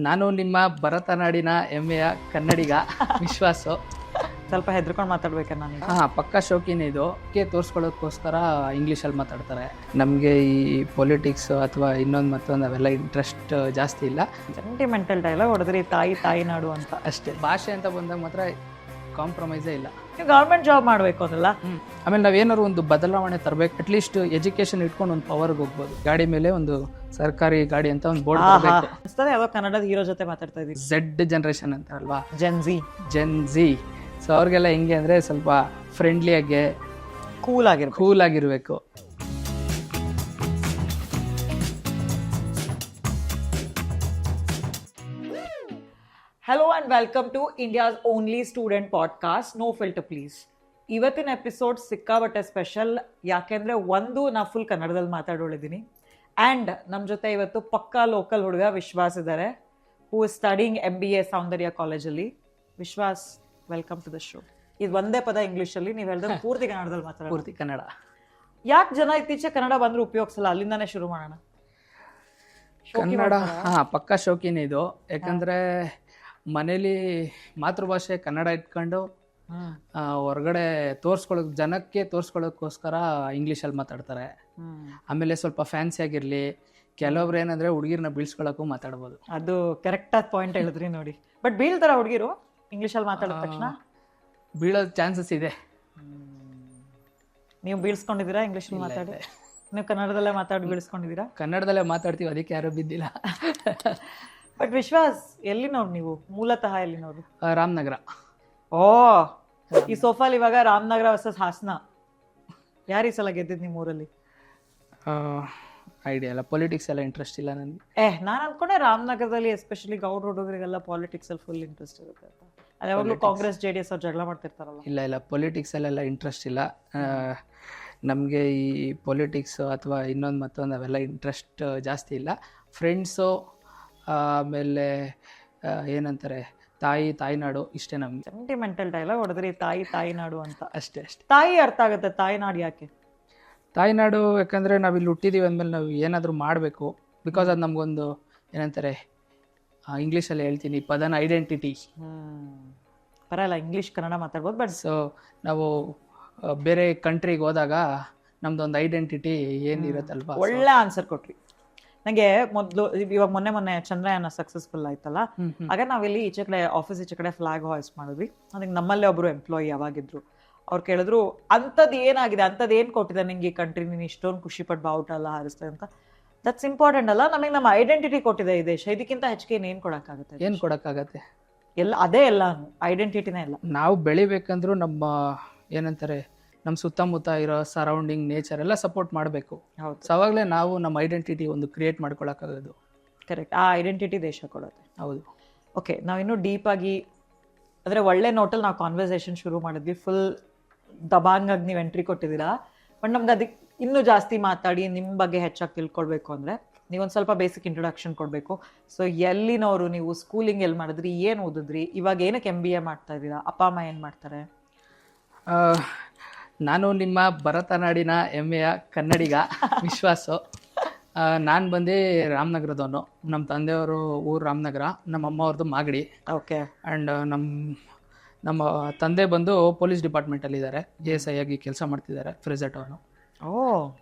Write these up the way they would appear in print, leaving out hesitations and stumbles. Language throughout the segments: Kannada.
ನಾನು ನಿಮ್ಮ ಭರತನಾಡಿನ ಹೆಮ್ಮೆಯ ಕನ್ನಡಿಗ ವಿಶ್ವಾಸು. ಸ್ವಲ್ಪ ಹೆದರ್ಕೊಂಡು ಮಾತಾಡ್ಬೇಕ ನಾನು. ಪಕ್ಕ ಶೋಕಿನೇ ಇದು. ತೋರಿಸ್ಕೊಳ್ಳೋದಕ್ಕೋಸ್ಕರ ಇಂಗ್ಲೀಷಲ್ಲಿ ಮಾತಾಡ್ತಾರೆ. ನಮಗೆ ಈ ಪೊಲಿಟಿಕ್ಸ್ ಅಥವಾ ಇನ್ನೊಂದು ಮತ್ತೊಂದು ಅವೆಲ್ಲ ಇಂಟ್ರೆಸ್ಟ್ ಜಾಸ್ತಿ ಇಲ್ಲ. ಸೆಂಟಿಮೆಂಟಲ್ ಡೈಲಾಗ್ ಹೊಡೆದ್ರಿ, ತಾಯಿ ನಾಡು ಅಂತ ಅಷ್ಟೇ. ಭಾಷೆ ಅಂತ ಬಂದಾಗ ಮಾತ್ರ ಕಾಂಪ್ರಮೈಸೇ ಇಲ್ಲ. ನೀವು ಗೌರ್ಮೆಂಟ್ ಜಾಬ್ ಮಾಡಬೇಕು ಅನ್ನಲ್ಲ. ಆಮೇಲೆ ನಾವೇನಾದ್ರು ಒಂದು ಬದಲಾವಣೆ ತರಬೇಕು. ಅಟ್ಲೀಸ್ಟ್ ಎಜುಕೇಶನ್ ಇಟ್ಕೊಂಡು ಒಂದು ಪವರ್ಗೆ ಹೋಗ್ಬೋದು. ಗಾಡಿ ಮೇಲೆ ಒಂದು ಸರ್ಕಾರಿ ಗಾಡಿ ಅಂತ ಒಂದು ಬೋರ್ಡ್ ಬರಬೇಕು. ಯಾವ್ದೋ ಕನ್ನಡದ ಹೀರೋ ಜೊತೆ ಮಾತಾಡ್ತಾ ಇದ್ದೀವಿ. ಝೆಡ್ ಜನರೇಷನ್ ಅಂತಾರಲ್ವಾ, ಜೆನ್ ಜಿ. ಸೊ ಅವ್ರಿಗೆಲ್ಲ ಹೆಂಗೆ ಅಂದರೆ ಸ್ವಲ್ಪ ಫ್ರೆಂಡ್ಲಿಯಾಗೆ ಕೂಲ್ ಆಗಿರಬೇಕು. Hello and welcome to India's only student podcast no filter please. ಇವತ್ತಿನ ಎಪಿಸೋಡ್ ಸಿಕ್ಕಾಬಟ್ಟೆ ಸ್ಪೆಷಲ್. ಯಾಕೆಂದರೆ ನಾ ಫುಲ್ ಕನ್ನಡದಲ್ಲಿ ಮಾತಾಡೋಳಿದ್ದೀನಿ. ಆ್ಯಂಡ್ ನಮ್ಮ ಜೊತೆ ಇವತ್ತು ಪಕ್ಕಾ ಲೋಕಲ್ ಹುಡುಗ ವಿಶ್ವಾಸ್ ಇದ್ದಾರೆ, ಹೂ ಇಸ್ ಸ್ಟಡಿಂಗ್ MBA ಸೌಂದರ್ಯ ಕಾಲೇಜಲ್ಲಿ. ವಿಶ್ವಾಸ್, ವೆಲ್ಕಮ್ ಟು ದ ಶೋ. ಇದು ಒಂದೇ ಪದ ಇಂಗ್ಲೀಷಲ್ಲಿ, ನೀವು ಹೇಳಿದ್ರೆ ಪೂರ್ತಿ ಕನ್ನಡದಲ್ಲಿ ಮಾತಾಡೋದು. ಪೂರ್ತಿ ಕನ್ನಡ. ಯಾಕೆ ಜನ ಇತ್ತೀಚೆಗೆ ಕನ್ನಡ ಬಂದರೂ ಉಪಯೋಗಿಸಲ್ಲ? ಅಲ್ಲಿಂದಾನೇ ಶುರು ಮಾಡೋಣ. ಕನ್ನಡ ಪಕ್ಕ ಶೋಕಿನೇ ಇದು. ಯಾಕಂದರೆ ಮನೇಲಿ ಮಾತೃಭಾಷೆ ಕನ್ನಡ ಇಟ್ಕೊಂಡು ಹೊರಗಡೆ ಜನಕ್ಕೆ ತೋರಿಸ್ಕೊಳ್ಳೋಕ್ಕೋಸ್ಕರ ಇಂಗ್ಲೀಷಲ್ಲಿ ಮಾತಾಡ್ತಾರೆ. ಆಮೇಲೆ ಸ್ವಲ್ಪ ಫ್ಯಾನ್ಸಿ ಆಗಿರಲಿ. ಕೆಲವ್ರು ಏನಂದರೆ ಹುಡುಗಿರನ್ನ ಬೀಳ್ಸ್ಕೊಳ್ಳೋಕ್ಕೂ ಮಾತಾಡ್ಬೋದು. ಅದು ಕರೆಕ್ಟಾದ ಪಾಯಿಂಟ್ ಹೇಳಿದ್ರಿ ನೋಡಿ. ಬಟ್ ಬೀಳ್ತಾರ ಹುಡುಗಿರು ಇಂಗ್ಲೀಷಲ್ಲಿ ಮಾತಾಡಿದ ತಕ್ಷಣ? ಬೀಳೋ ಚಾನ್ಸಸ್ ಇದೆ. ನೀವು ಬೀಳ್ಸ್ಕೊಂಡಿದ್ದೀರಾ ಇಂಗ್ಲೀಷಲ್ಲಿ ಮಾತಾಡಿ? ನೀವು ಕನ್ನಡದಲ್ಲೇ ಮಾತಾಡಿ ಬೀಳ್ಸ್ಕೊಂಡಿದ್ದೀರಾ? ಕನ್ನಡದಲ್ಲೇ ಮಾತಾಡ್ತೀವಿ, ಅದಕ್ಕೆ ಯಾರೂ ಬಿದ್ದಿಲ್ಲ. ಬಟ್ ವಿಶ್ವಾಸ್, ಎಲ್ಲಿನವ್ರು ನೀವು? ಮೂಲತಃ ಎಲ್ಲಿನವರು? ರಾಮನಗರ. ಓ, ಈ ಸೋಫಾಲ್ ಇವಾಗ ರಾಮನಗರ ವರ್ಸಸ್ ಹಾಸನ, ಯಾರು ಈ ಸಲ ಗೆದ್ದಿದ್ದು ನಿಮ್ಮ ಊರಲ್ಲಿ? ಐಡಿಯಾ ಇಲ್ಲ, ಪೊಲಿಟಿಕ್ಸ್ ಎಲ್ಲ ಇಂಟ್ರೆಸ್ಟ್ ಇಲ್ಲ ನನಗೆ. ನಾನು ಅನ್ಕೊಂಡೆ ರಾಮನಗರದಲ್ಲಿ ಎಸ್ಪೆಷಲಿ ಗೌಡ್ ಹುಡುಗರಿಗೆಲ್ಲ ಪಾಲಿಟಿಕ್ಸಲ್ಲಿ ಫುಲ್ ಇಂಟ್ರೆಸ್ಟ್ ಇರುತ್ತೆ ಅಂತ. ಅದು ಯಾವಾಗಲೂ ಕಾಂಗ್ರೆಸ್ JDS ಅವ್ರು ಜಗಳ ಮಾಡ್ತಿರ್ತಾರಲ್ಲ. ಇಲ್ಲ, ಪೊಲಿಟಿಕ್ಸಲ್ಲೆಲ್ಲ ಇಂಟ್ರೆಸ್ಟ್ ಇಲ್ಲ ನಮಗೆ. ಈ ಪೊಲಿಟಿಕ್ಸ್ ಅಥವಾ ಇನ್ನೊಂದು ಮತ್ತೊಂದು ಅವೆಲ್ಲ ಇಂಟ್ರೆಸ್ಟ್ ಜಾಸ್ತಿ ಇಲ್ಲ. ಫ್ರೆಂಡ್ಸು, ಆಮೇಲೆ ಏನಂತಾರೆ ತಾಯಿನಾಡು, ಇಷ್ಟೇ ನಮ್ಗೆ. ಸೆಂಟಿಮೆಂಟಲ್ ಡೈಲಾಗ್ ಹೊಡೆದ್ರಿ, ತಾಯಿ ನಾಡು ಅಂತ. ಅಷ್ಟೇ. ತಾಯಿ ಅರ್ಥ ಆಗುತ್ತೆ, ತಾಯಿನಾಡು ಯಾಕೆ? ತಾಯಿನಾಡು ಯಾಕಂದರೆ ನಾವು ಇಲ್ಲಿ ಹುಟ್ಟಿದ್ದೀವಿ ಅಂದಮೇಲೆ ನಾವು ಏನಾದರೂ ಮಾಡಬೇಕು. ಬಿಕಾಸ್ ಅದು ನಮಗೊಂದು ಏನಂತಾರೆ, ಇಂಗ್ಲೀಷಲ್ಲಿ ಹೇಳ್ತೀನಿ ಪದನ, ಐಡೆಂಟಿಟಿ. ಬರಲ್ಲ, ಇಂಗ್ಲೀಷ್ ಕನ್ನಡ ಮಾತಾಡ್ಬೋದು. ಬಟ್ ಸೊ ನಾವು ಬೇರೆ ಕಂಟ್ರಿಗೆ ಹೋದಾಗ ನಮ್ದೊಂದು ಐಡೆಂಟಿಟಿ ಏನಿರುತ್ತಲ್ವ. ಒಳ್ಳೆ ಆನ್ಸರ್ ಕೊಟ್ರಿ. ನನಗೆ ಮೊದಲು ಇವಾಗ ಮೊನ್ನೆ ಚಂದ್ರಯಾನ ಸಕ್ಸಸ್ಫುಲ್ ಆಯ್ತಲ್ಲ, ಆಗ ನಾವಿಲ್ಲಿ ಈಚೆ ಕಡೆ ಆಫೀಸ್ ಈಚೆ ಕಡೆ ಫ್ಲಾಗ್ ಹಾಯ್ಸ್ ಮಾಡಿದ್ವಿ. ಅದಕ್ಕೆ ನಮ್ಮಲ್ಲೇ ಒಬ್ಬರು ಎಂಪ್ಲಾಯಿ ಯಾವಾಗಿದ್ರು, ಅವ್ರು ಕೇಳಿದ್ರು, ಅಂಥದ್ದು ಏನಾಗಿದೆ, ಅಂಥದ್ದು ಏನು ಕೊಟ್ಟಿದೆ ನಿಂಗೆ ಈ ಕಂಟ್ರಿ, ನೀನು ಇಷ್ಟೊಂದು ಖುಷಿ ಪಟ್ಟು ಬಾವುಟ ಎಲ್ಲ ಹಾರಿಸ್ತದೆ ಅಂತ. ದಟ್ಸ್ ಇಂಪಾರ್ಟೆಂಟ್ ಅಲ್ಲ? ನಮಗೆ ನಮ್ಮ ಐಡೆಂಟಿಟಿ ಕೊಟ್ಟಿದೆ ಈ ದೇಶ, ಇದಕ್ಕಿಂತ ಹೆಚ್ಚಿಗೆ ಏನು ಕೊಡೋಕ್ಕಾಗುತ್ತೆ? ಏನು ಕೊಡೋಕ್ಕಾಗತ್ತೆ? ಎಲ್ಲ ಅದೇ, ಎಲ್ಲ ಐಡೆಂಟಿಟಿನೇ ಎಲ್ಲ. ನಾವು ಬೆಳಿಬೇಕಂದ್ರೂ ನಮ್ಮ ಏನಂತಾರೆ, ನಮ್ಮ ಸುತ್ತಮುತ್ತ ಇರೋ ಸರೌಂಡಿಂಗ್ ನೇಚರ್ ಎಲ್ಲ ಸಪೋರ್ಟ್ ಮಾಡಬೇಕು. ಹೌದು. ಸೊ ಅವಾಗಲೇ ನಾವು ನಮ್ಮ ಐಡೆಂಟಿಟಿ ಒಂದು ಕ್ರಿಯೇಟ್ ಮಾಡ್ಕೊಳಕ್ಕಾಗೋದು. ಕರೆಕ್ಟ್. ಆ ಐಡೆಂಟಿಟಿ ದೇಶ ಕೊಡುತ್ತೆ. ಹೌದು. ಓಕೆ, ನಾವಿನ್ನೂ ಡೀಪಾಗಿ ಅಂದರೆ ಒಳ್ಳೆ ನೋಟಲ್ಲಿ ನಾವು ಕಾನ್ವರ್ಸೇಷನ್ ಶುರು ಮಾಡಿದ್ವಿ. ಫುಲ್ ದಬಾಂಗಾಗಿ ನೀವು ಎಂಟ್ರಿ ಕೊಟ್ಟಿದ್ದೀರಾ. ಬಟ್ ನಮ್ಗೆ ಅದಕ್ಕೆ ಇನ್ನೂ ಜಾಸ್ತಿ ಮಾತಾಡಿ ನಿಮ್ಮ ಬಗ್ಗೆ ಹೆಚ್ಚಾಗಿ ತಿಳ್ಕೊಳ್ಬೇಕು ಅಂದರೆ ನೀವೊಂದು ಸ್ವಲ್ಪ ಬೇಸಿಕ್ ಇಂಟ್ರೊಡಕ್ಷನ್ ಕೊಡಬೇಕು. ಸೊ ಎಲ್ಲಿನವರು ನೀವು? ಸ್ಕೂಲಿಂಗ್ ಎಲ್ಲಿ ಮಾಡಿದ್ರಿ? ಏನು ಓದಿದ್ರಿ? ಇವಾಗ ಏನಕ್ಕೆ MBA ಮಾಡ್ತಾ ಇದ್ದೀರಾ? ಅಪ್ಪ ಅಮ್ಮ ಏನು ಮಾಡ್ತಾರೆ? ನಾನು ನಿಮ್ಮ ಭರತನಾಡಿನ ಹೆಮ್ಮೆಯ ಕನ್ನಡಿಗ ವಿಶ್ವಾಸು. ನಾನು ಬಂದು ರಾಮನಗರದವನು. ನಮ್ಮ ತಂದೆಯವರು ಊರು ರಾಮನಗರ, ನಮ್ಮ ಅಮ್ಮ ಅವ್ರದ್ದು ಮಾಗಡಿ. ಓಕೆ. ಆ್ಯಂಡ್ ನಮ್ಮ ತಂದೆ ಬಂದು ಪೊಲೀಸ್ ಡಿಪಾರ್ಟ್ಮೆಂಟಲ್ಲಿ ಇದ್ದಾರೆ, ASI ಆಗಿ ಕೆಲಸ ಮಾಡ್ತಿದ್ದಾರೆ, ಫ್ರೆಸೆಟ್ ಅವನು. ಓ.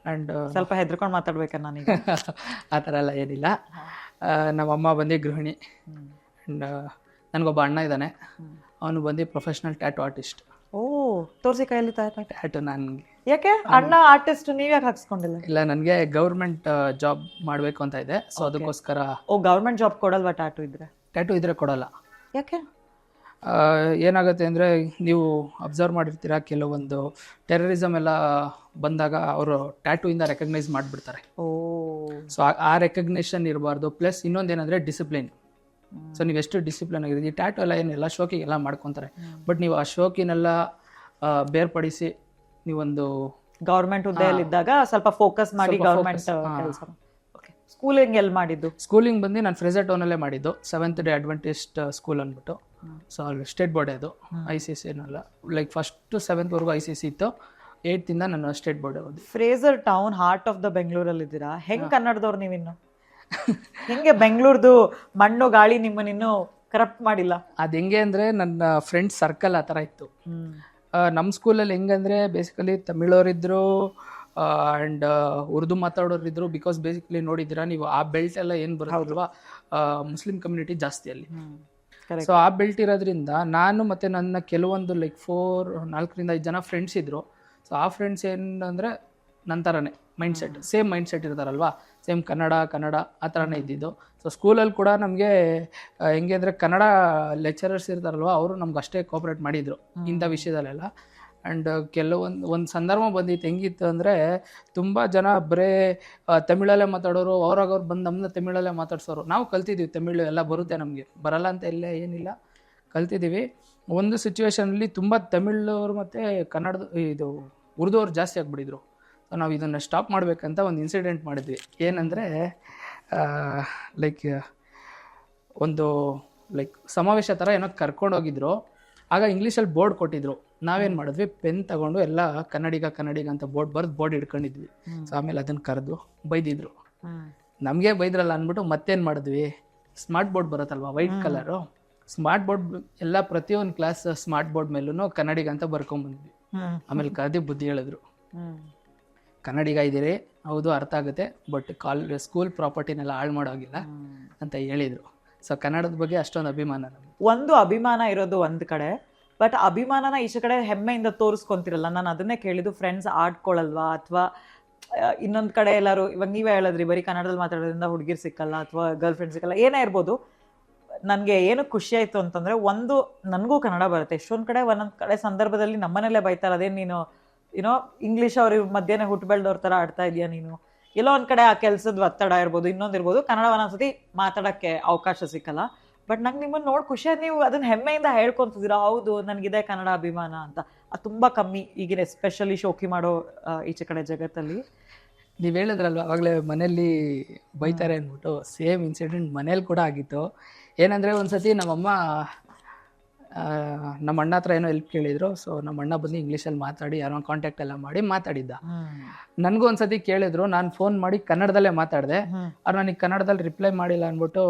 ಆ್ಯಂಡ್ ಸ್ವಲ್ಪ ಹೆದರ್ಕೊಂಡು ಮಾತಾಡ್ಬೇಕಾ ನಾನೀಗ? ಆ ಥರ ಎಲ್ಲ ಏನಿಲ್ಲ. ನಮ್ಮ ಅಮ್ಮ ಬಂದು ಗೃಹಿಣಿ. ಆ್ಯಂಡ್ ನನಗೊಬ್ಬ ಅಣ್ಣ ಇದ್ದಾನೆ, ಅವನು ಬಂದು ಪ್ರೊಫೆಷ್ನಲ್ ಟ್ಯಾಟೂ ಆರ್ಟಿಸ್ಟ್. ಓ, ತೋರಿಸಿ ಕೈಯಲ್ಲಿ ಟ್ಯಾಟೂ. ನನಗೆ ಯಾಕೆ ಅಣ್ಣ ಆರ್ಟಿಸ್ಟ್, ನೀವು ಯಾಕೆ ಹಾಕ್ಸ್ಕೊಂಡಿಲ್ಲ? ಇಲ್ಲ, ನನಗೆ ಗೌರ್ಮೆಂಟ್ ಜಾಬ್ ಮಾಡಬೇಕು ಅಂತ ಇದೆ. ಸೊ ಅದಕ್ಕೋಸ್ಕರ. ಓ, ಗೌರ್ಮೆಂಟ್ ಜಾಬ್ ಕೊಡಲ್ವಾ ಟ್ಯಾಟೂ ಇದ್ರೆ? ಟ್ಯಾಟೂ ಇದ್ರೆ ಕೊಡಲ್ಲ. ಯಾಕೆ? ಏನಾಗುತ್ತೆ ಅಂದರೆ, ನೀವು ಅಬ್ಸರ್ವ್ ಮಾಡಿರ್ತೀರ, ಕೆಲವೊಂದು ಟೆರರಿಸಮ್ ಎಲ್ಲ ಬಂದಾಗ ಅವರು ಟ್ಯಾಟೂಯಿಂದ ರೆಕಗ್ನೈಸ್ ಮಾಡಿಬಿಡ್ತಾರೆ. ಓ. ಸೊ ಆ ರೆಕಗ್ನೇಷನ್ ಇರಬಾರ್ದು. ಪ್ಲಸ್ ಇನ್ನೊಂದೇನೆಂದರೆ ಡಿಸಿಪ್ಲಿನ್. ಸೊ ನೀವು ಎಷ್ಟು ಡಿಸಿಪ್ಲಿನ್ ಆಗಿದೆ, ಈ ಟ್ಯಾಟೂ ಎಲ್ಲ ಏನೆಲ್ಲ ಶೋಕಿಗೆಲ್ಲ ಮಾಡ್ಕೊತಾರೆ. ಬಟ್ ನೀವು ಆ ಶೋಕಿನೆಲ್ಲ ಬೇರ್ಪಡಿಸಿ ನೀವೊಂದು ಗೌರ್ಮೆಂಟ್ ಹುದ್ದೆಯಲ್ಲಿದ್ದಾಗ ಸ್ವಲ್ಪ ಫೋಕಸ್ ಮಾಡಿ ಗೌರ್ಮೆಂಟ್ ಕೆಲಸ. ಓಕೆ. ಸ್ಕೂಲಿಂಗ್ ಎಲ್ಲಿ ಮಾಡಿದ್ದು? ಸ್ಕೂಲಿಂಗ್ ಬಂದು ನಾನು ಫ್ರೆಸೆಟ್ ಟೌನಲ್ಲೇ ಮಾಡಿದ್ದು, 7th ಡೇ ಅಡ್ವೆಂಟಿಸ್ಟ್ ಸ್ಕೂಲ್ ಅಂದ್ಬಿಟ್ಟು. ಸೊ ಅಲ್ಲಿ ಸ್ಟೇಟ್ ಬೋರ್ಡ್, ಅದು ICC ಏನಲ್ಲ. ಲೈಕ್ 1st to 7th ವರೆಗೂ ICC ಇತ್ತು. 8th ಇಂದ ನಾನು ಸ್ಟೇಟ್ ಬೋರ್ಡ್ ಓದಿ. Fraser town, heart of the ಬೆಂಗಳೂರಲ್ಲಿ ಇದ್ದೀರಾ. ಹೆಂಗ್ ಕನ್ನಡದವ್ರು ನೀವಿನ್ನು? ಹೆಂಗೆ ಬೆಂಗಳೂರ್ದು ಮಣ್ಣು ಗಾಳಿ ನಿಮ್ಮನ್ನಿನ್ನೂ ಕರಪ್ಟ್ ಮಾಡಿಲ್ಲ? ಅದು ಹೆಂಗೆ ಅಂದರೆ ನನ್ನ ಫ್ರೆಂಡ್ಸ್ ಸರ್ಕಲ್ ಆ ಥರ ಇತ್ತು. ನಮ್ಮ ಸ್ಕೂಲಲ್ಲಿ ಹೆಂಗಂದರೆ ಬೇಸಿಕಲಿ ತಮಿಳವರಿದ್ದರು ಆ್ಯಂಡ್ ಉರ್ದು ಮಾತಾಡೋರಿದ್ರು. ಬಿಕಾಸ್ ಬೇಸಿಕಲಿ ನೋಡಿದ್ದೀರಾ ನೀವು, ಆ ಬೆಲ್ಟ್ ಎಲ್ಲ ಏನು ಬರೋದಲ್ವಾ, ಮುಸ್ಲಿಂ ಕಮ್ಯುನಿಟಿ ಜಾಸ್ತಿ ಅಲ್ಲಿ. ಸೊ ಆ ಬೆಲ್ಟ್ ಇರೋದ್ರಿಂದ ನಾನು ಮತ್ತು ನನ್ನ ಕೆಲವೊಂದು ಲೈಕ್ 4-5 ಜನ ಫ್ರೆಂಡ್ಸ್ ಇದ್ದರು. ಸೊ ಆ ಫ್ರೆಂಡ್ಸ್ ಏನಂದರೆ ನನ್ನ ಥರನೇ ಮೈಂಡ್ಸೆಟ್, ಸೇಮ್ ಮೈಂಡ್ಸೆಟ್ ಇರ್ತಾರಲ್ವಾ, ಸೇಮ್ ಕನ್ನಡ ಆ ಥರನೇ ಇದ್ದಿದ್ದು. ಸೊ ಸ್ಕೂಲಲ್ಲಿ ಕೂಡ ನಮಗೆ ಹೆಂಗೆ ಅಂದರೆ ಕನ್ನಡ ಲೆಕ್ಚರರ್ಸ್ ಇರ್ತಾರಲ್ವ, ಅವರು ನಮ್ಗೆ ಅಷ್ಟೇ ಕೋಪ್ರೇಟ್ ಮಾಡಿದರು ಇಂಥ ವಿಷಯದಲ್ಲೆಲ್ಲ. ಆ್ಯಂಡ್ ಒಂದು ಸಂದರ್ಭ ಬಂದಿತ್ತು, ಹೆಂಗಿತ್ತು ಅಂದರೆ ತುಂಬ ಜನ ಬರೇ ತಮಿಳಲ್ಲೇ ಮಾತಾಡೋರು, ಅವ್ರಾಗ ಬಂದು ನಮ್ಮನ್ನ ತಮಿಳಲ್ಲೇ ಮಾತಾಡ್ಸೋರು. ನಾವು ಕಲ್ತಿದ್ದೀವಿ ತಮಿಳು, ಎಲ್ಲ ಬರುತ್ತೆ ನಮಗೆ, ಬರಲ್ಲ ಅಂತ ಎಲ್ಲ ಏನಿಲ್ಲ, ಕಲ್ತಿದ್ದೀವಿ. ಒಂದು ಸಿಚುವೇಷನಲ್ಲಿ ತುಂಬ ತಮಿಳವ್ರು ಮತ್ತು ಕನ್ನಡದ ಇದು ಉರ್ದು ಅವ್ರು ಜಾಸ್ತಿ ಆಗಿಬಿಟ್ಟಿದ್ರು. ಸೊ ನಾವು ಇದನ್ನು ಸ್ಟಾಪ್ ಮಾಡಬೇಕಂತ ಒಂದು ಇನ್ಸಿಡೆಂಟ್ ಮಾಡಿದ್ವಿ. ಏನಂದರೆ ಒಂದು ಸಮಾವೇಶ ಥರ ಏನೋ ಕರ್ಕೊಂಡೋಗಿದ್ರು. ಆಗ ಇಂಗ್ಲೀಷಲ್ಲಿ ಬೋರ್ಡ್ ಕೊಟ್ಟಿದ್ರು. ನಾವೇನು ಮಾಡಿದ್ವಿ, ಪೆನ್ ತಗೊಂಡು ಎಲ್ಲ ಕನ್ನಡಿಗ ಅಂತ ಬೋರ್ಡ್ ಹಿಡ್ಕೊಂಡಿದ್ವಿ. ಸೊ ಆಮೇಲೆ ಅದನ್ನು ಕರೆದು ಬೈದಿದ್ರು. ನಮಗೆ ಬೈದ್ರಲ್ಲ ಅಂದ್ಬಿಟ್ಟು ಮತ್ತೇನು ಮಾಡಿದ್ವಿ, ಸ್ಮಾರ್ಟ್ ಬೋರ್ಡ್ ಬರುತ್ತಲ್ವ ವೈಟ್ ಕಲರು, ಸ್ಮಾರ್ಟ್ ಬೋರ್ಡ್ ಎಲ್ಲ ಪ್ರತಿಯೊಂದು ಕ್ಲಾಸ್ ಸ್ಮಾರ್ಟ್ ಬೋರ್ಡ್ ಮೇಲೂ ಕನ್ನಡಿಗ ಅಂತ ಬರ್ಕೊಂಬಂದ್ವಿ. ಆಮೇಲೆ ಕರೆದು ಬುದ್ಧಿ ಹೇಳಿದ್ರು, ಕನ್ನಡಿಗ ಇದ್ದೀರಿ, ಹೌದು ಅರ್ಥ ಆಗುತ್ತೆ, ಬಟ್ ಸ್ಕೂಲ್ ಪ್ರಾಪರ್ಟಿನೆಲ್ಲ ಹಾಳು ಮಾಡೋಗಿಲ್ಲ ಅಂತ ಹೇಳಿದರು. ಸೊ ಕನ್ನಡದ ಬಗ್ಗೆ ಅಷ್ಟೊಂದು ಅಭಿಮಾನ ನಮಗೆ. ಒಂದು ಅಭಿಮಾನ ಇರೋದು ಒಂದು ಕಡೆ, ಬಟ್ ಅಭಿಮಾನನ ಈಚೆ ಕಡೆ ಹೆಮ್ಮೆಯಿಂದ ತೋರಿಸ್ಕೊಂತಿರಲ್ಲ. ನಾನು ಅದನ್ನೇ ಕೇಳಿದ್ದು, ಫ್ರೆಂಡ್ಸ್ ಆಡ್ಕೊಳ್ಳಲ್ವಾ, ಅಥವಾ ಇನ್ನೊಂದು ಕಡೆ ಎಲ್ಲರೂ, ಇವಾಗ ನೀವೇ ಹೇಳಿದ್ರಿ ಬರೀ ಕನ್ನಡದಲ್ಲಿ ಮಾತಾಡೋದ್ರಿಂದ ಹುಡುಗಿರು ಸಿಕ್ಕಲ್ಲ ಅಥವಾ ಗರ್ಲ್ ಫ್ರೆಂಡ್ ಸಿಕ್ಕಲ್ಲ, ಏನೇ ಇರ್ಬೋದು. ನನಗೆ ಏನು ಖುಷಿ ಆಯಿತು ಅಂತಂದರೆ, ಒಂದು ನನಗೂ ಕನ್ನಡ ಬರುತ್ತೆ. ಎಷ್ಟೊಂದು ಕಡೆ ಒಂದೊಂದು ಕಡೆ ಸಂದರ್ಭದಲ್ಲಿ ನಮ್ಮನೇಲೆ ಬೈತಾರೆ, ಅದೇನು ನೀನು ಇಂಗ್ಲೀಷ್ ಅವ್ರ ಮಧ್ಯೆ ಹುಟ್ಟು ಬೆಳೆದವ್ರ ಥರ ಆಡ್ತಾ ಇದೆಯಾ ನೀನು, ಎಲ್ಲೋ ಒಂದು ಕಡೆ ಆ ಕೆಲಸದ ಒತ್ತಡ ಇರ್ಬೋದು, ಇನ್ನೊಂದಿರ್ಬೋದು, ಕನ್ನಡ ಒಂದೊಂದ್ಸತಿ ಮಾತಾಡೋಕ್ಕೆ ಅವಕಾಶ ಸಿಕ್ಕಲ್ಲ. ಬಟ್ ನಂಗೆ ನಿಮ್ಮನ್ನು ನೋಡಿ ಖುಷಿ ಆಯ್ತು, ನೀವು ಅದನ್ನು ಹೆಮ್ಮೆಯಿಂದ ಹೇಳ್ಕೊತಿದ್ದೀರಾ, ಹೌದು ನನಗಿದೆ ಕನ್ನಡ ಅಭಿಮಾನ ಅಂತ. ಅದು ತುಂಬ ಕಮ್ಮಿ ಈಗಿನ ಎಸ್ಪೆಷಲಿ ಶೋಕಿ ಮಾಡೋ ಈಚೆ ಕಡೆ ಜಗತ್ತಲ್ಲಿ. ನೀವು ಹೇಳಿದ್ರಲ್ವ ಆವಾಗಲೇ ಮನೇಲಿ ಬೈತಾರೆ ಅಂದ್ಬಿಟ್ಟು, ಸೇಮ್ ಇನ್ಸಿಡೆಂಟ್ ಮನೇಲಿ ಕೂಡ ಆಗಿತ್ತು. ಏನಂದರೆ ಒಂದು ಸತಿ ನಮ್ಮ ಅಣ್ಣ ಹತ್ರ ಏನೋ ಹೆಲ್ಪ್ ಕೇಳಿದ್ರು. ಸೊ ನಮ್ಮ ಅಣ್ಣ ಬಂದು ಇಂಗ್ಲೀಷಲ್ಲಿ ಮಾತಾಡಿ ಯಾರೋ ಕಾಂಟ್ಯಾಕ್ಟ್ ಎಲ್ಲ ಮಾಡಿ ಮಾತಾಡಿದ್ದ. ನನಗೂ ಒಂದು ಸತಿ ಕೇಳಿದ್ರು, ನಾನು ಫೋನ್ ಮಾಡಿ ಕನ್ನಡದಲ್ಲೇ ಮಾತಾಡಿದೆ. ಅವ್ರು ನನಗೆ ಕನ್ನಡದಲ್ಲಿ ರಿಪ್ಲೈ ಮಾಡಿಲ್ಲ ಅಂದ್ಬಿಟ್ಟು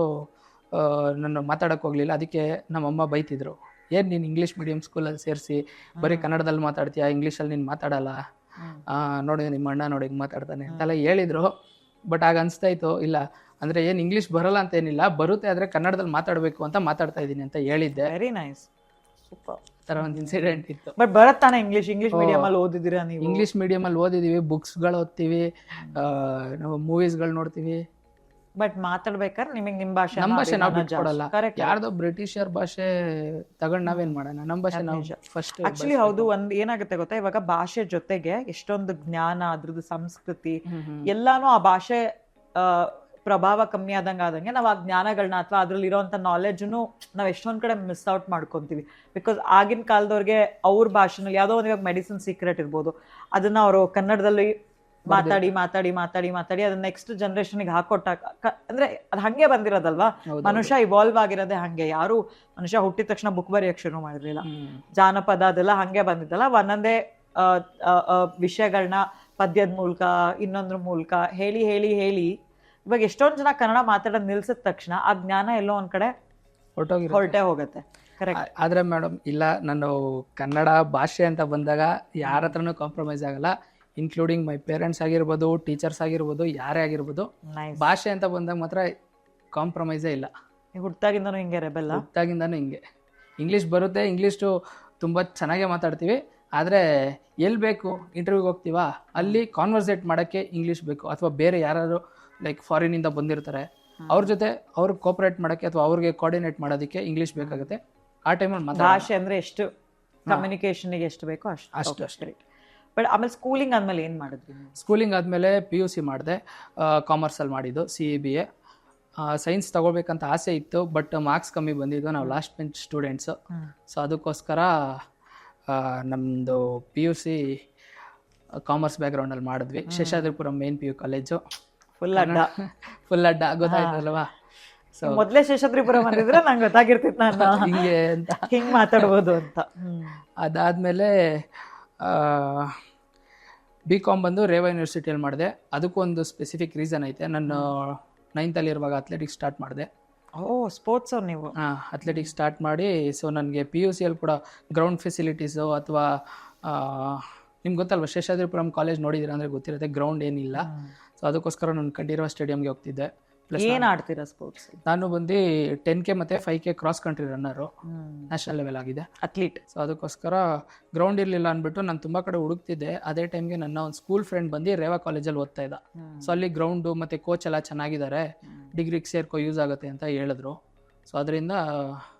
ನಾನು ಮಾತಾಡೋಕ್ಕೆ ಹೋಗಲಿಲ್ಲ. ಅದಕ್ಕೆ ನಮ್ಮಮ್ಮ ಬೈತಿದ್ರು, ಏನು ನೀನು ಇಂಗ್ಲೀಷ್ ಮೀಡಿಯಮ್ ಸ್ಕೂಲಲ್ಲಿ ಸೇರಿಸಿ ಬರೀ ಕನ್ನಡದಲ್ಲಿ ಮಾತಾಡ್ತೀಯಾ, ಇಂಗ್ಲೀಷಲ್ಲಿ ನೀನು ಮಾತಾಡಲ್ಲ, ನೋಡಿ ನಿಮ್ಮ ಅಣ್ಣ ನೋಡಿ ಹಿಂಗೆ ಮಾತಾಡ್ತಾನೆ ಅಂತೆಲ್ಲ ಹೇಳಿದರು. ಬಟ್ ಆಗ ಅನಿಸ್ತಾಯಿತ್ತು, ಇಲ್ಲ ಅಂದರೆ ಏನು ಇಂಗ್ಲೀಷ್ ಬರಲ್ಲ ಅಂತ ಏನಿಲ್ಲ, ಬರುತ್ತೆ, ಆದರೆ ಕನ್ನಡದಲ್ಲಿ ಮಾತಾಡಬೇಕು ಅಂತ ಮಾತಾಡ್ತಾ ಇದ್ದೀನಿ ಅಂತ ಹೇಳಿದ್ದೆ. Very nice, super. ಥರ ಒಂದು ಇನ್ಸಿಡೆಂಟ್ ಇತ್ತು. ಬಟ್ ಬರುತ್ತಾನೆ ಇಂಗ್ಲೀಷ್ ಮೀಡಿಯಮಲ್ಲಿ ಓದಿದ್ದೀರಾ ನೀವು? ಇಂಗ್ಲೀಷ್ ಮೀಡಿಯಮಲ್ಲಿ ಓದಿದ್ದೀವಿ, ಬುಕ್ಸ್ಗಳು ಓದ್ತೀವಿ, ನಾವು ಮೂವೀಸ್ಗಳು ನೋಡ್ತೀವಿ. ಬಟ್ ಮಾತಾಡ್ಬೇಕಾದ್ರೆ ನಿಮಗೆ ನಿಮ್ಮ ಭಾಷೆ ನಾವು ಬಿಟ್ಕೊಡಲ್ಲ. ಯಾರ್ದೋ ಬ್ರಿಟಿಷರ್ ಭಾಷೆ ತಗೊಂಡು ನಾವೇನ್ ಮಾಡೋಣ, ನಮ್ಮ ಭಾಷೆ ನಾವು ಫಸ್ಟ್. ಆಕ್ಚುಲಿ ಹೌದು, ಒಂದು ಏನಾಗುತ್ತೆ ಗೊತ್ತಾ, ಇವಾಗ ಭಾಷೆ ಜೊತೆಗೆ ಎಷ್ಟೊಂದು ಜ್ಞಾನ, ಅದ್ರದ್ದು ಸಂಸ್ಕೃತಿ ಎಲ್ಲಾನು, ಆ ಭಾಷೆ ಪ್ರಭಾವ ಕಮ್ಮಿ ಆದಂಗೆ ನಾವು ಆ ಜ್ಞಾನಗಳನ್ನ ಅಥವಾ ಅದ್ರಲ್ಲಿ ಇರೋಂಥ ನಾಲೆಡ್ಜನ್ನು ನಾವು ಎಷ್ಟೊಂದು ಕಡೆ ಮಿಸ್ ಔಟ್ ಮಾಡ್ಕೊತೀವಿ. ಬಿಕಾಸ್ ಆಗಿನ ಕಾಲದವ್ರಿಗೆ ಅವ್ರ ಭಾಷೆನಲ್ಲಿ ಯಾವುದೋ ಒಂದು, ಇವಾಗ ಮೆಡಿಸಿನ್ ಸೀಕ್ರೆಟ್ ಇರ್ಬೋದು, ಅದನ್ನ ಅವರು ಕನ್ನಡದಲ್ಲಿ ಮಾತಾಡಿ ಅದನ್ನ ನೆಕ್ಸ್ಟ್ ಜನರೇಷನ್ಗೆ ಹಾಕೊಟ್ಟಾಗ, ಅಂದ್ರೆ ಅದು ಹಂಗೆ ಬಂದಿರೋದಲ್ವಾ, ಮನುಷ್ಯ ಇವಾಲ್ವ್ ಆಗಿರೋದೇ ಹಂಗೆ. ಯಾರು ಮನುಷ್ಯ ಹುಟ್ಟಿದ ತಕ್ಷಣ ಬುಕ್ ಬರೆಯಕ್ಕೆ ಶುರು ಮಾಡಿರ್ಲಿಲ್ಲ. ಜಾನಪದ ಅದೆಲ್ಲ ಹಂಗೆ ಬಂದಿದ್ದಲ್ಲ, ಒಂದೊಂದೇ ವಿಷಯಗಳನ್ನ ಪದ್ಯದ ಮೂಲಕ ಇನ್ನೊಂದ್ರ ಮೂಲಕ ಹೇಳಿ ಇವಾಗ ಎಷ್ಟೊಂದು ಜನ ಕನ್ನಡ ಮಾತಾಡೋದು ನಿಲ್ಸಿದ ತಕ್ಷಣ ಆ ಜ್ಞಾನ ಎಲ್ಲೋ ಒಂದ್ ಕಡೆ ಹೊರಟೆ ಹೋಗುತ್ತೆ. ಕರೆಕ್ಟ್. ಆದ್ರೆ ಮೇಡಮ್ ಇಲ್ಲ, ನಾನು ಕನ್ನಡ ಭಾಷೆ ಅಂತ ಬಂದಾಗ ಯಾರ ಹತ್ರನೂ ಕಾಂಪ್ರಮೈಸ್ ಆಗಲ್ಲ, ಇನ್ಕ್ಲೂಡಿಂಗ್ ಮೈ ಪೇರೆಂಟ್ಸ್ ಆಗಿರ್ಬೋದು, ಟೀಚರ್ಸ್ ಆಗಿರ್ಬೋದು, ಯಾರೇ ಆಗಿರ್ಬೋದು. ಭಾಷೆ ಅಂತ ಬಂದಾಗ ಮಾತ್ರ ಕಾಂಪ್ರಮೈಸೇ ಇಲ್ಲ. ಹುಟ್ಟಾಗಿಂದನೂ ಹಿಂಗೆ ರೆಬೆಲ್ಲ? ಹುಟ್ಟಾಗಿಂದನೂ ಹಿಂಗೆ. ಇಂಗ್ಲೀಷ್ ಬರುತ್ತೆ, ಇಂಗ್ಲೀಷು ತುಂಬ ಚೆನ್ನಾಗೇ ಮಾತಾಡ್ತೀವಿ. ಆದರೆ ಎಲ್ಲಿ ಬೇಕು, ಇಂಟರ್ವ್ಯೂಗೆ ಹೋಗ್ತೀವಾ, ಅಲ್ಲಿ ಕಾನ್ವರ್ಸೇಟ್ ಮಾಡೋಕ್ಕೆ ಇಂಗ್ಲೀಷ್ ಬೇಕು. ಅಥವಾ ಬೇರೆ ಯಾರು ಲೈಕ್ ಫಾರಿನಿಂದ ಬಂದಿರ್ತಾರೆ, ಅವ್ರ ಜೊತೆ ಅವ್ರಿಗೆ ಕೋಪರೇಟ್ ಮಾಡೋಕ್ಕೆ ಅಥವಾ ಅವ್ರಿಗೆ ಕೋಆರ್ಡಿನೇಟ್ ಮಾಡೋದಕ್ಕೆ ಇಂಗ್ಲೀಷ್ ಬೇಕಾಗುತ್ತೆ. ಆ ಟೈಮಲ್ಲಿ ಭಾಷೆ ಅಂದರೆ ಎಷ್ಟು ಕಮ್ಯುನಿಕೇಷನ್ಗೆ ಎಷ್ಟು ಬೇಕೋ ಅಷ್ಟು. ಬಟ್ ಆಮೇಲೆ ಸ್ಕೂಲಿಂಗ್ ಆದಮೇಲೆ ಏನು ಮಾಡಿದ್ವಿ? ಸ್ಕೂಲಿಂಗ್ ಆದಮೇಲೆ PUC ಮಾಡಿದೆ, ಕಾಮರ್ಸಲ್ಲಿ ಮಾಡಿದ್ದು, CEBA. ಸೈನ್ಸ್ ತಗೋಬೇಕಂತ ಆಸೆ ಇತ್ತು, ಬಟ್ ಮಾರ್ಕ್ಸ್ ಕಮ್ಮಿ ಬಂದಿದ್ದು, ನಾವು ಲಾಸ್ಟ್ ಬೆಂಚ್ ಸ್ಟೂಡೆಂಟ್ಸು. ಸೊ ಅದಕ್ಕೋಸ್ಕರ ನಮ್ಮದು PUC ಕಾಮರ್ಸ್ ಬ್ಯಾಕ್ಗ್ರೌಂಡಲ್ಲಿ ಮಾಡಿದ್ವಿ. Seshadripuram main PU college. Full ಅಡ್ಡ ಗೊತ್ತಾಯ್ತಲ್ವಾ? ಸೊ ಮೊದಲೇ ಶೇಷಾದ್ರಿಪುರಂ ಅಂದಿದ್ರೆ ನಂಗೆ ಗೊತ್ತಾಗಿರ್ತಿತ್ತು ನಾನು ಹಿಂಗೆ ಅಂತ, ಹಿಂಗೆ ಮಾತಾಡ್ಬೋದು ಅಂತ. ಅದಾದಮೇಲೆ BCom ಬಂದು ರೇವಾ ಯೂನಿವರ್ಸಿಟಿಯಲ್ಲಿ ಮಾಡಿದೆ. ಅದಕ್ಕೂ ಒಂದು ಸ್ಪೆಸಿಫಿಕ್ ರೀಸನ್ ಐತೆ. ನಾನು ನೈನ್ತಲ್ಲಿ ಇರುವಾಗ ಅಥ್ಲೆಟಿಕ್ಸ್ ಸ್ಟಾರ್ಟ್ ಮಾಡಿದೆ. ಓ ಸ್ಪೋರ್ಟ್ಸ್ ನೀವು? ಅಥ್ಲೆಟಿಕ್ಸ್ ಸ್ಟಾರ್ಟ್ ಮಾಡಿ ಸೊ ನನಗೆ PUCಯಲ್ಲಿ ಕೂಡ ಗ್ರೌಂಡ್ ಫೆಸಿಲಿಟೀಸು ಅಥವಾ ನಿಮ್ಗೆ ಗೊತ್ತಲ್ವ ಶೇಷಾದ್ರಿಪುರಂ ಕಾಲೇಜ್ ನೋಡಿದ್ದೀರಾ ಅಂದರೆ ಗೊತ್ತಿರುತ್ತೆ, ಗ್ರೌಂಡ್ ಏನಿಲ್ಲ. ಸೊ ಅದಕ್ಕೋಸ್ಕರ ನಾನು ಕಂಠೀರವ ಸ್ಟೇಡಿಯಂಗೆ ಹೋಗ್ತಿದ್ದೆ. ಪ್ಲಸ್ ಏನು ಆಡ್ತೀರಾ ಸ್ಪೋರ್ಟ್ಸ್? ನಾನು ಬಂದು 10K ಮತ್ತು 5K cross country runner, national level ಆಗಿದೆ, ಅಥ್ಲೀಟ್. ಸೊ ಅದಕ್ಕೋಸ್ಕರ ಗ್ರೌಂಡ್ ಇರಲಿಲ್ಲ ಅಂದ್ಬಿಟ್ಟು ನಾನು ತುಂಬ ಕಡೆ ಹುಡುಕ್ತಿದ್ದೆ. ಅದೇ ಟೈಮ್ಗೆ ನನ್ನ ಒಂದು ಸ್ಕೂಲ್ ಫ್ರೆಂಡ್ ಬಂದು ರೇವಾ ಕಾಲೇಜಲ್ಲಿ ಓದ್ತಾ ಇದ್ದ. ಸೊ ಅಲ್ಲಿ ಗ್ರೌಂಡು ಮತ್ತು ಕೋಚ್ ಎಲ್ಲ ಚೆನ್ನಾಗಿದ್ದಾರೆ, ಡಿಗ್ರಿಗೆ ಸೇರ್ಕೊ ಯೂಸ್ ಆಗುತ್ತೆ ಅಂತ ಹೇಳಿದ್ರು. ಸೊ ಅದರಿಂದ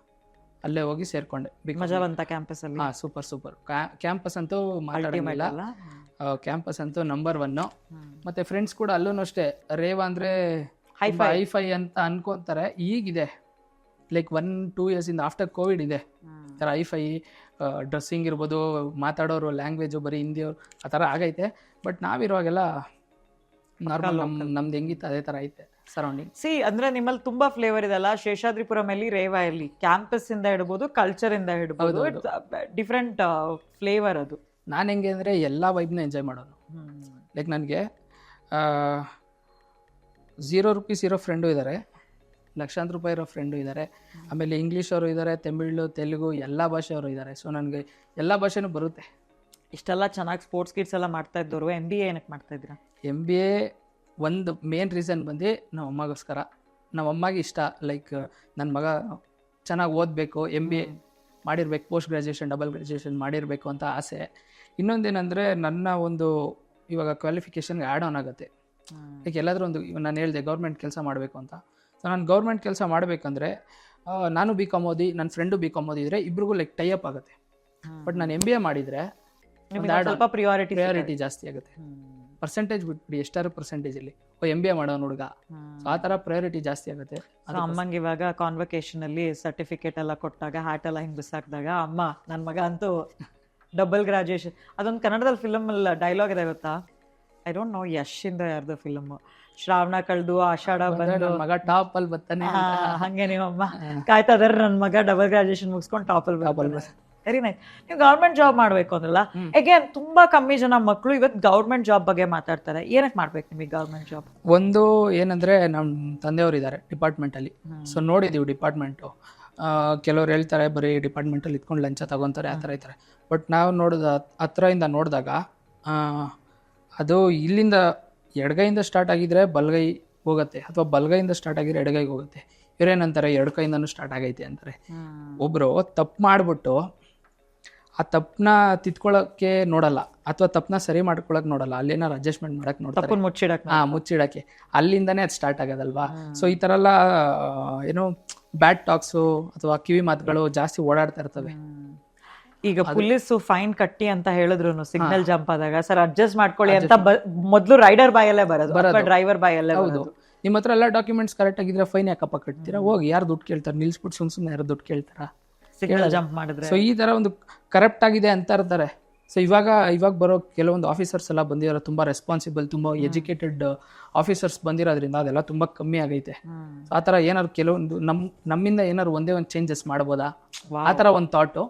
ಅಲ್ಲೇ ಹೋಗಿ ಸೇರ್ಕೊಂಡೆ. ಮಜಾ ಬಂತ ಕ್ಯಾಂಪಸಲ್ಲಿ? ಸೂಪರ್ ಕ್ಯಾಂಪಸ್ ಅಂತೂ ಮಾತಾಡೋಂಗಿಲ್ಲ, ಕ್ಯಾಂಪಸ್ ಅಂತೂ ನಂಬರ್ 1. ಮತ್ತು ಫ್ರೆಂಡ್ಸ್ ಕೂಡ ಅಲ್ಲೂ ಅಷ್ಟೇ, ರೇವಾ ಅಂದರೆ ಹೈಫೈ ಅಂತ ಅನ್ಕೊಂತಾರೆ. ಈಗಿದೆ ಲೈಕ್ 1-2 ಇಯರ್ಸಿಂದ ಆಫ್ಟರ್ ಕೋವಿಡ್ ಇದೆ ಥರ ಹೈಫೈ ಡ್ರೆಸ್ಸಿಂಗ್ ಇರ್ಬೋದು, ಮಾತಾಡೋರು ಲ್ಯಾಂಗ್ವೇಜು ಬರೀ ಹಿಂದಿಯವ್ರು ಆ ಥರ ಆಗೈತೆ. ಬಟ್ ನಾವಿರುವಾಗೆಲ್ಲ ನಾರ್ಮಲ್ ನಮ್ದು ಹೆಂಗಿತ್ತು ಅದೇ ಥರ ಐತೆ ಸರೌಂಡಿಂಗ್. ಅಂದ್ರೆ ನಿಮ್ಮಲ್ಲಿ ತುಂಬಾ ಫ್ಲೇವರ್ ಇದೆಲ್ಲ, ಶೇಷಾದ್ರಿಪುರಮಲ್ಲಿ ರೇವಾ ಇಲ್ಲಿ ಕ್ಯಾಂಪಸ್ ಇಂದ ಹಿಡ್ಬೋದು, ಕಲ್ಚರ್ ಇಂದ ಹಿಡ್ಬೋದು, ಡಿಫ್ರೆಂಟ್ ಫ್ಲೇವರ್ ಅದು. ನಾನು ಹೆಂಗೆ ಅಂದರೆ ಎಲ್ಲ ವೈಬ್ನ ಎಂಜಾಯ್ ಮಾಡೋದು. ಲೈಕ್ ನನಗೆ 0 ರೂಪೀಸ್ ಇರೋ ಫ್ರೆಂಡು ಇದ್ದಾರೆ, ಲಕ್ಷಾಂತರ ರೂಪಾಯಿ ಇರೋ ಫ್ರೆಂಡು ಇದ್ದಾರೆ, ಆಮೇಲೆ ಇಂಗ್ಲೀಷವರು ಇದ್ದಾರೆ, ತಮಿಳು, ತೆಲುಗು ಎಲ್ಲ ಭಾಷೆಯವರು ಇದ್ದಾರೆ. ಸೊ ನನಗೆ ಎಲ್ಲ ಭಾಷೆನೂ ಬರುತ್ತೆ. ಇಷ್ಟೆಲ್ಲ ಚೆನ್ನಾಗಿ ಸ್ಪೋರ್ಟ್ಸ್ ಕಿಡ್ಸ್ ಎಲ್ಲ ಮಾಡ್ತಾ ಇದ್ದವರು MBA ಏನಕ್ಕೆ ಮಾಡ್ತಾ ಇದ್ದೀರಾ? MBA ಒಂದು ಮೇನ್ ರೀಸನ್ ಬಂದು ನಮ್ಮ ಅಮ್ಮಗೋಸ್ಕರ. ನಮ್ಮ ಅಮ್ಮಗೆ ಇಷ್ಟ, ಲೈಕ್ ನನ್ನ ಮಗ ಚೆನ್ನಾಗಿ ಓದಬೇಕು, MBA ಮಾಡಿರ್ಬೇಕು, ಪೋಸ್ಟ್ ಗ್ರ್ಯಾಜುಯೇಷನ್ ಡಬಲ್ ಗ್ರ್ಯಾಜುಯೇಷನ್ ಮಾಡಿರಬೇಕು ಅಂತ ಆಸೆ. ಇನ್ನೊಂದೇನೆಂದರೆ ನನ್ನ ಒಂದು ಇವಾಗ ಕ್ವಾಲಿಫಿಕೇಷನ್ಗೆ ಆ್ಯಡ್ ಆನ್ ಆಗುತ್ತೆ. ಲೈಕ್ ಎಲ್ಲಾದರೂ ಒಂದು ನಾನು ಹೇಳಿದೆ ಗೌರ್ಮೆಂಟ್ ಕೆಲಸ ಮಾಡಬೇಕು ಅಂತ. ಸೊ ನಾನು ಗೌರ್ಮೆಂಟ್ ಕೆಲಸ ಮಾಡಬೇಕಂದ್ರೆ ನಾನು BCom ಓದಿ ನನ್ನ ಫ್ರೆಂಡು BCom ಓದಿದರೆ ಇಬ್ರಿಗೂ ಲೈಕ್ ಟೈ ಅಪ್ ಆಗುತ್ತೆ. ಬಟ್ ನಾನು MBA ಮಾಡಿದರೆ ಸ್ವಲ್ಪ ಪ್ರಿಯಾರಿಟಿ ಜಾಸ್ತಿ ಆಗುತ್ತೆ. ಪರ್ಸೆಂಟೇಜ್ ಬಿಟ್ಬಿಡಿ, ಎಷ್ಟಾರು ಪರ್ಸೆಂಟೇಜಲ್ಲಿ MBA ಮಾಡೋನು ಹುಡುಗ, ಸೊ ಆ ಥರ ಪ್ರಯಾರಿಟಿ ಜಾಸ್ತಿ ಆಗುತ್ತೆ. ಅಮ್ಮಂಗೆ ಇವಾಗ ಕಾನ್ವೊಕೇಶನ್ ಅಲ್ಲಿ ಸರ್ಟಿಫಿಕೇಟ್ ಎಲ್ಲ ಕೊಟ್ಟಾಗ ಹ್ಯಾಟ್ ಎಲ್ಲ ಹಿಂಗೆ ಬಿಸಾಕಿದಾಗ ಅಮ್ಮ ನನ್ನ ಮಗ ಅಂತೂ ಡಬಲ್ ಗ್ರಾಜುಯೇಷನ್, ಅದೊಂದು ಕನ್ನಡದಲ್ಲಿ ಫಿಲಮ್ ಅಲ್ಲಿ ಡೈಲಾಗ್ ಇದೆ ಗೊತ್ತಾ, ಐ ಡೋಂಟ್ ನೋ ಯಶಿಂದ ಯಾರ್ದು ಫಿಲಮ್, ಶ್ರಾವಣ ಕಳೆದು ಆಷಾಢ ಬಂದು ಮಗ ಟಾಪ್ ಅಲ್ಲಿ ಬರ್ತಾನೆ, ಹಂಗೆ ನೀವಮ್ಮ ಕಾಯ್ತಾ ಇದಾರೆ ನನ್ನ ಮಗ ಡಬಲ್ ಗ್ರಾಜುಯೇಷನ್ ಮುಗಿಸ್ಕೊಂಡು ಟಾಪ್ ಅಲ್ಲಿ ವೆರಿ ನೈಸ್. ನೀವು ಗೌರ್ಮೆಂಟ್ ಜಾಬ್ ಮಾಡಬೇಕು ಅಂದ್ರಲ್ಲ, ಅಗೇನ್ ತುಂಬಾ ಕಮ್ಮಿ ಜನ ಮಕ್ಕಳು ಇವತ್ತು ಗೌರ್ಮೆಂಟ್ ಜಾಬ್ ಬಗ್ಗೆ ಮಾತಾಡ್ತಾರೆ. ಏನಕ್ಕೆ ಮಾಡ್ಬೇಕು ನಿಮಗೆ ಗೌರ್ಮೆಂಟ್ ಜಾಬ್? ಒಂದು ಏನಂದ್ರೆ ನಮ್ಮ ತಂದೆಯವರು ಇದ್ದಾರೆ ಡಿಪಾರ್ಟ್ಮೆಂಟಲ್ಲಿ, ಸೊ ನೋಡಿದೀವಿ ಡಿಪಾರ್ಟ್ಮೆಂಟು. ಕೆಲವ್ರು ಹೇಳ್ತಾರೆ ಬರೀ ಡಿಪಾರ್ಟ್ಮೆಂಟಲ್ಲಿ ಇತ್ಕೊಂಡು ಲಂಚ ತಗೊತಾರೆ ಆ ಥರ ಇರ್ತಾರೆ. ಬಟ್ ನಾವು ಹತ್ರದಿಂದ ನೋಡಿದಾಗ ಅದು ಇಲ್ಲಿಂದ ಎಡಗೈಯಿಂದ ಸ್ಟಾರ್ಟ್ ಆಗಿದ್ರೆ ಬಲಗೈ ಹೋಗುತ್ತೆ, ಅಥವಾ ಬಲಗೈಯಿಂದ ಸ್ಟಾರ್ಟ್ ಆಗಿದ್ರೆ ಎಡಗೈಗೆ ಹೋಗುತ್ತೆ. ಇವರೇನಂತಾರೆ ಎರಡು ಕೈಯಿಂದನೂ ಸ್ಟಾರ್ಟ್ ಆಗೈತೆ ಅಂತಾರೆ. ಒಬ್ಬರು ತಪ್ಪು ಮಾಡಿಬಿಟ್ಟು ಆ ತಪ್ಪನ್ನ ತಿದ್ಕೊಳ್ಳೋಕ್ಕೆ ನೋಡಲ್ಲ, ಅಥವಾ ತಪ್ಪನ್ನ ಸರಿ ಮಾಡ್ಕೊಳಕ್ ನೋಡಲ್ಲ, ಅಲ್ಲೇನಾರು ಅಡ್ಜಸ್ಟ್ಮೆಂಟ್ ಮಾಡಕ್ಕೆ ನೋಡ್ತಾರೆ, ಮುಚ್ಚಿಡಕ್ಕೆ. ಅಲ್ಲಿಂದನೇ ಅದು ಸ್ಟಾರ್ಟ್ ಆಗೋದಲ್ವಾ. ಸೊ ಈ ಥರ ಎಲ್ಲ ಏನೋ ಬ್ಯಾಡ್ ಟಾಕ್ಸು ಅಥವಾ ಕಿವಿ ಮಾತುಗಳು ಜಾಸ್ತಿ ಓಡಾಡ್ತಾ ಇರ್ತವೆ. ಈಗ ಪೊಲೀಸ್ ಫೈನ್ ಕಟ್ಟಿ ಅಂತ ಹೇಳಿದ್ರು ಸಿಗ್ನಲ್ ಜಂಪ್ ಆದಾಗ, ಸರ್ ಅಡ್ಜಸ್ಟ್ ಮಾಡ್ಕೊಳ್ಳಿ ಅಂತ ಮೊದಲು ರೈಡರ್ ಬಾಯಲ್ಲೇ ಬರೋದು, ಡ್ರೈವರ್ ಬಾಯಲ್ಲೇ. ಹೌದು, ನಿಮ್ಮ ಹತ್ರ ಎಲ್ಲ ಡಾಕ್ಯುಮೆಂಟ್ಸ್ ಕರೆಕ್ಟ್ ಆಗಿದ್ರೆ ಫೈನ್ ಯಾಕಪ್ಪ ಕಟ್ತೀರಾ, ಹೋಗಿ ಯಾರು ದುಡ್ಡು ಕೇಳ್ತಾರೆ, ನಿಲ್ಸ್ಬಿಟ್ಟು ಸುಮ್ಮನೆ ಯಾರು ದುಡ್ಡು ಕೇಳ್ತಾರ ಸಿಗ್ನಲ್ ಜಂಪ್ ಮಾಡಿದ್ರೆ. ಸೊ ಈ ತರ ಒಂದು ಕರೆಕ್ಟ್ ಆಗಿದೆ ಅಂತ ಇರ್ತಾರೆ. ಸೊ ಇವಾಗ ಬರೋ ಕೆಲವೊಂದು ಆಫೀಸರ್ಸ್ ಎಲ್ಲ ಬಂದಿರೋ ತುಂಬಾ ರೆಸ್ಪಾನ್ಸಿಬಲ್, ತುಂಬಾ ಎಜುಕೇಟೆಡ್ ಆಫೀಸರ್ಸ್ ಬಂದಿರೋದ್ರಿಂದ ಅದೆಲ್ಲ ತುಂಬಾ ಕಮ್ಮಿ ಆಗೈತೆ. ಆ ಥರ ಏನಾದ್ರು ಕೆಲವೊಂದು ನಮ್ಮಿಂದ ಏನಾದ್ರು ಒಂದೇ ಒಂದು ಚೇಂಜಸ್ ಮಾಡ್ಬೋದಾ ಆ ಥರ ಒಂದು ಥಾಟು.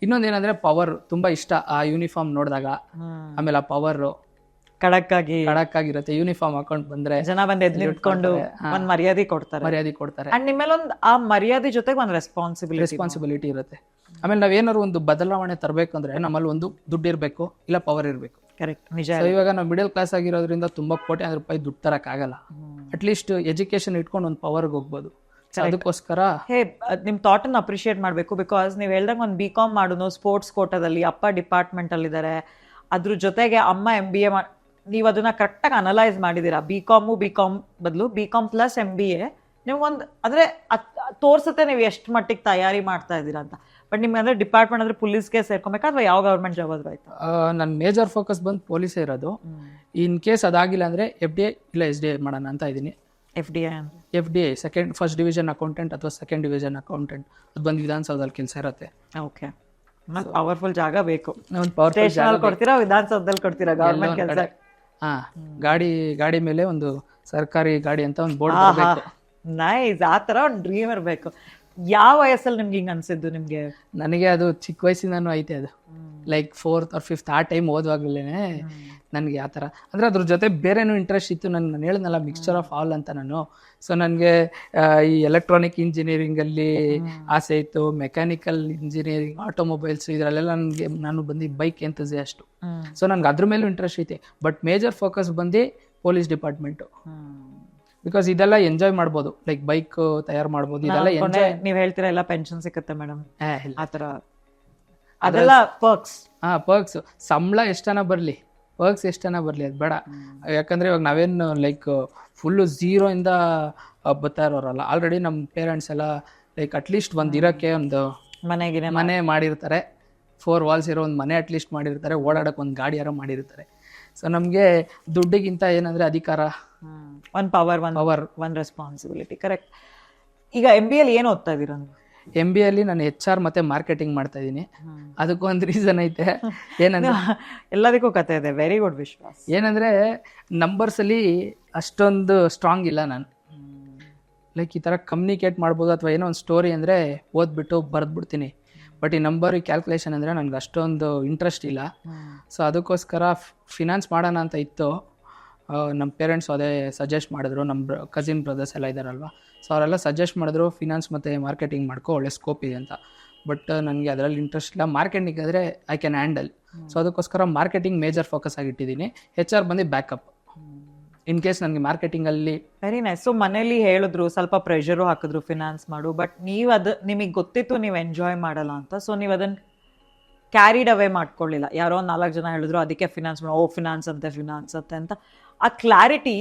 ಇನ್ನೊಂದೇನಂದ್ರೆ ಪವರ್ ತುಂಬಾ ಇಷ್ಟ ಆ ಯೂನಿಫಾರ್ಮ್ ನೋಡಿದಾಗ. ಆಮೇಲೆ ಆ ಪವರ್ ಖಡಕ್ ಆಗಿರುತ್ತೆ. ಯೂನಿಫಾರ್ಮ್ ಹಾಕೊಂಡ್ ಬಂದ್ರೆ ಜನ ಬಂದು ಎದ್ದು ನಿಂತ್ಕೊಂಡು ಒಂದ್ ಮರ್ಯಾದೆ ಕೊಡ್ತಾರೆ. ಅಂಡ್ ನಿಮ್ಮೇಲೆ ಒಂದು ಆ ಮರ್ಯಾದೆ ಜೊತೆಗೆ ಒಂದು ರೆಸ್ಪಾನ್ಸಿಬಿಲಿಟಿ ಇರುತ್ತೆ. ಆಮೇಲೆ ನಾವೇನಾದ್ರು ಒಂದು ಬದಲಾವಣೆ ತರಬೇಕಂದ್ರೆ ನಮ್ಮಲ್ಲಿ ಒಂದು ದುಡ್ಡು ಇರಬೇಕು, ಇಲ್ಲ ಪವರ್ ಇರಬೇಕು. ಕರೆಕ್ಟ್, ನಿಜ. ಇವಾಗ ನಾವು ಮಿಡಲ್ ಕ್ಲಾಸ್ ಆಗಿರೋದ್ರಿಂದ ತುಂಬಾ ಕೋಟ್ಯಾಂತರ ರೂಪಾಯಿ ದುಡ್ಡು ತರಕ್ ಆಗಲ್ಲ. ಅಟ್ಲೀಸ್ಟ್ ಎಜುಕೇಶನ್ ಇಟ್ಕೊಂಡು ಒಂದು ಪವರ್ಗೆ ಹೋಗ್ಬೋದು. ಅದಕ್ಕೋಸ್ಕರ ನಿಮ್ ಥಾಟ್ ಅನ್ನು ಅಪ್ರಿಶಿಯೇಟ್ ಮಾಡ್ಬೇಕು. ಬಿಕಾಸ್ ನೀವು ಹೇಳ್ದಂಗೆ ಒಂದು BCom ಮಾಡೋನು ಸ್ಪೋರ್ಟ್ಸ್ ಕೋಟಾದಲ್ಲಿ, ಅಪ್ಪ ಡಿಪಾರ್ಟ್ಮೆಂಟ್ ಅಲ್ಲಿ ಇದ್ದಾರೆ, ಅದ್ರ ಜೊತೆಗೆ ಅಮ್ಮ MBA ನೀವು ಅದನ್ನ ಕರೆಕ್ಟಾಗಿ ಅನಲೈಸ್ ಮಾಡಿದ್ದೀರಾ. BCom ಬದಲು BCom ಪ್ಲಸ್ MBA ನಿಮ್ಗೊಂದು ಅಂದ್ರೆ ತೋರ್ಸುತ್ತೆ ನೀವು ಎಷ್ಟು ಮಟ್ಟಿಗೆ ತಯಾರಿ ಮಾಡ್ತಾ ಇದ್ದೀರಾ ಅಂತ. ಬಟ್ ನಿಮ್ಗೆ ಅಂದ್ರೆ ಡಿಪಾರ್ಟ್ಮೆಂಟ್ ಅಂದ್ರೆ ಪೊಲೀಸ್ಗೆ ಸೇರ್ಕೊಬೇಕಾ ಅಥವಾ ಯಾವ ಗವರ್ಮೆಂಟ್ ಜಾಬ್ ಆದ್ರೂ ಆಯ್ತಾ? ನನ್ನ ಮೇಜರ್ ಫೋಕಸ್ ಬಂದು ಪೊಲೀಸೇ ಇರೋದು. ಇನ್ ಕೇಸ್ ಅದಾಗಿಲ್ಲ ಅಂದ್ರೆ FDI ಇಲ್ಲ SDI ಮಾಡೋಣ ಅಂತ ಇದ್ದೀನಿ. FDI ಫಸ್ಟ್ ಡಿವಿಷನ್ ಅಕೌಂಟೆಂಟ್ ಅಥವಾ ಸೆಕೆಂಡ್ ಡಿವಿಷನ್ ಅಕೌಂಟೆಂಟ್, ಅದು ಬಂದು ವಿಧಾನಸೌಧದಲ್ಲಿ ಕೆಲಸ ಇರುತ್ತೆ. ಓಕೆ, ಪವರ್ಫುಲ್ ಜಾಗ ಬೇಕು. ಕೊಡ್ತೀರಾ ವಿಧಾನಸೌಧದಲ್ಲಿ ಕೊಡ್ತೀರಾ ಗವರ್ಮೆಂಟ್ ಕೆಲಸ? ಗಾಡಿ ಮೇಲೆ ಒಂದು ಸರ್ಕಾರಿ ಗಾಡಿ ಅಂತ ಒಂದು ಬೋರ್ಡ್ ಬರಬೇಕು. ನೈಸ್, ಆ ತರ ಒಂದು ಡ್ರೀಮ್ ಇರಬೇಕು. ಯಾವ ವಯಸ್ಸಲ್ಲಿ ನಿಮ್ಗೆ ಹಿಂಗೆ ಅನ್ಸಿದ್ದು ನಿಮ್ಗೆ? ನನಗೆ ಅದು ಚಿಕ್ಕ ವಯಸ್ಸಿಂದನೂ ಐತೆ ಅದು, ಲೈಕ್ 4th or 5th ಆ ಟೈಮ್ ಓದುವಾಗಲೇ ನನಗೆ ಆ ಥರ ಅಂದರೆ ಅದ್ರ ಜೊತೆ ಬೇರೆನೂ ಇಂಟ್ರೆಸ್ಟ್ ಇತ್ತು. ನಾನು ಹೇಳಿದ್ನಲ್ಲ ಮಿಕ್ಸ್ಚರ್ ಆಫ್ ಆಲ್ ಅಂತ ನಾನು. ಸೊ ನನಗೆ ಈ ಎಲೆಕ್ಟ್ರಾನಿಕ್ ಇಂಜಿನಿಯರಿಂಗಲ್ಲಿ ಆಸೆ ಇತ್ತು, ಮೆಕ್ಯಾನಿಕಲ್ ಇಂಜಿನಿಯರಿಂಗ್, ಆಟೋಮೊಬೈಲ್ಸ್ ಇದರಲ್ಲೆಲ್ಲ ನಾನು ಬಂದು ಬೈಕ್ ಎಂತೂಸಿಯಾಸ್ಟು. ಸೊ ನನಗೆ ಅದ್ರ ಮೇಲೂ ಇಂಟ್ರೆಸ್ಟ್ ಐತೆ. ಬಟ್ ಮೇಜರ್ ಫೋಕಸ್ ಬಂದು ಪೊಲೀಸ್ ಡಿಪಾರ್ಟ್ಮೆಂಟು. ಬಿಕಾಸ್ ಇದೆಲ್ಲ ಎಂಜಾಯ್ ಮಾಡ್ಬೋದು, ಲೈಕ್ ಬೈಕ್ ತಯಾರು ಮಾಡ್ಬೋದು, ಇದೆಲ್ಲ ಎಂಜಾಯ್. ನೀವ್ ಹೇಳ್ತೀರಾ ಎಲ್ಲ ಪೆನ್ಷನ್ ಸಿಕ್ಕತ್ತೆ ಮೇಡಮ್ ಆತರ, ಅದೆಲ್ಲ ಪರ್ಕ್ಸ್. ಪರ್ಕ್ಸ್ ಸಂಬಳ ಎಷ್ಟನ ಬರಲಿ, ಪರ್ಕ್ಸ್ ಎಷ್ಟನ ಬರಲಿ, ಅದು ಬೇಡ. ಯಾಕಂದರೆ ಇವಾಗ ನಾವೇನು ಲೈಕ್ ಫುಲ್ಲು ಝೀರೋಯಿಂದ ಬರ್ತಾ ಇರೋರಲ್ಲ. ಆಲ್ರೆಡಿ ನಮ್ಮ ಪೇರೆಂಟ್ಸ್ ಎಲ್ಲ ಲೈಕ್ ಅಟ್ಲೀಸ್ಟ್ ಒಂದು ಇರೋಕ್ಕೆ ಒಂದು ಮನೆ ಮಾಡಿರ್ತಾರೆ, 4 walls ಇರೋ ಒಂದು ಮನೆ ಅಟ್ಲೀಸ್ಟ್ ಮಾಡಿರ್ತಾರೆ, ಓಡಾಡೋಕೆ ಒಂದು ಗಾಡಿ ಯಾರೋ ಮಾಡಿರ್ತಾರೆ. ಸೊ ನಮಗೆ ದುಡ್ಡಿಗಿಂತ ಏನಂದರೆ ಅಧಿಕಾರ, ಒಂದು ಪವರ್, ಒಂದು ರೆಸ್ಪಾನ್ಸಿಬಿಲಿಟಿ. ಕರೆಕ್ಟ್. ಈಗ MBA ಅಲ್ಲಿ ಏನು ಓದ್ತಾ ಇದ್ದೀರಾ? MBA ಅಲ್ಲಿ ನಾನು HR ಮತ್ತು ಮಾರ್ಕೆಟಿಂಗ್ ಮಾಡ್ತಾ ಇದ್ದೀನಿ. ಅದಕ್ಕೊಂದು ರೀಸನ್ ಐತೆ. ಏನಂದ್ರೆ ಎಲ್ಲದಕ್ಕೂ ಕತೆ ಇದೆ. ವೆರಿ ಗುಡ್ ವಿಶ್ವಾಸ್. ಏನಂದರೆ ನಂಬರ್ಸಲ್ಲಿ ಅಷ್ಟೊಂದು ಸ್ಟ್ರಾಂಗ್ ಇಲ್ಲ ನಾನು. ಲೈಕ್ ಈ ಥರ ಕಮ್ಯುನಿಕೇಟ್ ಮಾಡ್ಬೋದು ಅಥವಾ ಏನೋ ಒಂದು ಸ್ಟೋರಿ ಅಂದರೆ ಓದ್ಬಿಟ್ಟು ಬರೆದ್ಬಿಡ್ತೀನಿ. ಬಟ್ ಈ ನಂಬರ್ ಕ್ಯಾಲ್ಕುಲೇಷನ್ ಅಂದರೆ ನನಗೆ ಅಷ್ಟೊಂದು ಇಂಟ್ರೆಸ್ಟ್ ಇಲ್ಲ. ಸೊ ಅದಕ್ಕೋಸ್ಕರ ಫಿನಾನ್ಸ್ ಮಾಡೋಣ ಅಂತ ಇತ್ತು. ನಮ್ಮ ಪೇರೆಂಟ್ಸ್ ಅದೇ ಸಜೆಸ್ಟ್ ಮಾಡಿದ್ರು, ನಮ್ಮ ಕಸಿನ್ ಬ್ರದರ್ಸ್ ಎಲ್ಲ ಇದ್ದಾರಲ್ವ, ಸೊ ಅವರೆಲ್ಲ ಸಜೆಸ್ಟ್ ಮಾಡಿದ್ರು ಫಿನಾನ್ಸ್ ಮತ್ತು ಮಾರ್ಕೆಟಿಂಗ್ ಮಾಡ್ಕೊ, ಒಳ್ಳೆ ಸ್ಕೋಪ್ ಇದೆ ಅಂತ. ಬಟ್ ನನಗೆ ಅದರಲ್ಲಿ ಇಂಟ್ರೆಸ್ಟ್ ಇಲ್ಲ. ಮಾರ್ಕೆಟಿಂಗ್ ಆದರೆ ಐ ಕ್ಯಾನ್ ಹ್ಯಾಂಡಲ್. ಸೊ ಅದಕ್ಕೋಸ್ಕರ ಮಾರ್ಕೆಟಿಂಗ್ ಮೇಜರ್ ಫೋಕಸ್ ಆಗಿಟ್ಟಿದ್ದೀನಿ. HR ಬಂದು ಬ್ಯಾಕಪ್ ಇನ್ ಕೇಸ್ ನನಗೆ ಮಾರ್ಕೆಟಿಂಗಲ್ಲಿ. Very nice. ಸೊ ಮನೇಲಿ ಹೇಳಿದ್ರು, ಸ್ವಲ್ಪ ಪ್ರೆಷರು ಹಾಕಿದ್ರು ಫಿನಾನ್ಸ್ ಮಾಡು, ಬಟ್ ನೀವು ಅದು ನಿಮಗೆ ಗೊತ್ತಿತ್ತು ನೀವು ಎಂಜಾಯ್ ಮಾಡಲ್ಲ ಅಂತ. ಸೊ ನೀವು ಅದನ್ನು ಕ್ಯಾರಿಡ್ ಅವೇ ಮಾಡ್ಕೊಳ್ಳಿಲ್ಲ. ಯಾರೋ 4 ಜನ ಹೇಳಿದ್ರು ಅದಕ್ಕೆ ಫಿನಾನ್ಸ್ ಮಾಡೋ, ಫಿನಾನ್ಸ್ ಅಂತೆ ಅಂತ. ಆ ಕ್ಲಾರಿಟಿ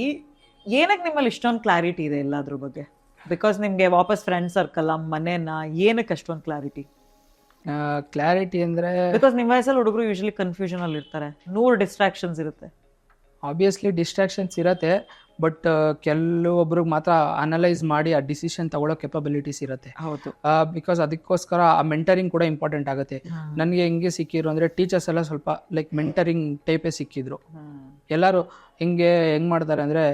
ಏನಕ್ಕೆ ನಿಮ್ಮಲ್ಲಿ ಇಷ್ಟೊಂದು ಕ್ಲಾರಿಟಿ ಇದೆ ಎಲ್ಲದ್ರ ಬಗ್ಗೆ? ಬಿಕಾಸ್ ನಿಮಗೆ ವಾಪಸ್ ಫ್ರೆಂಡ್ ಸರ್ಕಲ್, ಮನೇನ, ಏನಕ್ಕೆ ಅಷ್ಟೊಂದು ಕ್ಲಾರಿಟಿ ಅಂದರೆ ಬಿಕಾಸ್ ನಿಮ್ಮ ವಯಸ್ಸಲ್ಲಿ ಹುಡುಗರು ಯೂಶಲಿ ಕನ್ಫ್ಯೂಷನ್ ಅಲ್ಲಿ ಇರ್ತಾರೆ, 100 ಡಿಸ್ಟ್ರಾಕ್ಷನ್ಸ್ ಇರುತ್ತೆ. ಆಬ್ವಿಯಸ್ಲಿ ಡಿಸ್ಟ್ರಾಕ್ಷನ್ಸ್ ಇರುತ್ತೆ, ಬಟ್ ಕೆಲವೊಬ್ರಿಗೆ ಮಾತ್ರ ಅನಲೈಸ್ ಮಾಡಿ ಆ ಡಿಸಿಷನ್ ತಗೊಳ್ಳೋ ಕೆಪಬಿಲಿಟೀಸ್ ಇರುತ್ತೆ. ಹೌದು. ಬಿಕಾಸ್ ಅದಕ್ಕೋಸ್ಕರ ಆ ಮೆಂಟರಿಂಗ್ ಕೂಡ ಇಂಪಾರ್ಟೆಂಟ್ ಆಗುತ್ತೆ. ನನಗೆ ಹೆಂಗೆ ಸಿಕ್ಕಿದ್ರು ಅಂದರೆ ಟೀಚರ್ಸ್ ಎಲ್ಲ ಸ್ವಲ್ಪ ಲೈಕ್ ಮೆಂಟರಿಂಗ್ ಟೈಪೇ ಸಿಕ್ಕಿದ್ರು. ಎಲ್ಲರೂ ಹೆಂಗೆ ಮಾಡ್ತಾರೆ ಅಂದರೆ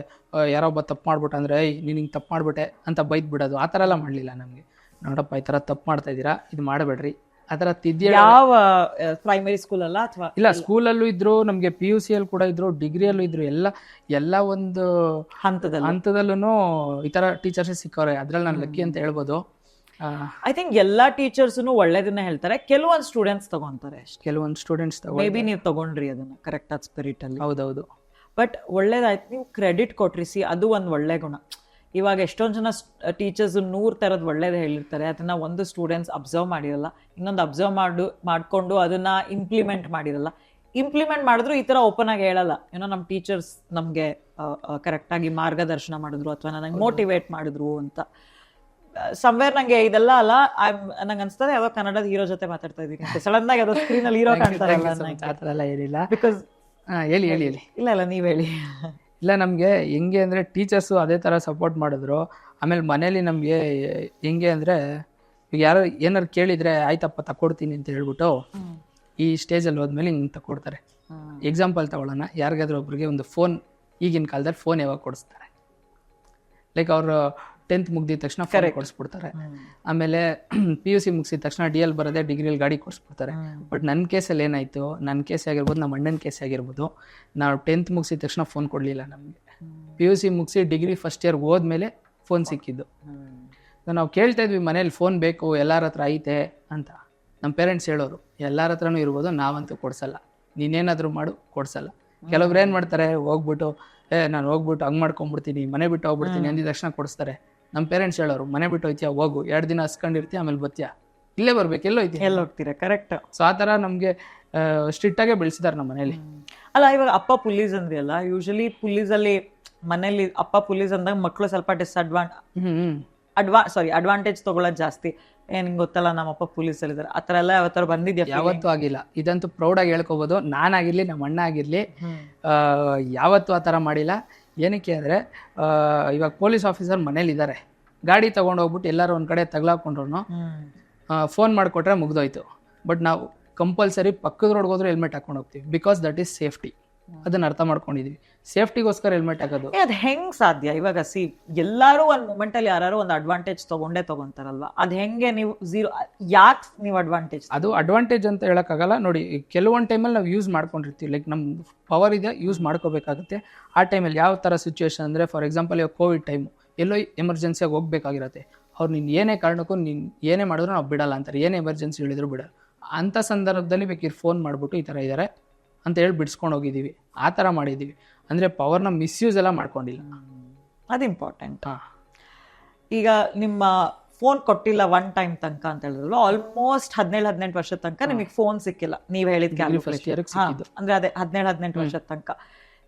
ಯಾರೋ ಒಬ್ಬ ತಪ್ಪು ಮಾಡ್ಬಿಟ್ಟು ಅಂದರೆ ನೀನು ಹಿಂಗೆ ತಪ್ಪು ಮಾಡಿಬಿಟ್ಟೆ ಅಂತ ಬೈದು ಬಿಡೋದು, ಆ ಥರ ಎಲ್ಲ ಮಾಡಲಿಲ್ಲ ನಮಗೆ. ನೋಡಪ್ಪ ಈ ಥರ ತಪ್ಪು ಮಾಡ್ತಾ ಇದ್ದೀರಾ, ಇದು ಮಾಡಬೇಡ್ರಿ, ಆ ಥರ ತಿದ್ದಿ. ಯಾವ ಪ್ರೈಮರಿ ಸ್ಕೂಲಲ್ಲ ಅಥವಾ ಇಲ್ಲ, ಸ್ಕೂಲಲ್ಲೂ ಇದ್ರು, ನಮಗೆ PUC ಅಲ್ಲಿ ಕೂಡ ಇದ್ರು, ಡಿಗ್ರಿಯಲ್ಲೂ ಇದ್ರು, ಎಲ್ಲ ಒಂದು ಹಂತದಲ್ಲೂ ಈ ಥರ ಟೀಚರ್ಸೇ ಸಿಕ್ಕವ್ರೆ. ಅದ್ರಲ್ಲಿ ನಾನು ಲಕ್ಕಿ ಅಂತ ಹೇಳ್ಬೋದು. ಐ ಥಿಂಕ್ ಎಲ್ಲ ಟೀಚರ್ಸ್ನು ಒಳ್ಳೇದನ್ನ ಹೇಳ್ತಾರೆ, ಕೆಲವೊಂದು ಸ್ಟೂಡೆಂಟ್ಸ್ ತಗೊಂತಾರೆ ಅಷ್ಟೇ. ಕೆಲವೊಂದು ಸ್ಟೂಡೆಂಟ್ಸ್ ಮೇ ಬಿ ನೀವು ತಗೊಂಡ್ರಿ ಅದನ್ನ ಕರೆಕ್ಟ್ ಆದ ಸ್ಪಿರಿಟ್ ಅಲ್ಲಿ. ಹೌದೌದು. ಬಟ್ ಒಳ್ಳೇದಾಯ್ತು, ನೀವು ಕ್ರೆಡಿಟ್ ಕೊಟ್ರಿ. ಅದು ಒಂದು ಒಳ್ಳೆ ಗುಣ. ಇವಾಗ ಎಷ್ಟೊಂದು ಜನ ಟೀಚರ್ಸ್ 100 ಥರದ್ದು ಒಳ್ಳೇದು ಹೇಳಿರ್ತಾರೆ, ಅದನ್ನ ಒಂದು ಸ್ಟೂಡೆಂಟ್ಸ್ ಅಬ್ಸರ್ವ್ ಮಾಡಿರಲ್ಲ, ಇನ್ನೊಂದು ಅಬ್ಸರ್ವ್ ಮಾಡಿಕೊಂಡು ಅದನ್ನ ಇಂಪ್ಲಿಮೆಂಟ್ ಮಾಡಿರಲ್ಲ. ಇಂಪ್ಲಿಮೆಂಟ್ ಮಾಡಿದ್ರು ಈ ಥರ ಓಪನ್ ಆಗಿ ಹೇಳಲ್ಲ, ಏನೋ ನಮ್ಮ ಟೀಚರ್ಸ್ ನಮಗೆ ಕರೆಕ್ಟಾಗಿ ಮಾರ್ಗದರ್ಶನ ಮಾಡಿದ್ರು ಅಥವಾ ನನಗೆ ಮೋಟಿವೇಟ್ ಮಾಡಿದ್ರು ಅಂತ. ಸಮ್ವೇರ್ ನಂಗೆ ಇದೆಲ್ಲ ಅಲ್ಲ, ನಂಗೆ ಅನ್ಸ್ತದೆ ಯಾವುದೋ ಕನ್ನಡದ ಹೀರೋ ಜೊತೆ ಮಾತಾಡ್ತಾ ಇದ್ದೀನಿ, ಸಡನ್ ಆಗಿ ಯಾವುದೋ ಸ್ಕ್ರೀನಲ್ಲಿ ಹೀರೋ ಕಾಣ್ತಾರಲ್ಲ. ಆ ಥರ ಎಲ್ಲ ಏನಿಲ್ಲ. ಬಿಕಾಸ್ ಹೇಳಿ ಇಲ್ಲ ನೀವು ಹೇಳಿ. ಇಲ್ಲ, ನಮಗೆ ಹೆಂಗೆ ಅಂದರೆ ಟೀಚರ್ಸು ಅದೇ ಥರ ಸಪೋರ್ಟ್ ಮಾಡಿದ್ರು. ಆಮೇಲೆ ಮನೇಲಿ ನಮಗೆ ಹೆಂಗೆ ಅಂದರೆ ಈಗ ಯಾರು ಏನಾರು ಕೇಳಿದರೆ ಆಯ್ತಪ್ಪ ತಕೊಡ್ತೀನಿ ಅಂತ ಹೇಳ್ಬಿಟ್ಟು ಈ ಸ್ಟೇಜಲ್ಲಿ ಹೋದ್ಮೇಲೆ ಹಿಂಗೆ ತಕೊಡ್ತಾರೆ. ಎಕ್ಸಾಂಪಲ್ ತಗೊಳ್ಳೋಣ, ಯಾರಿಗಾದ್ರೂ ಒಬ್ರಿಗೆ ಒಂದು ಫೋನ್, ಈಗಿನ ಕಾಲದಲ್ಲಿ ಫೋನ್ ಯಾವಾಗ ಕೊಡಿಸ್ತಾರೆ? ಲೈಕ್ ಅವರು 10th ಮುಗ್ದಿದ ತಕ್ಷಣ ಫೋನ್ ಕೊಡಿಸ್ಬಿಡ್ತಾರೆ. ಆಮೇಲೆ PUC ಮುಗಿಸಿದ ತಕ್ಷಣ DL ಬರೋದೇ ಡಿಗ್ರಿಯಲ್ಲಿ ಗಾಡಿ ಕೊಡಿಸ್ಬಿಡ್ತಾರೆ. ಬಟ್ ನನ್ನ ಕೇಸಲ್ಲಿ ಏನಾಯಿತು, ನನ್ನ ಕೇಸೇ ಆಗಿರ್ಬೋದು, ನಮ್ಮ ಅಣ್ಣನ ಕೇಸೇ ಆಗಿರ್ಬೋದು, ನಾವು 10th ಮುಗಿಸಿದ ತಕ್ಷಣ ಫೋನ್ ಕೊಡಲಿಲ್ಲ ನಮಗೆ. PUC ಮುಗಿಸಿ ಡಿಗ್ರಿ ಫಸ್ಟ್ ಇಯರ್ ಹೋದ್ಮೇಲೆ ಫೋನ್ ಸಿಕ್ಕಿದ್ದು. ನಾವು ಕೇಳ್ತಾ ಇದ್ವಿ ಮನೇಲಿ ಫೋನ್ ಬೇಕು, ಎಲ್ಲರ ಹತ್ರ ಐತೆ ಅಂತ. ನಮ್ಮ ಪೇರೆಂಟ್ಸ್ ಹೇಳೋರು ಎಲ್ಲರ ಹತ್ರನೂ ಇರ್ಬೋದು, ನಾವಂತೂ ಕೊಡ್ಸಲ್ಲ, ನೀನೇನಾದರೂ ಮಾಡು ಕೊಡ್ಸಲ್ಲ. ಕೆಲವ್ರು ಏನು ಮಾಡ್ತಾರೆ, ಹೋಗ್ಬಿಟ್ಟು ನಾನು ಹೋಗ್ಬಿಟ್ಟು ಹಂಗೆ ಮಾಡ್ಕೊಂಡ್ಬಿಡ್ತೀನಿ, ಮನೆ ಬಿಟ್ಟು ಹೋಗ್ಬಿಡ್ತೀನಿ ಅಂದಿದ ತಕ್ಷಣ ಕೊಡಿಸ್ತಾರೆ. ನಮ್ಮ ಪೇರೆಂಟ್ಸ್ ಹೇಳೋರು ಮನೆ ಬಿಟ್ಟು ಹೋಯ್ತೀಯ, ಹೋಗು, 2 ದಿನ ಹಸ್ಕೊಂಡಿರ್ತೀಯ, ಆಮೇಲೆ ಬರ್ತೀಯ, ಇಲ್ಲೇ ಬರ್ಬೇಕು, ಎಲ್ಲೋ ಐತಿ, ಎಲ್ಲ ಹೋಗ್ತೀರಾ. ಕರೆಕ್ಟ್. ಸೊ ಆ ಥರ ನಮಗೆ ಸ್ಟ್ರಿಕ್ಟಾಗೇ ಬೆಳೆಸಿದ್ದಾರೆ ನಮ್ಮ ಮನೇಲಿ. ಅಲ್ಲ, ಇವಾಗ ಅಪ್ಪ ಪೊಲೀಸ್ ಅಂದ್ರಿ ಅಲ್ಲ, ಯೂಶಲಿ ಪೊಲೀಸಲ್ಲಿ ಮನೇಲಿ ಅಪ್ಪ ಪೊಲೀಸ್ ಅಂದಾಗ ಮಕ್ಕಳು ಸ್ವಲ್ಪ ಅಡ್ವಾಂಟೇಜ್ ತಗೊಳ್ಳೋದು ಜಾಸ್ತಿ. ನಿಂಗೆ ಗೊತ್ತಲ್ಲ ನಮ್ಮಪ್ಪ ಪೊಲೀಸಲ್ಲಿ ಇದ್ದಾರೆ, ಆ ಥರ ಎಲ್ಲ ಯಾವತ್ತಾರು ಬಂದಿದ್ಯಾ? ಯಾವತ್ತೂ ಆಗಿಲ್ಲ. ಇದಂತೂ ಪ್ರೌಡಾಗಿ ಹೇಳ್ಕೊಬೋದು. ನಾನಾಗಿರ್ಲಿ, ನಮ್ಮ ಅಣ್ಣ ಆಗಿರಲಿ, ಯಾವತ್ತೂ ಆ ಥರ ಮಾಡಿಲ್ಲ. ಏನಕ್ಕೆ ಅಂದರೆ ಇವಾಗ ಪೊಲೀಸ್ ಆಫೀಸರ್ ಮನೇಲಿ ಇದ್ದಾರೆ, ಗಾಡಿ ತೊಗೊಂಡು ಹೋಗ್ಬಿಟ್ಟು ಎಲ್ಲರೂ ಒಂದು ಕಡೆ ತಗ್ಲಾಕೊಂಡ್ರು ಫೋನ್ ಮಾಡಿಕೊಟ್ರೆ ಮುಗ್ದೋಯ್ತು. ಬಟ್ ನಾವು ಕಂಪಲ್ಸರಿ ಪಕ್ಕದ ರೋಡ್ಗೆ ಹೋದ್ರೆ ಹೆಲ್ಮೆಟ್ ಹಾಕೊಂಡು ಹೋಗ್ತೀವಿ, ಬಿಕಾಸ್ ದಟ್ ಈಸ್ ಸೇಫ್ಟಿ. ಅದನ್ನ ಅರ್ಥ ಮಾಡ್ಕೊಂಡಿದೀವಿ. ಸೇಫ್ಟಿಗೋಸ್ಕರ ಹೆಲ್ಮೆಟ್ ಹಾಕೋದು. ಅದ್ ಹೆಂಗ್ ಸಾಧ್ಯ? ಇವಾಗ ಎಲ್ಲಾರು ಒಂದ್ ಮೂಮೆಂಟ್ ಅಲ್ಲಿ ಯಾರು ಒಂದ್ ಅಡ್ವಾಂಟೇಜ್ ತಗೊಂತಾರಲ್ವಾ, ಅದ್ ಹೆಂಗೆ ನೀವು ಯಾಕೆ ನೀವು ಅಡ್ವಾಂಟೇಜ್? ಅದು ಅಡ್ವಾಂಟೇಜ್ ಅಂತ ಹೇಳಕ್ಕಾಗಲ್ಲ ನೋಡಿ. ಕೆಲವೊಂದು ಟೈಮಲ್ಲಿ ನಾವು ಯೂಸ್ ಮಾಡ್ಕೊಂಡಿರ್ತೀವಿ, ಲೈಕ್ ನಮ್ಮ ಪವರ್ ಇದೆ, ಯೂಸ್ ಮಾಡ್ಕೋಬೇಕಾಗುತ್ತೆ. ಆ ಟೈಮಲ್ಲಿ ಯಾವ ಥರ ಸಿಚುವೇಶನ್ ಅಂದರೆ, ಫಾರ್ ಎಕ್ಸಾಂಪಲ್ ಇವಾಗ ಕೋವಿಡ್ ಟೈಮು, ಎಲ್ಲೋ ಎಮರ್ಜೆನ್ಸಿಯಾಗಿ ಹೋಗ್ಬೇಕಾಗಿರತ್ತೆ. ಅವ್ರು ನೀನು ಏನೇ ಕಾರಣಕ್ಕೂ ನೀನು ಏನೇ ಮಾಡಿದ್ರು ನಾವು ಬಿಡಲ್ಲ ಅಂತಾರೆ, ಏನೇ ಎಮರ್ಜೆನ್ಸಿ ಹೇಳಿದ್ರು ಬಿಡಲ್ಲ. ಅಂಥ ಸಂದರ್ಭದಲ್ಲಿ ಬೇಕಿದ್ರೆ ಫೋನ್ ಮಾಡಿಬಿಟ್ಟು ಈ ಥರ ಇದ್ದಾರೆ ಅಂತ ಹೇಳಿ ಬಿಡಿಸ್ಕೊಂಡು ಹೋಗಿದ್ದೀವಿ. ಆ ಥರ ಮಾಡಿದ್ದೀವಿ. ಅಂದರೆ ಪವರ್ನ ಮಿಸ್ಯೂಸ್ ಎಲ್ಲ ಮಾಡ್ಕೊಂಡಿಲ್ಲ. ಅದು ಇಂಪಾರ್ಟೆಂಟ್. ಈಗ ನಿಮ್ಮ ಫೋನ್ ಕೊಟ್ಟಿಲ್ಲ ಒನ್ ಟೈಮ್ ತನಕ ಅಂತ ಹೇಳಿದ್ರಲ್ಲ, ಆಲ್ಮೋಸ್ಟ್ 17-18 ವರ್ಷದ ತನಕ ನಿಮಗೆ ಫೋನ್ ಸಿಕ್ಕಿಲ್ಲ. ನೀವು ಹೇಳಿದ ಅಂದ್ರೆ ಅದೇ 17-18 ವರ್ಷದ ತನಕ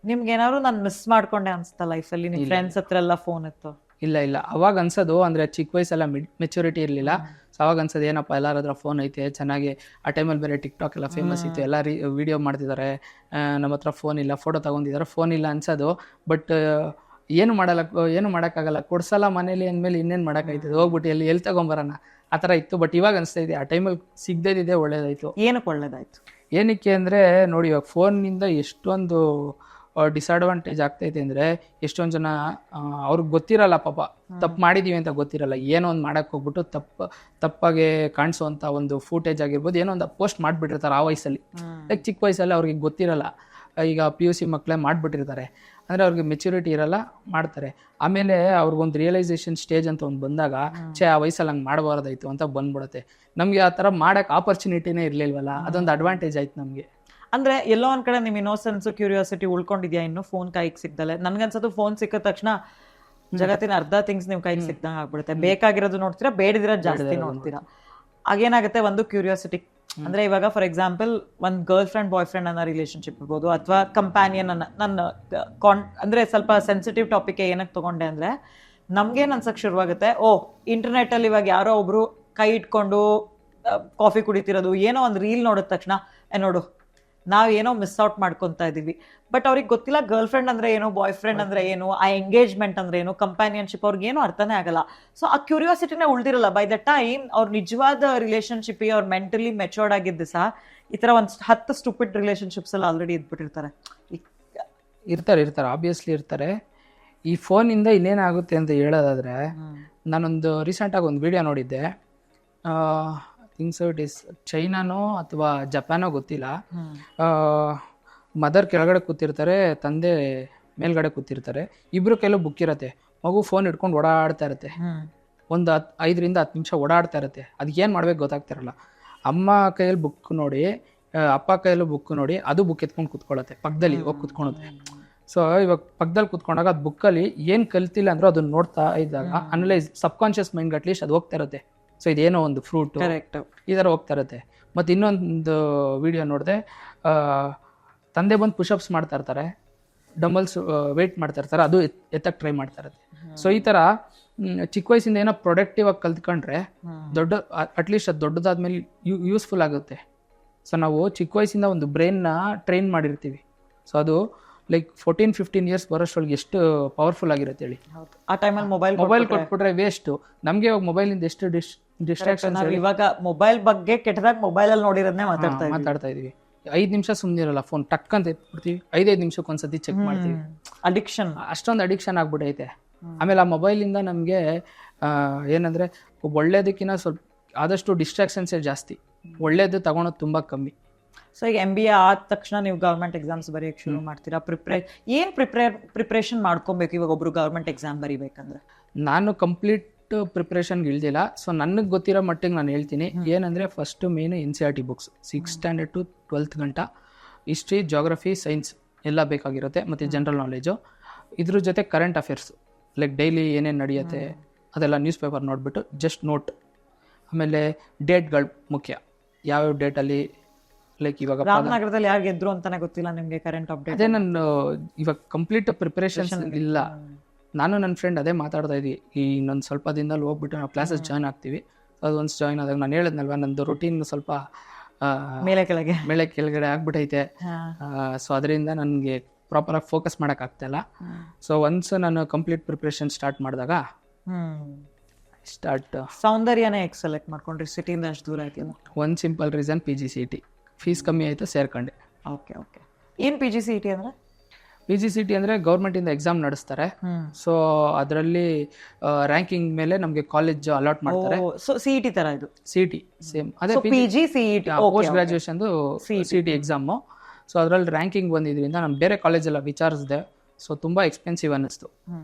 ನಿಮ್ಗೆ ಏನಾದ್ರು ನಾನು ಮಿಸ್ ಮಾಡ್ಕೊಂಡೆ ಅನ್ಸ್ತಾ ಲೈಫಲ್ಲಿ? ನಿಮ್ಮ ಫ್ರೆಂಡ್ಸ್ ಹತ್ರ ಎಲ್ಲ ಫೋನ್ ಇತ್ತು? ಇಲ್ಲ ಅವಾಗ ಅನ್ಸೋದು ಅಂದರೆ ಚಿಕ್ಕ ವಯಸ್ಸೆಲ್ಲ ಮೆಚುರಿಟಿ ಇರಲಿಲ್ಲ. ಸೊ ಅವಾಗ ಅನ್ಸೋದು ಏನಪ್ಪ ಎಲ್ಲರ ಹತ್ರ ಫೋನ್ ಐತೆ ಚೆನ್ನಾಗಿ. ಆ ಟೈಮಲ್ಲಿ ಬೇರೆ ಟಿಕ್ಟಾಕ್ ಎಲ್ಲ ಫೇಮಸ್ ಇತ್ತು, ಎಲ್ಲ ವಿಡಿಯೋ ಮಾಡ್ತಿದ್ದಾರೆ, ನಮ್ಮ ಹತ್ರ ಫೋನ್ ಇಲ್ಲ, ಫೋಟೋ ತಗೊಂಡಿದ್ದಾರೆ, ಫೋನ್ ಇಲ್ಲ ಅನ್ಸೋದು. ಬಟ್ ಏನು ಮಾಡೋಕ್ಕಾಗಲ್ಲ, ಕೊಡ್ಸಲ್ಲ ಮನೇಲಿ ಅಂದಮೇಲೆ ಇನ್ನೇನು ಮಾಡೋಕ್ಕಾಯ್ತದೆ, ಹೋಗ್ಬಿಟ್ಟು ಎಲ್ಲಿ ತಗೊಂಬರೋಣ ಆ ಥರ ಇತ್ತು. ಬಟ್ ಇವಾಗ ಅನಿಸ್ತಾ ಇದೆ ಆ ಟೈಮಲ್ಲಿ ಸಿಗದಿದ್ದೆ ಒಳ್ಳೇದಾಯಿತು. ಏನಕ್ಕೆ ಒಳ್ಳೇದಾಯಿತು? ಏನಕ್ಕೆ ಅಂದರೆ ನೋಡಿ, ಇವಾಗ ಫೋನ್ನಿಂದ ಎಷ್ಟೊಂದು ಡಿಸ್ಅಡ್ವಾಂಟೇಜ್ ಆಗ್ತೈತೆ ಅಂದರೆ, ಎಷ್ಟೊಂದು ಜನ ಅವ್ರಿಗೆ ಗೊತ್ತಿರಲ್ಲ, ಪಾಪ ತಪ್ಪು ಮಾಡಿದ್ದೀವಿ ಅಂತ ಗೊತ್ತಿರಲ್ಲ, ಏನೋ ಒಂದು ಮಾಡೋಕ್ಕೆ ಹೋಗ್ಬಿಟ್ಟು ತಪ್ಪಾಗಿ ಕಾಣಿಸೋವಂಥ ಒಂದು ಫೂಟೇಜ್ ಆಗಿರ್ಬೋದು, ಏನೋ ಒಂದು ಪೋಸ್ಟ್ ಮಾಡಿಬಿಟ್ಟಿರ್ತಾರೆ ಆ ವಯಸ್ಸಲ್ಲಿ. ಲೈಕ್ ಚಿಕ್ಕ ವಯಸ್ಸಲ್ಲಿ ಅವ್ರಿಗೆ ಗೊತ್ತಿರಲ್ಲ. ಈಗ PUC ಮಕ್ಕಳೇ ಮಾಡಿಬಿಟ್ಟಿರ್ತಾರೆ, ಅಂದರೆ ಅವ್ರಿಗೆ ಮೆಚುರಿಟಿ ಇರಲ್ಲ, ಮಾಡ್ತಾರೆ. ಆಮೇಲೆ ಅವ್ರಿಗೊಂದು ರಿಯಲೈಸೇಷನ್ ಸ್ಟೇಜ್ ಅಂತ ಒಂದು ಬಂದಾಗ, ಆ ವಯಸ್ಸಲ್ಲಿ ಹಂಗೆ ಮಾಡಬಾರ್ದಾಯ್ತು ಅಂತ ಬಂದ್ಬಿಡುತ್ತೆ. ನಮಗೆ ಆ ಥರ ಮಾಡೋಕ್ಕೆ ಆಪರ್ಚುನಿಟಿನೇ ಇರಲಿಲ್ವಲ್ಲ, ಅದೊಂದು ಅಡ್ವಾಂಟೇಜ್ ಆಯ್ತು ನಮಗೆ. ಅಂದ್ರೆ ಎಲ್ಲೋ ಒಂದ್ ಕಡೆ ನಿಮ್ ಇನ್ನೋಸೆನ್ಸ್ ಕ್ಯೂರಿಯಾಸಿಟಿ ಉಳ್ಕೊಂಡಿದ್ಯಾ ಇನ್ನು ಫೋನ್ ಕೈಗೆ ಸಿಗ್ದಲೆ? ನನ್ಗನ್ಸತ್ತು ಫೋನ್ ಸಿಕ್ಕ ತಕ್ಷಣ ಜಗತ್ತಿನ ಅರ್ಧ ಥಿಂಗ್ಸ್ ನಿಮ್ ಕೈಗೆ ಸಿಕ್ದಂಗೆ ಆಗ್ಬಿಡುತ್ತೆ. ಬೇಕಾಗಿರೋದು ನೋಡ್ತೀರಾ, ಬೇಡದಿರೋದು ಜಾಸ್ತಿ ನೋಡ್ತೀರಾ. ಆಗೇನಾಗುತ್ತೆ, ಒಂದು ಕ್ಯೂರಿಯಾಸಿಟಿ. ಅಂದ್ರೆ ಇವಾಗ ಫಾರ್ ಎಕ್ಸಾಂಪಲ್ ಒಂದ್ ಗರ್ಲ್ ಫ್ರೆಂಡ್ ಬಾಯ್ ಫ್ರೆಂಡ್ ಅನ್ನೋ ರಿಲೇಶನ್ಶಿಪ್ ಇರ್ಬೋದು, ಅಥವಾ ಕಂಪ್ಯಾನಿಯನ್ ನನ್ನ ಅಂದ್ರೆ ಸ್ವಲ್ಪ ಸೆನ್ಸಿಟಿವ್ ಟಾಪಿಕ್ ಏನಕ್ಕೆ ತಗೊಂಡೆ ಅಂದ್ರೆ, ನಮ್ಗೇನ್ ಅನ್ಸಕ್ ಶುರುವಾಗುತ್ತೆ, ಇಂಟರ್ನೆಟ್ ಅಲ್ಲಿ ಇವಾಗ ಯಾರೋ ಒಬ್ರು ಕೈ ಇಟ್ಕೊಂಡು ಕಾಫಿ ಕುಡಿತಿರೋದು, ಏನೋ ಒಂದು ರೀಲ್ ನೋಡಿದ ತಕ್ಷಣ ನೋಡು ನಾವ್ ಏನೋ ಮಿಸ್ ಔಟ್ ಮಾಡ್ಕೊಂತ ಇದೀವಿ. ಬಟ್ ಅವ್ರಿಗೆ ಗೊತ್ತಿಲ್ಲ ಗರ್ಲ್ ಫ್ರೆಂಡ್ ಅಂದ್ರೆ ಏನು, ಬಾಯ್ ಫ್ರೆಂಡ್ ಅಂದ್ರೆ ಏನು, ಆ ಎಂಗೇಜ್ಮೆಂಟ್ ಅಂದ್ರೆ ಏನು, ಕಂಪ್ಯಾನಿಯನ್ಶಿಪ್ ಅವ್ರಿಗೆ ಏನು ಅರ್ಥನೇ ಆಗಲ್ಲ. ಸೊ ಆ ಕ್ಯೂರಿಯಾಸಿಟಿನೇ ಉಳ್ದಿರಲ್ಲ. ಬೈ ದ ಟೈಮ್ ಅವ್ರ ನಿಜವಾದ ರಿಲೇಶನ್ಶಿಪ್ ಅವ್ರ ಮೆಂಟಲಿ ಮೆಚೋರ್ಡ್ ಆಗಿದ್ದು ಸಹ ಈ ತರ ಒಂದ್ 10 ಸ್ಟುಪಿಡ್ ರಿಲೇಶನ್ಶಿಪ್ಸ್ ಎಲ್ಲ ಆಲ್ರೆಡಿ ಇದ್ಬಿಟ್ಟಿರ್ತಾರೆ. ಇರ್ತಾರೆ ಆಬ್ವಿಯಸ್ಲಿ ಇರ್ತಾರೆ. ಈ ಫೋನಿಂದ ಇನ್ನೇನಾಗುತ್ತೆ ಅಂತ ಹೇಳೋದಾದ್ರೆ, ನಾನೊಂದು ರೀಸೆಂಟಾಗಿ ಒಂದು ವಿಡಿಯೋ ನೋಡಿದ್ದೆ. ಥಿಂಕ್ಸ್ ಇಟ್ ಇಸ್ ಚೈನಾನೋ ಅಥವಾ ಜಪಾನೋ ಗೊತ್ತಿಲ್ಲ. ಮದರ್ ಕೆಳಗಡೆ ಕೂತಿರ್ತಾರೆ, ತಂದೆ ಮೇಲ್ಗಡೆ ಕೂತಿರ್ತಾರೆ, ಇಬ್ರು ಕೈಲೂ ಬುಕ್ ಇರತ್ತೆ. ಮಗು ಫೋನ್ ಇಟ್ಕೊಂಡು ಓಡಾಡ್ತಾ ಇರುತ್ತೆ, ಒಂದು 5ರಿಂದ 10 ನಿಮಿಷ ಓಡಾಡ್ತಾ ಇರುತ್ತೆ. ಅದಕ್ಕೆ ಏನು ಮಾಡ್ಬೇಕು ಗೊತ್ತಾಗ್ತಿರಲ್ಲ. ಅಮ್ಮ ಕೈಯಲ್ಲಿ ಬುಕ್ ನೋಡಿ, ಅಪ್ಪ ಕೈಯಲ್ಲೂ ಬುಕ್ ನೋಡಿ, ಅದು ಬುಕ್ ಎತ್ಕೊಂಡು ಕೂತ್ಕೊಳ್ಳುತ್ತೆ, ಪಕ್ಕದಲ್ಲಿ ಹೋಗಿ ಕೂತ್ಕೊಳ್ಳುತ್ತೆ. ಸೊ ಇವಾಗ ಪಕ್ಕದಲ್ಲಿ ಕೂತ್ಕೊಂಡಾಗ ಅದು ಬುಕ್ಕಲ್ಲಿ ಏನು ಕಲ್ತಿಲ್ಲ ಅಂದರೂ ಅದನ್ನ ನೋಡ್ತಾ ಇದ್ದಾಗ ಅನಲೈಸ್ ಸಬ್ಕಾನ್ಷಿಯಸ್ ಮೈಂಡ್ಗೆ ಅಟ್ಲೀಸ್ಟ್ ಅದು ಹೋಗ್ತಾ ಇರುತ್ತೆ. ಸೊ ಇದೇನೋ ಒಂದು ಫ್ರೂಟ್ ಈ ಥರ ಹೋಗ್ತಾ ಇರುತ್ತೆ. ಮತ್ತು ಇನ್ನೊಂದು ವಿಡಿಯೋ ನೋಡಿದೆ, ತಂದೆ ಬಂದು ಪುಷಪ್ಸ್ ಮಾಡ್ತಾ ಇರ್ತಾರೆ, ಡಂಬಲ್ಸ್ ವೆಯ್ಟ್ ಮಾಡ್ತಾ ಇರ್ತಾರೆ, ಅದು ಎತ್ತಕ್ಕೆ ಟ್ರೈ ಮಾಡ್ತಾ ಇರುತ್ತೆ. ಸೊ ಈ ಥರ ಚಿಕ್ಕ ವಯಸ್ಸಿಂದ ಏನೋ ಪ್ರೊಡಕ್ಟಿವ್ ಆಗಿ ಕಲ್ತ್ಕೊಂಡ್ರೆ ಅಟ್ಲೀಸ್ಟ್ ಅದು ದೊಡ್ಡದಾದ್ಮೇಲೆ ಯೂಸ್ಫುಲ್ ಆಗುತ್ತೆ. ಸೊ ನಾವು ಚಿಕ್ಕ ವಯಸ್ಸಿಂದ ಒಂದು ಬ್ರೈನ್ನ ಟ್ರೈನ್ ಮಾಡಿರ್ತೀವಿ. ಸೊ ಅದು ಲೈಕ್ 14-15 ಇಯರ್ಸ್ ಬರೋಷ್ಟೊಳಗೆ ಎಷ್ಟು ಪವರ್ಫುಲ್ ಆಗಿರುತ್ತೆ ಹೇಳಿ. ಆ ಟೈಮಲ್ಲಿ ಮೊಬೈಲ್ ಕೊಟ್ಬಿಟ್ರೆ ವೇಸ್ಟ್. ನಮಗೆ ಇವಾಗ ಮೊಬೈಲಿಂದ ಎಷ್ಟು ಡಿಸ್ಟ್ರಾಕ್ಷನ್. ಇವಾಗ ಮೊಬೈಲ್ ಬಗ್ಗೆ ಕೆಟ್ಟದಾಗ ಮೊಬೈಲಲ್ಲಿ ನೋಡಿರೋದನ್ನೇ ಮಾತಾಡ್ತಾ ಇದೀವಿ. 5 ನಿಮಿಷ ಸುಮ್ಮನೆ ಇರಲ್ಲ, ಫೋನ್ ಟಕ್ ಅಂತ ಎತ್ಬಿಡ್ತೀವಿ, 5 ನಿಮಿಷಕ್ಕೆ ಒಂದ್ಸತಿ ಚೆಕ್ ಮಾಡ್ತೀವಿ. ಅಡಿಕ್ಷನ್, ಅಷ್ಟೊಂದು ಅಡಿಕ್ಷನ್ ಆಗ್ಬಿಟ್ಟೈತೆ. ಆಮೇಲೆ ಆ ಮೊಬೈಲಿಂದ ನಮಗೆ ಏನಂದರೆ ಒಳ್ಳೇದಕ್ಕಿಂತ ಸ್ವಲ್ಪ ಆದಷ್ಟು ಡಿಸ್ಟ್ರಾಕ್ಷನ್ಸೇ ಜಾಸ್ತಿ, ಒಳ್ಳೇದು ತಗೊಳೋದು ತುಂಬ ಕಮ್ಮಿ. ಸೊ ಈಗ MBA ಆದ ತಕ್ಷಣ ನೀವು ಗೌರ್ಮೆಂಟ್ ಎಕ್ಸಾಮ್ಸ್ ಬರೆಯೋಕ್ಕೆ ಶುರು ಮಾಡ್ತೀರಾ. ಪ್ರಿಪ್ರೇಷನ್ ಮಾಡ್ಕೊಬೇಕು ಇವಾಗ ಒಬ್ರು ಗೌರ್ಮೆಂಟ್ ಎಕ್ಸಾಮ್ ಬರೀಬೇಕಂದ್ರೆ? ನಾನು ಕಂಪ್ಲೀಟ್ ಪ್ರಿಪ್ರೇಷನ್ಗೆ ಇಳ್ದಿಲ್ಲ. ಸೊ ನನಗೆ ಗೊತ್ತಿರೋ ಮಟ್ಟಿಗೆ ನಾನು ಹೇಳ್ತೀನಿ. ಏನಂದರೆ first main NCERT books 6th standard to 12th ಗಂಟ, ಹಿಸ್ಟ್ರಿ, ಜಾಗ್ರಫಿ, ಸೈನ್ಸ್ ಎಲ್ಲ ಬೇಕಾಗಿರುತ್ತೆ. ಮತ್ತು ಜನರಲ್ ನಾಲೆಜು, ಇದ್ರ ಜೊತೆ ಕರೆಂಟ್ ಅಫೇರ್ಸ್ ಲೈಕ್ ಡೈಲಿ ಏನೇನು ನಡೆಯುತ್ತೆ ಅದೆಲ್ಲ ನ್ಯೂಸ್ ಪೇಪರ್ ನೋಡಿಬಿಟ್ಟು ಜಸ್ಟ್ ನೋಟ್. ಆಮೇಲೆ ಡೇಟ್ಗಳು ಮುಖ್ಯ, ಯಾವ್ಯಾವ ಡೇಟಲ್ಲಿ, ಲೈಕ್ ಇವಾಗ ರಾಮನಗರದಲ್ಲಿ ಯಾರು ಗೆದ್ರು ಅಂತಾನೆ ಗೊತ್ತಿಲ್ಲ ನಿಮಗೆ ಕರೆಂಟ್ ಅಪ್ಡೇಟ್. ಅದೇ ನಾನು ಇವಾಗ ಕಂಪ್ಲೀಟ್ ಪ್ರಿಪರೇಷನ್ಸ್ ಇಲ್ಲ. ನಾನು ನನ್ನ ಫ್ರೆಂಡ್ ಅದೇ ಮಾತಾಡ್ತಾ ಇದ್ವಿ, ಈ ಇನ್ನೊಂದು ಸ್ವಲ್ಪ ದಿನದಲ್ಲಿ ಹೋಗ್ಬಿಟ್ಟು ನಾವು ಕ್ಲಾಸಸ್ ಜಾಯ್ನ್ ಆಗ್ತೀವಿ. ಅದು ಒನ್ಸ್ ಜಾಯ್ನ್ ಆದಾಗ ನಾನು ಹೇಳಿದ್ನಲ್ವ, ನಂದು ರೊಟೀನ್ ಸ್ವಲ್ಪ ಮೇಲೆ ಕೆಳಗಡೆ ಆಗ್ಬಿಟ್ಟೈತೆ. ಸೊ ಅದರಿಂದ ನನಗೆ ಪ್ರಾಪರಾಗಿ ಫೋಕಸ್ ಮಾಡೋಕ್ಕಾಗ್ತಾಯಿಲ್ಲ. ಸೊ ಒನ್ಸ್ ನಾನು ಕಂಪ್ಲೀಟ್ ಪ್ರಿಪ್ರೇಷನ್ ಸ್ಟಾರ್ಟ್ ಮಾಡಿದಾಗ ಸೌಂದರ್ಯನೇ ಸೆಲೆಕ್ಟ್ ಮಾಡ್ಕೊಂಡ್ರಿ, ಸಿಟಿಯಿಂದ ಅಷ್ಟು ದೂರ ಆಯ್ತಿಲ್ಲ. ಒಂದು ಸಿಂಪಲ್ ರೀಸನ್, PGCET ಫೀಸ್ ಕಮ್ಮಿ ಆಯಿತು, ಸೇರ್ಕೊಂಡೆ. ಓಕೆ. ಏನ್ PGCET ಅಂದ್ರೆ? PGCET ಅಂದರೆ ಗೌರ್ಮೆಂಟಿಂದ ಎಕ್ಸಾಮ್ ನಡೆಸ್ತಾರೆ. ಸೊ ಅದರಲ್ಲಿ ರ್ಯಾಂಕಿಂಗ್ ಮೇಲೆ ನಮಗೆ ಕಾಲೇಜ್ ಅಲಾಟ್ ಮಾಡ್ತಾರೆ. ಸೊ CET ತರ ಇದು. CET ಸೇಮ್ ಅದೇ PGCET ಪೋಸ್ಟ್ ಗ್ರಾಜುಯೇಷನ್ದು CET ಎಕ್ಸಾಮು. ಸೊ ಅದರಲ್ಲಿ ರ್ಯಾಂಕಿಂಗ್ ಬಂದಿದ್ರಿಂದ ನಾನು ಬೇರೆ ಕಾಲೇಜೆಲ್ಲ ವಿಚಾರಿಸಿದೆ. ಸೊ ತುಂಬ ಎಕ್ಸ್ಪೆನ್ಸಿವ್ ಅನ್ನಿಸ್ತು.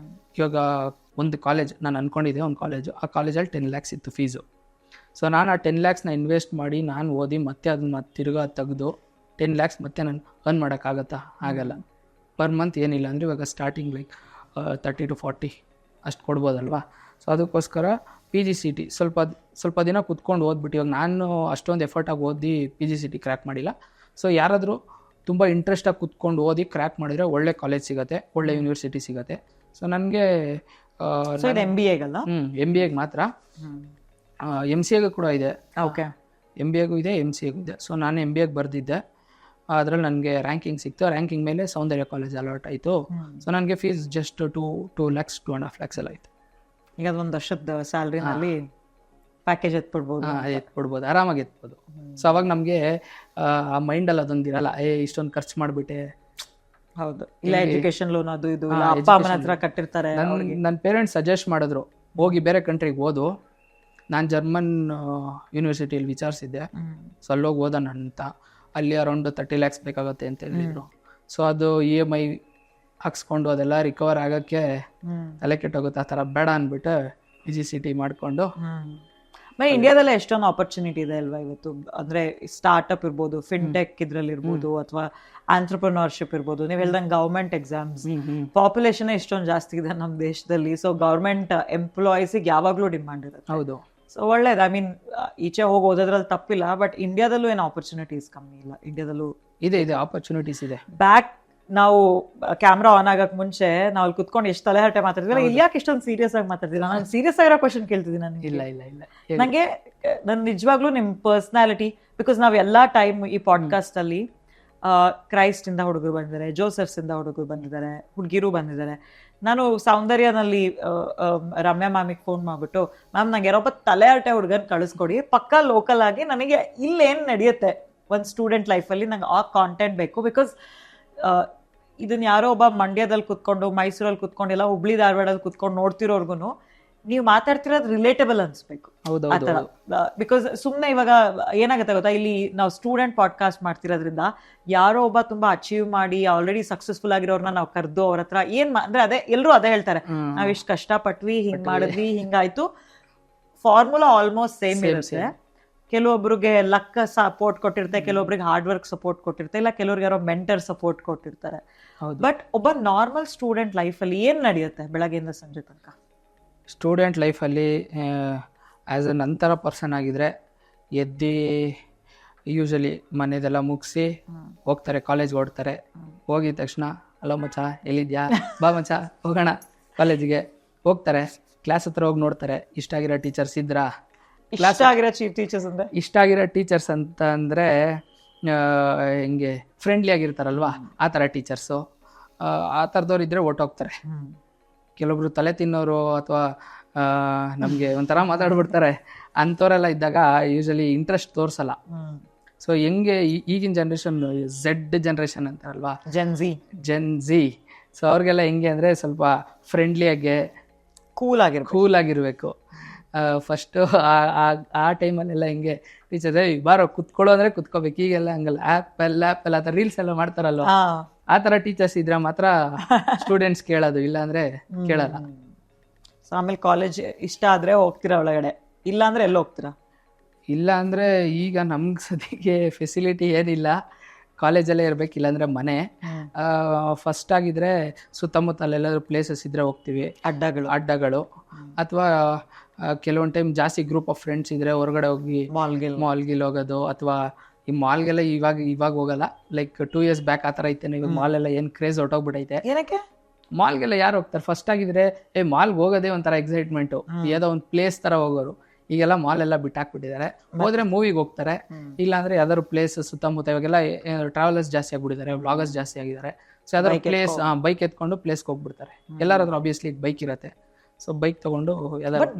ಇವಾಗ ಒಂದು ಕಾಲೇಜ್ ನಾನು ಅಂದ್ಕೊಂಡಿದ್ದೆ, ಒಂದು ಕಾಲೇಜು, ಆ ಕಾಲೇಜಲ್ಲಿ 10 lakhs ಇತ್ತು ಫೀಸು. ಸೊ ನಾನು ಆ 10 lakhsನ ಇನ್ವೆಸ್ಟ್ ಮಾಡಿ ನಾನು ಓದಿ ಮತ್ತೆ ಅದನ್ನ ತಿರ್ಗಾ ತೆಗೆದು 10 lakhs ಮತ್ತೆ ನಾನು ಅರ್ನ್ ಮಾಡೋಕ್ಕಾಗತ್ತಾ? ಆಗಲ್ಲ. ಪರ್ ಮಂತ್ ಏನಿಲ್ಲ ಅಂದರೆ ಇವಾಗ ಸ್ಟಾರ್ಟಿಂಗ್ ಲೈಕ್ 30 to 40 ಅಷ್ಟು ಕೊಡ್ಬೋದಲ್ವಾ. ಸೊ ಅದಕ್ಕೋಸ್ಕರ PGCET ಸ್ವಲ್ಪ ದಿನ ಕುತ್ಕೊಂಡು ಓದ್ಬಿಟ್ಟು, ಇವಾಗ ನಾನು ಅಷ್ಟೊಂದು ಎಫರ್ಟಾಗಿ ಓದಿ PGCET ಕ್ರ್ಯಾಕ್ ಮಾಡಿಲ್ಲ. ಸೊ ಯಾರಾದರೂ ತುಂಬ ಇಂಟ್ರೆಸ್ಟಾಗಿ ಕುತ್ಕೊಂಡು ಓದಿ ಕ್ರ್ಯಾಕ್ ಮಾಡಿದರೆ ಒಳ್ಳೆ ಕಾಲೇಜ್ ಸಿಗುತ್ತೆ, ಒಳ್ಳೆ ಯೂನಿವರ್ಸಿಟಿ ಸಿಗುತ್ತೆ. ಸೊ ನನಗೆ MBAಗಲ್ಲ, MBAಗೆ ಮಾತ್ರ, MCAಗೆ ಕೂಡ ಇದೆ. ಓಕೆ, MBAಗೂ ಇದೆ, MCAಗೂ ಇದೆ. ಸೊ ನಾನು MBAಗೆ ಬರೆದಿದ್ದೆ. ಅದರಲ್ಲಿ ನನಗೆ ರ್ಯಾಂಕಿಂಗ್ ಸಿಕ್ತು. ರ್ಯಾಂಕಿಂಗ್ ಮೇಲೆ ಸೌಂದರ್ಯ ಕಾಲೇಜ್ ಅಲಾಟ್ ಆಯಿತು. ಸೊ ನನಗೆ ಫೀಸ್ ಜಸ್ಟ್ 2 lakhs 2.5 lakhs ಎಲ್ಲ ಆಯಿತು. ಈಗ ಅದೊಂದು ವರ್ಷದ ಸ್ಯಾಲ್ರಿನಲ್ಲಿ ಪ್ಯಾಕೇಜ್ ಎತ್ಬಿಡ್ಬೋದು. ಎತ್ಬಿಡ್ಬೋದು, ಆರಾಮಾಗಿ ಎತ್ಬೋದು. ಸೊ ಅವಾಗ ನಮಗೆ ಆ ಮೈಂಡಲ್ಲಿ ಅದೊಂದು ಇರಲ್ಲ, ಇಷ್ಟೊಂದು ಖರ್ಚು ಮಾಡಿಬಿಟ್ಟೆ. ಹೌದು, ಇಲ್ಲ ಎಜುಕೇಶನ್ ಲೋನ್ ಅದು ಇದು ಅಪ್ಪ ಅಮ್ಮನ ಹತ್ರ ಕಟ್ಟಿರ್ತಾರೆ. ನನ್ನ ಪೇರೆಂಟ್ಸ್ ಸಜೆಸ್ಟ್ ಮಾಡಿದ್ರು, ಹೋಗಿ ಬೇರೆ ಕಂಟ್ರಿಗೆ ಓದು. ನಾನು ಜರ್ಮನ್ ಯೂನಿವರ್ಸಿಟಿಯಲ್ಲಿ ವಿಚಾರಿಸಿದ್ದೆ. ಸೊ ಅಲ್ಲೋಗಿ ಓದೋಣ ಅಂತ. ಅಲ್ಲಿ ಅರೌಂಡ್ 30 lakhs ಬೇಕಾಗುತ್ತೆ ಅಂತ ಹೇಳಿದ್ರು. ಸೊ ಅದು EMI ಹಾಕ್ಸ್ಕೊಂಡು ಅದೆಲ್ಲ ರಿಕವರ್ ಆಗೋಕ್ಕೆ ತಲೆ ಕೆಟ್ಟೋಗುತ್ತೆ. ಆ ಥರ ಬೇಡ ಅಂದ್ಬಿಟ್ಟು PGCET ಮಾಡಿಕೊಂಡು. ಇಂಡಿಯಾದಲ್ಲೇ ಎಷ್ಟೊಂದು ಆಪರ್ಚುನಿಟಿ ಇದೆ ಅಲ್ವಾ ಇವತ್ತು. ಅಂದ್ರೆ ಸ್ಟಾರ್ಟ್ಅಪ್ ಇರ್ಬೋದು, ಫಿನ್ಟೆಕ್ ಇದ್ರಲ್ಲಿ ಇರ್ಬೋದು, ಅಥವಾ ಆಂಟ್ರಪ್ರನರ್ಶಿಪ್ ಇರ್ಬೋದು. ನೀವು ಹೇಳ್ದಂಗೆ ಗೌರ್ಮೆಂಟ್ ಎಕ್ಸಾಮ್ಸ್, ಪಾಪ್ಯುಲೇಷನ್ ಎಷ್ಟೊಂದು ಜಾಸ್ತಿ ಇದೆ ನಮ್ಮ ದೇಶದಲ್ಲಿ. ಸೊ ಗೌರ್ಮೆಂಟ್ ಎಂಪ್ಲಾಯೀಸಿಗೆ ಯಾವಾಗಲೂ ಡಿಮಾಂಡ್ ಇರುತ್ತೆ. ಹೌದು. ಸೊ ಒಳ್ಳೇದು. ಐ ಮೀನ್ ಈಚೆ ಹೋಗಿ ಓದೋದ್ರಲ್ಲಿ ತಪ್ಪಿಲ್ಲ, ಬಟ್ ಇಂಡಿಯಾದಲ್ಲೂ ಏನು ಆಪರ್ಚುನಿಟೀಸ್ ಕಮ್ಮಿ ಇಲ್ಲ. ಇಂಡಿಯಾದಲ್ಲೂ ಇದೆ ಆಪರ್ಚುನಿಟೀಸ್ ಇದೆ. ಬ್ಯಾಕ್ ನಾವು ಕ್ಯಾಮ್ರಾ ಆನ್ ಆಗಕ್ ಮುಂಚೆ ನಾವು ಅಲ್ಲಿ ಕುತ್ಕೊಂಡು ಎಷ್ಟು ತಲೆಹರಟೆ ಮಾತಾಡ್ತಿಲ್ಲ. ಇಲ್ಲಿ ಯಾಕೆ ಇಷ್ಟೊಂದು ಸೀರಿಯಸ್ ಆಗಿ ಮಾತಾಡ್ತಿಲ್ಲ? ನಾನು ಸೀರಿಯಸ್ ಆಗಿರೋ ಕ್ವಶನ್ ಕೇಳ್ತಿದ್ದೀನಿ. ನನಗೆ ಇಲ್ಲ ನಂಗೆ ನನ್ ನಿಜವಾಗ್ಲೂ ನಿಮ್ ಪರ್ಸನಾಲಿಟಿ, ಬಿಕಾಸ್ ನಾವ್ ಎಲ್ಲಾ ಟೈಮ್ ಈ ಪಾಡ್ಕಾಸ್ಟ್ ಅಲ್ಲಿ ಕ್ರೈಸ್ಟ್ ಇಂದ ಹುಡುಗರು ಬಂದಿದ್ದಾರೆ, ಜೋಸೆಫ್ಸ್ ಇಂದ ಹುಡುಗರು ಬಂದಿದ್ದಾರೆ, ಹುಡುಗಿರು ಬಂದಿದ್ದಾರೆ. ನಾನು ಸೌಂದರ್ಯನಲ್ಲಿ ರಮ್ಯಾ ಮ್ಯಾಮಿಗೆ ಫೋನ್ ಮಾಡ್ಬಿಟ್ಟು, ಮ್ಯಾಮ್ ನಂಗೆ ಯಾರೊಬ್ಬ ತಲೆಹರಟೆ ಹುಡುಗನ್ ಕಳಿಸ್ಕೊಡಿ, ಪಕ್ಕಾ ಲೋಕಲ್ ಆಗಿ ನನಗೆ ಇಲ್ಲೇನ್ ನಡೆಯುತ್ತೆ ಒಂದು ಸ್ಟೂಡೆಂಟ್ ಲೈಫಲ್ಲಿ, ನಂಗೆ ಆ ಕಾಂಟೆಂಟ್ ಬೇಕು. ಬಿಕಾಸ್ ಇದನ್ನ ಯಾರೋ ಒಬ್ಬ ಮಂಡ್ಯದಲ್ಲಿ ಕುತ್ಕೊಂಡು, ಮೈಸೂರಲ್ಲಿ ಕುತ್ಕೊಂಡು, ಇಲ್ಲ ಹುಬ್ಳಿ ಧಾರವಾಡಲ್ಲಿ ಕುತ್ಕೊಂಡು ನೋಡ್ತಿರೋರ್ಗು ನೀವು ಮಾತಾಡ್ತಿರೋದು ರಿಲೇಟಬಲ್ ಅನ್ಸ್ಬೇಕು. ಆತರ. ಬಿಕಾಸ್ ಸುಮ್ನೆ ಇವಾಗ ಏನಾಗುತ್ತೆ ಗೊತ್ತಾ, ಇಲ್ಲಿ ನಾವು ಸ್ಟೂಡೆಂಟ್ ಪಾಡ್ಕಾಸ್ಟ್ ಮಾಡ್ತಿರೋದ್ರಿಂದ ಯಾರೋ ಒಬ್ಬ ತುಂಬಾ ಅಚೀವ್ ಮಾಡಿ ಆಲ್ರೆಡಿ ಸಕ್ಸಸ್ಫುಲ್ ಆಗಿರೋರ್ನ ನಾವು ಕರೆದು ಅವ್ರ ಹತ್ರ ಅಂದ್ರೆ ಅದೇ ಎಲ್ರು ಅದೇ ಹೇಳ್ತಾರೆ, ನಾವ್ ಇಷ್ಟು ಕಷ್ಟಪಟ್ವಿ, ಹಿಂಗ್ ಮಾಡಿದ್ವಿ, ಹಿಂಗಾಯ್ತು. ಫಾರ್ಮುಲಾ ಆಲ್ಮೋಸ್ಟ್ ಸೇಮ್ ಇರುತ್ತೆ. ಕೆಲವೊಬ್ರಿಗೆ ಲಕ್ ಸಪೋರ್ಟ್ ಕೊಟ್ಟಿರುತ್ತೆ, ಕೆಲವೊಬ್ರಿಗೆ ಹಾರ್ಡ್ ವರ್ಕ್ ಸಪೋರ್ಟ್ ಕೊಟ್ಟಿರುತ್ತೆ, ಇಲ್ಲ ಕೆಲವ್ರಿಗೆ ಯಾರೋ ಮೆಂಟರ್ ಸಪೋರ್ಟ್ ಕೊಟ್ಟಿರ್ತಾರೆ. ಬಟ್ ಒಬ್ಬ ನಾರ್ಮಲ್ ಸ್ಟೂಡೆಂಟ್ ಲೈಫಲ್ಲಿ ಏನ್ ನಡೆಯುತ್ತೆ ಬೆಳಗ್ಗೆಯಿಂದ ಸಂಜೆ ತನಕ? ಸ್ಟೂಡೆಂಟ್ ಲೈಫಲ್ಲಿ ಆ್ಯಸ್ ಅ ನಂತರ ಪರ್ಸನ್ ಆಗಿದ್ರೆ ಎದ್ದು ಯೂಶಲಿ ಮನೆದೆಲ್ಲ ಮುಗಿಸಿ ಹೋಗ್ತಾರೆ, ಕಾಲೇಜ್ಗೆ ಓಡ್ತಾರೆ. ಹೋಗಿದ ತಕ್ಷಣ ಹಲೋ ಮಚ್ಚ ಎಲ್ಲಿದ್ಯಾ, ಬಾ ಮಚ್ಚ ಹೋಗೋಣ ಕಾಲೇಜಿಗೆ ಹೋಗ್ತಾರೆ. ಕ್ಲಾಸ್ ಹತ್ರ ಹೋಗಿ ನೋಡ್ತಾರೆ, ಇಷ್ಟ ಆಗಿರೋ ಟೀಚರ್ಸ್ ಇದ್ರಾ. ಇಷ್ಟ ಆಗಿರೋ ಟೀಚರ್ಸ್ ಅಂದ್ರೆ ಇಷ್ಟ ಆಗಿರೋ ಟೀಚರ್ಸ್ ಅಂತ ಅಂದರೆ ಹಿಂಗೆ ಫ್ರೆಂಡ್ಲಿ ಆಗಿರ್ತಾರಲ್ವಾ, ಆ ಥರ ಟೀಚರ್ಸು. ಆ ಥರದವ್ರು ಇದ್ದರೆ ಹೊರ್ಟೋಗ್ತಾರೆ. ಕೆಲವೊಬ್ರು ತಲೆ ತಿನ್ನೋರು ಅಥವಾ ನಮಗೆ ಒಂಥರ ಮಾತಾಡ್ಬಿಡ್ತಾರೆ, ಅಂಥವರೆಲ್ಲ ಇದ್ದಾಗ ಯೂಶಲಿ ಇಂಟ್ರೆಸ್ಟ್ ತೋರಿಸಲ್ಲ. ಸೊ ಹೆಂಗೆ ಈಗಿನ ಜನ್ರೇಷನ್ Z ಜನ್ರೇಷನ್ ಅಂತಾರಲ್ವಾ, ಜೆನ್ ಝಿ. ಸೊ ಅವ್ರಿಗೆಲ್ಲ ಹೆಂಗೆ ಅಂದರೆ ಸ್ವಲ್ಪ ಫ್ರೆಂಡ್ಲಿಯಾಗೆ ಕೂಲ್ ಆಗಿರಬೇಕು. ಫಸ್ಟು ಆ ಟೈಮಲ್ಲೆಲ್ಲ ಹಿಂಗೆ ಟೀಚರ್ಸ್ ಬಾರೋ ಕುತ್ಕೊಳ್ಳೋ ಅಂದರೆ ಕುತ್ಕೋಬೇಕು. ಈಗೆಲ್ಲ ಹಂಗಲ್ಲ, ಆ್ಯಪಲ್ ಆ ಥರ ರೀಲ್ಸ್ ಎಲ್ಲ ಮಾಡ್ತಾರಲ್ವ, ಆ ಥರ ಟೀಚರ್ಸ್ ಇದ್ರೆ ಮಾತ್ರ ಸ್ಟೂಡೆಂಟ್ಸ್ ಕೇಳೋದು, ಇಲ್ಲ ಅಂದರೆ ಕೇಳಲ್ಲ. ಸೊ ಆಮೇಲೆ ಕಾಲೇಜ್ ಇಷ್ಟ ಆದರೆ ಹೋಗ್ತೀರಾ ಒಳಗಡೆ, ಇಲ್ಲ ಅಂದರೆ ಎಲ್ಲ ಹೋಗ್ತೀರಾ? ಇಲ್ಲ ಅಂದರೆ ಈಗ ನಮ್ಗೆ ಸದ್ಯಕ್ಕೆ ಫೆಸಿಲಿಟಿ ಏನಿಲ್ಲ, ಕಾಲೇಜಲ್ಲೇ ಇರಬೇಕು, ಇಲ್ಲಾಂದರೆ ಮನೆ. ಫಸ್ಟ್ ಆಗಿದ್ರೆ ಸುತ್ತಮುತ್ತಲೆಲ್ಲಾದ್ರೂ ಪ್ಲೇಸಸ್ ಇದ್ದರೆ ಹೋಗ್ತೀವಿ, ಅಡ್ಡಗಳು. ಅಥವಾ ಕೆಲವೊಂದು ಟೈಮ್ ಜಾಸ್ತಿ ಗ್ರೂಪ್ ಆಫ್ ಫ್ರೆಂಡ್ಸ್ ಇದ್ದರೆ ಹೊರಗಡೆ ಹೋಗಿ ಮಾಲ್ಗಿಲ್ ಹೋಗೋದು. ಅಥವಾ ಈ ಮಾಲ್ಗೆಲ್ಲ ಇವಾಗ ಹೋಗಲ್ಲ, ಲೈಕ್ 2 years ಬ್ಯಾಕ್ ಆ ಥರ ಐತೆ. ಇವಾಗ ಮಾಲೆಲ್ಲ ಏನು ಕ್ರೇಜ್ ಹೊಟ್ಟೋಗ್ಬಿಟ್ಟೈತೆ. ಏನಕ್ಕೆ ಮಾಲ್ಗೆಲ್ಲ ಯಾರು ಹೋಗ್ತಾರೆ? ಫಸ್ಟ್ ಆಗಿದ್ರೆ ಮಾಲ್ಗೆ ಹೋಗೋದೇ ಒಂಥರ ಎಕ್ಸೈಟ್ಮೆಂಟು, ಯಾವುದೋ ಒಂದು ಪ್ಲೇಸ್ ಥರ ಹೋಗೋರು. ಈಗೆಲ್ಲ ಮಾಲ್ ಎಲ್ಲ ಬಿಟ್ಟಾಕ್ಬಿಟ್ಟಿದ್ದಾರೆ. ಹೋದ್ರೆ ಮೂವಿಗೆ ಹೋಗ್ತಾರೆ, ಇಲ್ಲಾಂದ್ರೆ ಯಾವ್ದಾದ್ರು ಪ್ಲೇಸ್ ಸುತ್ತಮುತ್ತ. ಇವಾಗೆಲ್ಲ ಟ್ರಾವೆಲರ್ಸ್ ಜಾಸ್ತಿ ಆಗ್ಬಿಟ್ಟಿದ್ದಾರೆ, ವ್ಲಾಗರ್ಸ್ ಜಾಸ್ತಿ ಆಗಿದ್ದಾರೆ. ಸೊ ಯಾವ್ದಾದ್ರು ಪ್ಲೇಸ್ ಬೈಕ್ ಎತ್ಕೊಂಡು ಪ್ಲೇಸ್ಗೆ ಹೋಗ್ಬಿಡ್ತಾರೆ. ಎಲ್ಲರ ಹತ್ರ ಆಬ್ವಿಯಸ್ಲಿ ಬೈಕ್ ಇರುತ್ತೆ. ಸೊ ಬೈಕ್ ತಗೊಂಡು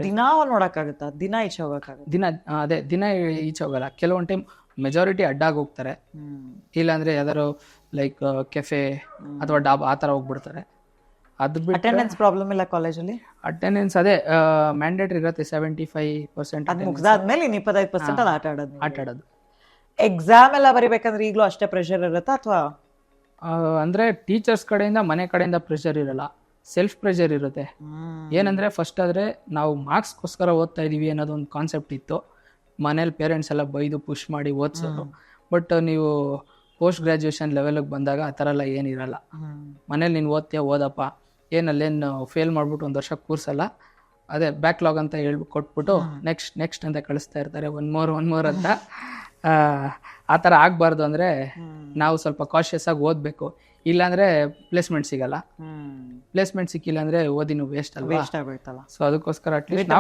ದಿನ ನೋಡಕ್ಕಾಗತ್ತಾ? ದಿನ ಈಚೆ ಹೋಗಕ್ಕಾಗತ್ತೆ? ದಿನ ಈಚೆ ಹೋಗಲ್ಲ. ಕೆಲವೊಂದು ಟೈಮ್ ಮೆಜಾರಿಟಿ ಅಡ್ಡಾಗಿ ಹೋಗ್ತಾರೆ, ಇಲ್ಲಾಂದರೆ ಯಾವ್ದಾದ್ರು ಲೈಕ್ ಕೆಫೆ ಅಥವಾ ಡಾಬಾ ಆ ಥರ ಹೋಗ್ಬಿಡ್ತಾರೆ. ಅದು ಬಿಟ್ಟು ಅಟೆಂಡೆನ್ಸ್ ಪ್ರಾಬ್ಲಮ್ ಇಲ್ಲ ಕಾಲೇಜಲ್ಲಿ? ಅಟೆಂಡೆನ್ಸ್ ಅದೇ ಮ್ಯಾಂಡೇಟ್ರಿ ಇರುತ್ತೆ 75%. ಅದು ಮುಗ್ದಾದ್ಮೇಲೆ ಇನ್ನು 25% ಅಲ್ಲಿ ಆಟ ಆಡೋದು. ಎಕ್ಸಾಮ್ ಎಲ್ಲ ಬರಿಬೇಕಂದ್ರೆ ಈಗಲೂ ಅಷ್ಟೇ ಪ್ರೆಷರ್ ಇರುತ್ತಾ ಅಥವಾ? ಅಂದರೆ ಟೀಚರ್ಸ್ ಕಡೆಯಿಂದ ಮನೆ ಕಡೆಯಿಂದ ಪ್ರೆಷರ್ ಇರಲ್ಲ, ಸೆಲ್ಫ್ ಪ್ರೆಷರ್ ಇರುತ್ತೆ. ಏನಂದರೆ ಫಸ್ಟ್ ಆದರೆ ನಾವು ಮಾರ್ಕ್ಸ್ಗೋಸ್ಕರ ಓದ್ತಾ ಇದ್ದೀವಿ ಅನ್ನೋದು ಒಂದು ಕಾನ್ಸೆಪ್ಟ್ ಇತ್ತು. ಮನೇಲಿ ಪೇರೆಂಟ್ಸ್ ಎಲ್ಲ ಬೈದು ಪುಷ್ ಮಾಡಿ ಓದಿಸೋದು. ಬಟ್ ನೀವು ಪೋಸ್ಟ್ ಗ್ರ್ಯಾಜುಯೇಷನ್ ಲೆವೆಲಿಗೆ ಬಂದಾಗ ಆ ಥರ ಎಲ್ಲ ಏನಿರಲ್ಲ. ಮನೇಲಿ ನೀನು ಓದಪ್ಪ, ಏನಲ್ಲೇನು ಫೇಲ್ ಮಾಡಿಬಿಟ್ಟು ಒಂದು ವರ್ಷ ಕೂರ್ಸಲ್ಲ, ಅದೇ ಬ್ಯಾಕ್ಲಾಗ್ ಅಂತ ಕೊಟ್ಬಿಟ್ಟು ನೆಕ್ಸ್ಟ್ ಅಂತ ಕಳಿಸ್ತಾ ಇರ್ತಾರೆ, ಒನ್ ಮೋರ್ ಅಂತ. ಆ ಥರ ಆಗಬಾರ್ದು ಅಂದರೆ ನಾವು ಸ್ವಲ್ಪ ಕಾಷಿಯಸ್ ಆಗಿ ಓದಬೇಕು. ಇಲ್ಲಾಂದರೆ ಪ್ಲೇಸ್ಮೆಂಟ್ ಸಿಗಲ್ಲ. ಪ್ಲೇಸ್ಮೆಂಟ್ ಸಿಕ್ಕಿಲ್ಲ ಅಂದರೆ ಓದಿನೂ ವೇಸ್ಟ್ ಅಲ್ವಾ? ಸೊ ಅದಕ್ಕೋಸ್ಕರ ಅಟ್ಲೀಸ್ಟ್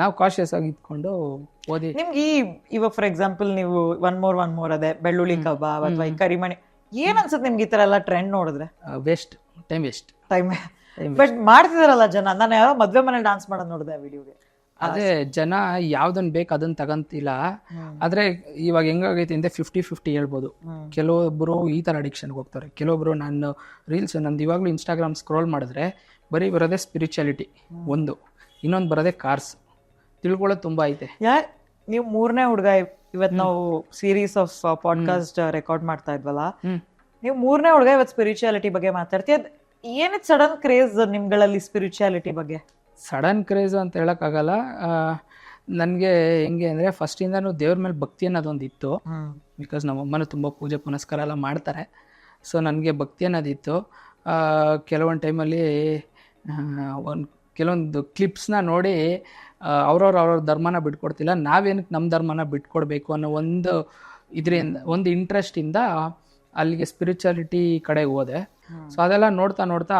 ನಾವು ಕಾಷಿಯಸ್ ಆಗಿ ಇದ್ಕೊಂಡು ಓದಿ. ನಿಮ್ಗೆ ಇವಾಗ ಫಾರ್ ಎಕ್ಸಾಂಪಲ್ ನೀವು ಒನ್ ಮೋರ್ ಅದೇ ಬೆಳ್ಳುಳ್ಳಿ ಕಬಾಬ್ ಅಥವಾ ಈ ಕರಿಮಣಿ ಏನ್ ಅನ್ಸುತ್ತೆ ನಿಮ್ಗೆ ಈ ತರ ಎಲ್ಲ ಟ್ರೆಂಡ್ ನೋಡಿದ್ರೆ? Time waste. ಬಟ್ ಮಾಡ್ತಿದಾರಲ್ಲ ಜನ. ನಾನು ಯಾರೋ ಮದ್ವೆ ಮನೇಲಿ ಡಾನ್ಸ್ ಮಾಡೋದು ನೋಡಿದೆ ವಿಡಿಯೋಗೆ. ಅದೇ ಜನ ಯಾವ್ದನ್ ಬೇಕು ಅದನ್ನ ತಗಂತಿಲ್ಲ. ಆದ್ರೆ ಇವಾಗ ಹೆಂಗಾಗೈತೆ ಅಂದ್ರೆ 50-50 ಹೇಳ್ಬೋದು. ಕೆಲವೊಬ್ರು ಈ ತರ ಅಡಿಕ್ಷನ್ಗೆ ಹೋಗ್ತಾರೆ, ಕೆಲವೊಬ್ರು ನಾನು ರೀಲ್ಸ್ ನಂದು ಇವಾಗ್ಲೂ ಇನ್ಸ್ಟಾಗ್ರಾಮ್ ಸ್ಕ್ರೋಲ್ ಮಾಡಿದ್ರೆ ಬರೀ ಬರೋದೇ ಸ್ಪಿರಿಚುಯಾಲಿಟಿ ಒಂದು, ಇನ್ನೊಂದು ಬರೋದೇ ಕಾರ್ಸ್. ತಿಳ್ಕೊಳ್ಳೋದು ತುಂಬಾ ಐತೆ. ನೀವು ಮೂರನೇ ಹುಡುಗ ಇವತ್ತು ನಾವು ಸೀರೀಸ್ ಆಫ್ ಪಾಡ್ಕಾಸ್ಟ್ ರೆಕಾರ್ಡ್ ಮಾಡ್ತಾ ಇದ್ವಲ್ಲ, ನೀವು ಮೂರನೇ ಹುಡುಗ ಇವತ್ತು ಸ್ಪಿರಿಚುಯಾಲಿಟಿ ಬಗ್ಗೆ ಮಾತಾಡ್ತೀವಿ. ಏನಿದ್ ಸಡನ್ ಕ್ರೇಜ್ ನಿಮ್ಗಳಲ್ಲಿ ಸ್ಪಿರಿಚುಯಾಲಿಟಿ ಬಗ್ಗೆ? ಸಡನ್ ಕ್ರೇಜ್ ಅಂತ ಹೇಳೋಕ್ಕಾಗಲ್ಲ. ನನಗೆ ಹೆಂಗೆ ಅಂದರೆ ಫಸ್ಟಿಂದನೂ ದೇವ್ರ ಮೇಲೆ ಭಕ್ತಿ ಅನ್ನೋದೊಂದು ಇತ್ತು. ಬಿಕಾಸ್ ನಮ್ಮ ಅಮ್ಮನೂ ತುಂಬ ಪೂಜೆ ಪುನಸ್ಕಾರ ಎಲ್ಲ ಮಾಡ್ತಾರೆ. ಸೊ ನನಗೆ ಭಕ್ತಿ ಅನ್ನೋದಿತ್ತು. ಕೆಲವೊಂದು ಟೈಮಲ್ಲಿ ಕೆಲವೊಂದು ಕ್ಲಿಪ್ಸ್ನ ನೋಡಿ ಅವ್ರವ್ರ ಧರ್ಮನ ಬಿಟ್ಕೊಡ್ತಿಲ್ಲ, ನಾವೇನಕ್ಕೆ ನಮ್ಮ ಧರ್ಮನ ಬಿಟ್ಕೊಡ್ಬೇಕು ಅನ್ನೋ ಒಂದು ಇಂಟ್ರೆಸ್ಟಿಂದ ಅಲ್ಲಿಗೆ ಸ್ಪಿರಿಚುಯಾಲಿಟಿ ಕಡೆಗೆ ಹೋದೆ. ಸೊ ಅದೆಲ್ಲ ನೋಡ್ತಾ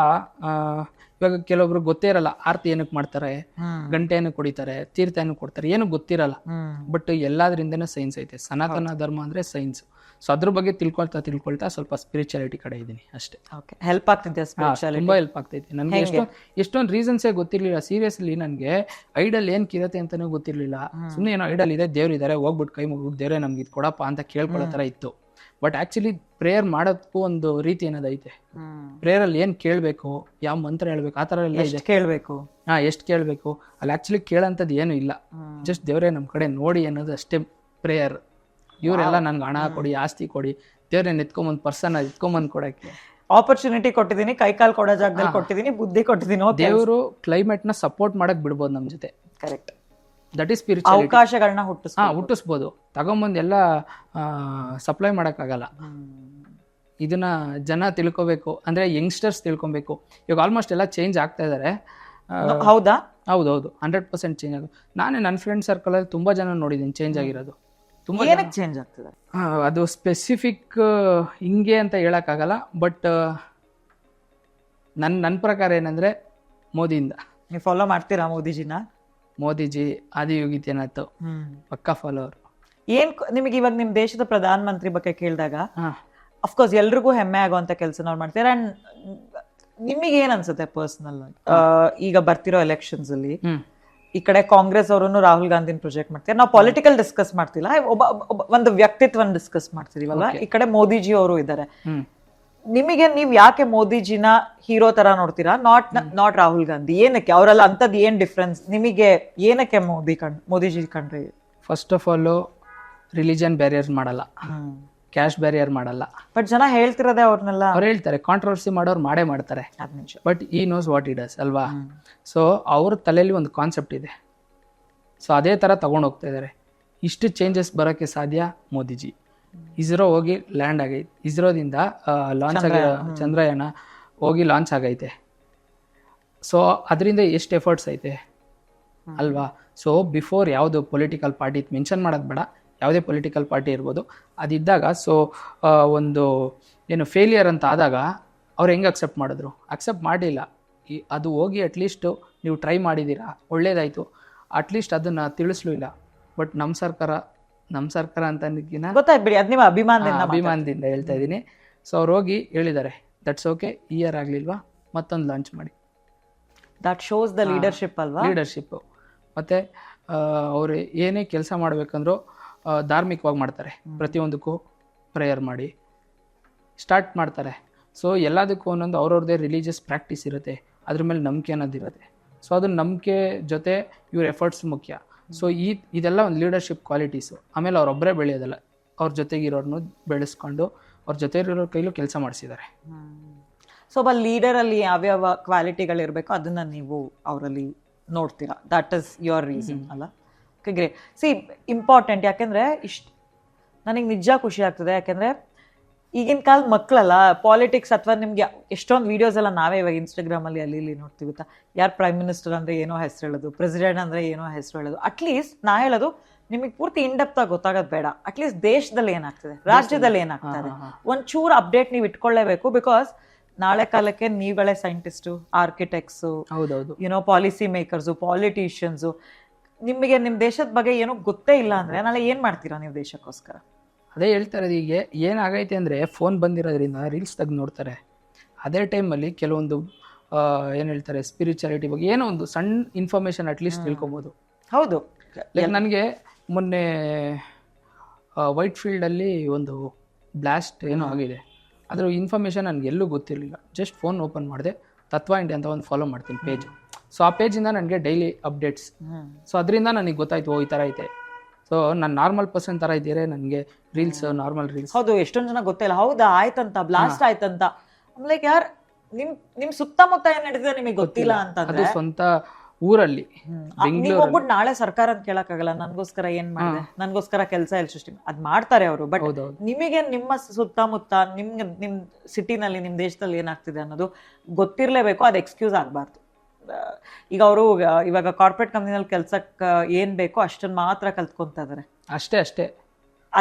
ಇವಾಗ ಕೆಲವೊಬ್ರು ಗೊತ್ತೇ ಇರಲ್ಲ ಆರತಿ ಏನಕ್ಕೆ ಮಾಡ್ತಾರೆ, ಗಂಟೆ ಏನಕ್ಕೆ ಹೊಡಿತಾರೆ, ತೀರ್ಥ ಏನಕ್ಕೆ ಕೊಡ್ತಾರೆ, ಏನು ಗೊತ್ತಿರಲ್ಲ. ಬಟ್ ಎಲ್ಲಾದ್ರಿಂದನೂ ಸೈನ್ಸ್ ಐತೆ. ಸನಾತನ ಧರ್ಮ ಅಂದ್ರೆ ಸೈನ್ಸ್. ಸೊ ಅದ್ರ ಬಗ್ಗೆ ತಿಳ್ಕೊಳ್ತಾ ಸ್ವಲ್ಪ ಸ್ಪಿರಿಚುಯಾಲಿಟಿ ಕಡೆ ಇದ್ದೀನಿ ಅಷ್ಟೇ. ಹೆಲ್ಪ್ ಆಗ್ತೈತೆ ಸ್ಪಿರಿಚುಯಾಲಿಟಿ? ತುಂಬಾ ಹೆಲ್ಪ್ ಆಗ್ತೈತೆ. ನನಗೆ ಎಷ್ಟೊಂದು ರೀಸನ್ಸೇ ಗೊತ್ತಿರ್ಲಿಲ್ಲ. ಸೀರಿಯಸ್ಲಿ ನನಗೆ ಐಡಲ್ ಏನ್ ಕಿರತ್ತೆ ಅಂತಾನೂ ಗೊತ್ತಿರ್ಲಿಲ್ಲ. ಸುಮ್ಮನೆ ಏನೋ ಐಡಲ್ ಇದೆ, ದೇವ್ರು ಇದಾರೆ, ಹೋಗ್ಬಿಟ್ಟು ಕೈ ಮುಗಿದು ದೇವ್ರೆ ನಮ್ಗೆ ಇದು ಕೊಡಪ್ಪ ಅಂತ ಕೇಳ್ಕೊಳ್ಳೋ ತರ ಇತ್ತು. ಬಟ್ ಆಕ್ಚುಲಿ ಪ್ರೇಯರ್ ಮಾಡೋದಕ್ಕೂ ಒಂದು ರೀತಿ ಅನ್ನೋದೈತೆ. ಪ್ರೇಯರ್ ಅಲ್ಲಿ ಏನ್ ಕೇಳ್ಬೇಕು, ಯಾವ ಮಂತ್ರ ಹೇಳ್ಬೇಕು, ಆ ತರ ಎಲ್ಲ ಇದೆ. ಕೇಳ್ಬೇಕು, ಎಷ್ಟು ಕೇಳ್ಬೇಕು, ಅಲ್ಲಿ ಆಕ್ಚುಲಿ ಕೇಳಂತದ್ದು ಏನು ಇಲ್ಲ. ಜಸ್ಟ್ ದೇವ್ರೆ ನಮ್ ಕಡೆ ನೋಡಿ ಅನ್ನೋದು ಅಷ್ಟೇ ಪ್ರೇಯರ್. ಇವರೆಲ್ಲ ನನ್ಗೆ ಹಣ ಕೊಡಿ, ಆಸ್ತಿ ಕೊಡಿ, ದೇವ್ರೆ ಎತ್ಕೊಂಬಂದ್ ಪರ್ಸನ್ ಎತ್ಕೊಂಬಂದ್ ಕೊಡಕ್ಕೆ ಆಪರ್ಚುನಿಟಿ ಕೊಟ್ಟಿದ್ದೀನಿ, ಕೈಕಾಲ್ ಕೊಡೋ ಜಾಗದಲ್ಲಿ ಕೊಟ್ಟಿದ್ದೀನಿ, ಬುದ್ಧಿ ಕೊಟ್ಟಿದ್ದೀನಿ. ದೇವರು ಕ್ಲೈಮೇಟ್ ನ ಸಪೋರ್ಟ್ ಮಾಡಕ್ ಬಿಡ್ಬೋದು ನಮ್ ಜೊತೆ. ಕರೆಕ್ಟ್. That is spiritual. ಅವಕಾಶಗಳನ್ನ ಹುಟ್ಟಿಸ್ಬೋದು. ತಗೊಂಬಂದು ಎಲ್ಲ ಸಪ್ಲೈ ಮಾಡೋಕ್ಕಾಗಲ್ಲ. ಇದನ್ನ ಜನ ತಿಳ್ಕೊಬೇಕು, ಅಂದ್ರೆ ಯಂಗ್ಸ್ಟರ್ಸ್ ತಿಳ್ಕೊಬೇಕು. ಇವಾಗ ಆಲ್ಮೋಸ್ಟ್ ಎಲ್ಲ ಚೇಂಜ್ ಆಗ್ತಾ ಇದಾರೆ. ಹೌದಾ? ಹೌದೌದು, 100% ಚೇಂಜ್ ಆಗುತ್ತೆ. ನಾನೇ ನನ್ನ ಫ್ರೆಂಡ್ ಸರ್ಕಲ್ ಅಲ್ಲಿ ತುಂಬಾ ಜನ ನೋಡಿದ್ದೀನಿ ಚೇಂಜ್ ಆಗಿರೋದು. ತುಂಬಾ ಚೇಂಜ್ ಆಗ್ತದೆ. ಅದು ಸ್ಪೆಸಿಫಿಕ್ ಹಿಂಗೆ ಅಂತ ಹೇಳಕ್ಕಾಗಲ್ಲ. ಬಟ್ ನನ್ನ ಪ್ರಕಾರ ಏನಂದ್ರೆ ಮೋದಿಯಿಂದ. ನೀವು ಫಾಲೋ ಮಾಡ್ತೀರಾ ಮೋದಿಜಿನ? ಮೋದಿಜಿ, ಆದಿಯೋಗಿತ್ಯನಾಥ್ ಪಕ್ಕಾ ಫಾಲೋವರ್. ನಿಮಗೆ ಇವಾಗ ನಿಮ್ ದೇಶದ ಪ್ರಧಾನ ಮಂತ್ರಿ ಬಗ್ಗೆ ಕೇಳಿದಾಗ ಅಫ್ಕೋರ್ಸ್ ಎಲ್ರಿಗೂ ಹೆಮ್ಮೆ ಆಗುವಂತ ಕೆಲಸ ನಾವು ಮಾಡ್ತೀರಾ. ಅಂಡ್ ನಿಮಗೆ ಏನ್ ಅನ್ಸುತ್ತೆ ಪರ್ಸನಲ್ ಈಗ ಬರ್ತಿರೋ ಎಲೆಕ್ಷನ್ಸ್ ಅಲ್ಲಿ ಈ ಕಡೆ ಕಾಂಗ್ರೆಸ್ ಅವರು ರಾಹುಲ್ ಗಾಂಧಿನ ಪ್ರೊಜೆಕ್ಟ್ ಮಾಡ್ತಾರೆ. ನಾವು ಪೊಲಿಟಿಕಲ್ ಡಿಸ್ಕಸ್ ಮಾಡ್ತಿಲ್ಲ, ಒಂದು ವ್ಯಕ್ತಿತ್ವ ಡಿಸ್ಕಸ್ ಮಾಡ್ತಿದೀವಲ್ಲ. ಈ ಕಡೆ ಮೋದಿಜಿ ಅವರು ಇದ್ದಾರೆ. ನಿಮಗೆ ನೀವ್ ಯಾಕೆ ಮೋದಿಜಿನ ಹೀರೋ ತರ ನೋಡ್ತೀರಾ, ನಾಟ್ ರಾಹುಲ್ ಗಾಂಧಿ? ಏನಕ್ಕೆ ಅವರೆಲ್ಲ ಅಂತದ್ ಏನ್ ಡಿಫ್ರೆನ್ಸ್ ನಿಮಗೆ? ಏನಕ್ಕೆ ಮೋದಿಜಿ ಕಂಡ್ರೆ? First of all religion barrier ಮಾಡಲ್ಲ, ಕ್ಯಾಶ್ ಬ್ಯಾರಿಯರ್ ಮಾಡಲ್ಲ. ಬಟ್ ಜನ ಹೇಳ್ತಿರೋದೇ ಅವ್ರನ್ನೆಲ್ಲ. ಅವ್ರು ಹೇಳ್ತಾರೆ, ಕಾಂಟ್ರವರ್ಸಿ ಮಾಡೋರು ಮಾಡೇ ಮಾಡ್ತಾರೆ. ಬಟ್ ಈ ನೋಸ್ ವಾಟ್ ಇ ಡಸ್ ಅಲ್ವಾ? ಸೊ ಅವ್ರ ತಲೆಯಲ್ಲಿ ಒಂದು ಕಾನ್ಸೆಪ್ಟ್ ಇದೆ. ಸೊ ಅದೇ ತರ ತಗೊಂಡು ಹೋಗ್ತಾ ಇದಾರೆ. ಇಷ್ಟು ಚೇಂಜಸ್ ಬರೋಕ್ಕೆ ಸಾಧ್ಯ ಮೋದಿಜಿ. ಇಸ್ರೋ ಹೋಗಿ ಲ್ಯಾಂಡ್ ಆಗೈತೆ, ಇಸ್ರೋದಿಂದ ಲಾಂಚ್ ಆಗಿ ಚಂದ್ರಯಾನ ಹೋಗಿ ಲಾಂಚ್ ಆಗೈತೆ. ಸೊ ಅದರಿಂದ ಎಷ್ಟು ಎಫರ್ಟ್ಸ್ ಐತೆ ಅಲ್ವಾ? ಸೊ ಬಿಫೋರ್ ಯಾವುದು ಪೊಲಿಟಿಕಲ್ ಪಾರ್ಟಿ ಮೆನ್ಷನ್ ಮಾಡೋದು ಬೇಡ, ಯಾವುದೇ ಪೊಲಿಟಿಕಲ್ ಪಾರ್ಟಿ ಇರ್ಬೋದು, ಅದಿದ್ದಾಗ ಸೊ ಒಂದು ಏನು ಫೇಲಿಯರ್ ಅಂತ ಆದಾಗ ಅವ್ರು ಹೆಂಗೆ ಅಕ್ಸೆಪ್ಟ್ ಮಾಡಿದ್ರು? ಅಕ್ಸೆಪ್ಟ್ ಮಾಡಲಿಲ್ಲ. ಅದು ಹೋಗಿ ಅಟ್ಲೀಸ್ಟು ನೀವು ಟ್ರೈ ಮಾಡಿದ್ದೀರಾ, ಒಳ್ಳೇದಾಯಿತು, ಅಟ್ಲೀಸ್ಟ್ ಅದನ್ನು ತಿಳಿಸ್ಲಿಲ್ಲ. ಬಟ್ ನಮ್ಮ ಸರ್ಕಾರ ಅಂತ ಗೊತ್ತಾಯ್ತು ಬಿಡಿ, ಅದು ನಿಮ್ಮ ಅಭಿಮಾನದಿಂದ ಹೇಳ್ತಾ ಇದ್ದೀನಿ. ಸೊ ಅವ್ರು ಹೋಗಿ ಹೇಳಿದ್ದಾರೆ, ದಟ್ಸ್ ಓಕೆ, ಈ ಇಯರ್ ಆಗಲಿಲ್ವಾ ಮತ್ತೊಂದು ಲಾಂಚ್ ಮಾಡಿ. ದಟ್ ಶೋಸ್ ದ ಲೀಡರ್ಶಿಪ್ ಅಲ್ವಾ? ಲೀಡರ್ಶಿಪ್. ಮತ್ತು ಅವರು ಏನೇ ಕೆಲಸ ಮಾಡಬೇಕಂದ್ರೂ ಧಾರ್ಮಿಕವಾಗಿ ಮಾಡ್ತಾರೆ, ಪ್ರತಿಯೊಂದಕ್ಕೂ ಪ್ರೇಯರ್ ಮಾಡಿ ಸ್ಟಾರ್ಟ್ ಮಾಡ್ತಾರೆ. ಸೊ ಎಲ್ಲದಕ್ಕೂ ಒಂದೊಂದು ಅವ್ರವ್ರದ್ದೇ ರಿಲಿಜಿಯಸ್ ಪ್ರಾಕ್ಟೀಸ್ ಇರುತ್ತೆ, ಅದ್ರ ಮೇಲೆ ನಂಬಿಕೆ ಅನ್ನೋದಿರುತ್ತೆ. ಸೊ ಅದು ನಂಬಿಕೆ ಜೊತೆ ಇವ್ರ ಎಫರ್ಟ್ಸ್ ಮುಖ್ಯ. ಸೊ ಇದೆಲ್ಲ ಒಂದು ಲೀಡರ್ಶಿಪ್ ಕ್ವಾಲಿಟೀಸು. ಆಮೇಲೆ ಅವ್ರೊಬ್ಬರೇ ಬೆಳೆಯೋದಲ್ಲ, ಅವ್ರ ಜೊತೆಗಿರೋರ್ನು ಬೆಳೆಸ್ಕೊಂಡು ಅವ್ರ ಜೊತೆಗಿರೋ ಕೈಲೂ ಕೆಲಸ ಮಾಡಿಸಿದ್ದಾರೆ. ಸೊ ಒಬ್ಬ ಲೀಡರಲ್ಲಿ ಯಾವ್ಯಾವ ಕ್ವಾಲಿಟಿಗಳಿರಬೇಕು ಅದನ್ನ ನೀವು ಅವರಲ್ಲಿ ನೋಡ್ತೀರಾ. ದಟ್ ಇಸ್ ಯುವರ್ ರೀಸನ್ ಅಲ್ಲ? Okay, great. C, important. ಯಾಕೆಂದರೆ ನನಗೆ ನಿಜ ಖುಷಿ ಆಗ್ತದೆ. ಯಾಕೆಂದರೆ ಈಗಿನ ಕಾಲದ ಮಕ್ಕಳಲ್ಲ ಪಾಲಿಟಿಕ್ಸ್ ಅಥವಾ ನಿಮ್ಗೆ ಎಷ್ಟೊಂದು ವೀಡಿಯೋಸ್ ಎಲ್ಲ ನಾವೇ ಇವಾಗ ಇನ್ಸ್ಟಾಗ್ರಾಮಲ್ಲಿ ಅಲ್ಲಿ ಇಲ್ಲಿ ನೋಡ್ತೀವಿ ಗೊತ್ತಾ. ಯಾರು ಪ್ರೈಮ್ ಮಿನಿಸ್ಟರ್ ಅಂದರೆ ಏನೋ ಹೆಸರು ಹೇಳೋದು, ಪ್ರೆಸಿಡೆಂಟ್ ಅಂದರೆ ಏನೋ ಹೆಸರು ಹೇಳೋದು. ಅಟ್ಲೀಸ್ಟ್ ನಾ ಹೇಳೋದು ನಿಮಗೆ ಪೂರ್ತಿ ಇನ್ಡೆಪ್ತ್ ಆಗಿ ಗೊತ್ತಾಗೋದು ಬೇಡ. ಅಟ್ಲೀಸ್ಟ್ ದೇಶದಲ್ಲಿ ಏನಾಗ್ತದೆ, ರಾಜ್ಯದಲ್ಲಿ ಏನಾಗ್ತದೆ, ಒಂಚೂರು ಅಪ್ಡೇಟ್ ನೀವು ಇಟ್ಕೊಳ್ಳೇಬೇಕು. ಬಿಕಾಸ್ ನಾಳೆ ಕಾಲಕ್ಕೆ ನೀವುಗಳೇ scientist, architects, you know policy makers, politicians. ನಿಮಗೆ ನಿಮ್ಮ ದೇಶದ ಬಗ್ಗೆ ಏನೋ ಗೊತ್ತೇ ಇಲ್ಲ ಅಂದರೆ ನಾಳೆ ಏನು ಮಾಡ್ತೀರಾ ನೀವು ದೇಶಕ್ಕೋಸ್ಕರ? ಅದೇ ಹೇಳ್ತಾ ಇರೋದು. ಈಗ ಏನಾಗೈತೆ ಅಂದರೆ ಫೋನ್ ಬಂದಿರೋದ್ರಿಂದ ರೀಲ್ಸ್ ತೆಗೆದು ನೋಡ್ತಾರೆ. ಅದೇ ಟೈಮಲ್ಲಿ ಕೆಲವೊಂದು ಏನು ಹೇಳ್ತಾರೆ ಸ್ಪಿರಿಚುಯಾಲಿಟಿ ಬಗ್ಗೆ ಏನೋ ಒಂದು ಸಣ್ಣ ಇನ್ಫಾರ್ಮೇಷನ್ ಅಟ್ಲೀಸ್ಟ್ ತಿಳ್ಕೊಬೋದು. ಹೌದು. ಲೈಕ್ ನನಗೆ ಮೊನ್ನೆ ವೈಟ್ ಫೀಲ್ಡಲ್ಲಿ ಒಂದು ಬ್ಲಾಸ್ಟ್ ಏನೋ ಆಗಿದೆ, ಅದರ ಇನ್ಫಾರ್ಮೇಷನ್ ನನಗೆ ಎಲ್ಲೂ ಗೊತ್ತಿರಲಿಲ್ಲ. ಜಸ್ಟ್ ಫೋನ್ ಓಪನ್ ಮಾಡಿದೆ, ತತ್ವ ಇಂಡಿಯಾ ಅಂತ ಒಂದು ಫಾಲೋ ಮಾಡ್ತೀನಿ ಪೇಜ್. ಸೊ ಆ ಪೇಜಿಂದ ನನಗೆ ಡೈಲಿ ಅಪ್ಡೇಟ್ಸ್. ಸೊ ಅದರಿಂದ ನನಗೆ ಗೊತ್ತಾಯ್ತು, ಓ ಈ ಥರ ಐತೆ. ಸೊ ನಾನು ನಾರ್ಮಲ್ ಪರ್ಸನ್ ಥರ ಇದ್ದೀರಿ, ನನಗೆ ರೀಲ್ಸ್ ನಾರ್ಮಲ್ ರೀಲ್ಸ್. ಹೌದು, ಎಷ್ಟೊಂದು ಜನ ಗೊತ್ತಿಲ್ಲ. ಹೌದಾ, ಆಯ್ತಂತ ಬ್ಲಾಸ್ಟ್ ಆಯ್ತಂತ. ಲೈಕ್ ಯಾರ್ ನಿಮ್ ಸುತ್ತಮುತ್ತ ಏನ್ ನಡೆದಿದೆ ನಿಮಗೆ ಗೊತ್ತಿಲ್ಲ ಅಂತಂದ್ರೆ, ಅದು ಸ್ವಂತ ಊರಲ್ಲಿ ನೀವು ಹೋಗ್ಬಿಟ್ಟು ನಾಳೆ ಸರ್ಕಾರ ಅಂತ ಕೇಳಕ್ಕಾಗಲ್ಲ, ನನ್ಗೋಸ್ಕರ ಏನ್ ಮಾಡಿದೆ, ನನ್ಗೋಸ್ಕರ ಕೆಲಸ ಎಲ್ಲಿ ಸೃಷ್ಟಿ ಅದ್ ಮಾಡ್ತಾರೆ ಅವರು. ಬಟ್ ನಿಮಗೆ ನಿಮ್ಮ ಸುತ್ತಮುತ್ತ ನಿಮ್ ಸಿಟಿನಲ್ಲಿ ನಿಮ್ ದೇಶದಲ್ಲಿ ಏನಾಗ್ತಿದೆ ಅನ್ನೋದು ಗೊತ್ತಿರ್ಲೇಬೇಕು. ಅದು ಎಕ್ಸ್ಕ್ಯೂಸ್ ಆಗ್ಬಾರ್ದು. ಈಗ ಅವರು ಇವಾಗ ಕಾರ್ಪೊರೇಟ್ ಕಂಪ್ನಿನಲ್ಲಿ ಕೆಲ್ಸಕ್ಕೆ ಏನ್ ಬೇಕೋ ಅಷ್ಟನ್ನ ಮಾತ್ರ ಕಲ್ತ್ಕೊಂತ ಇದಾರೆ. ಅಷ್ಟೇ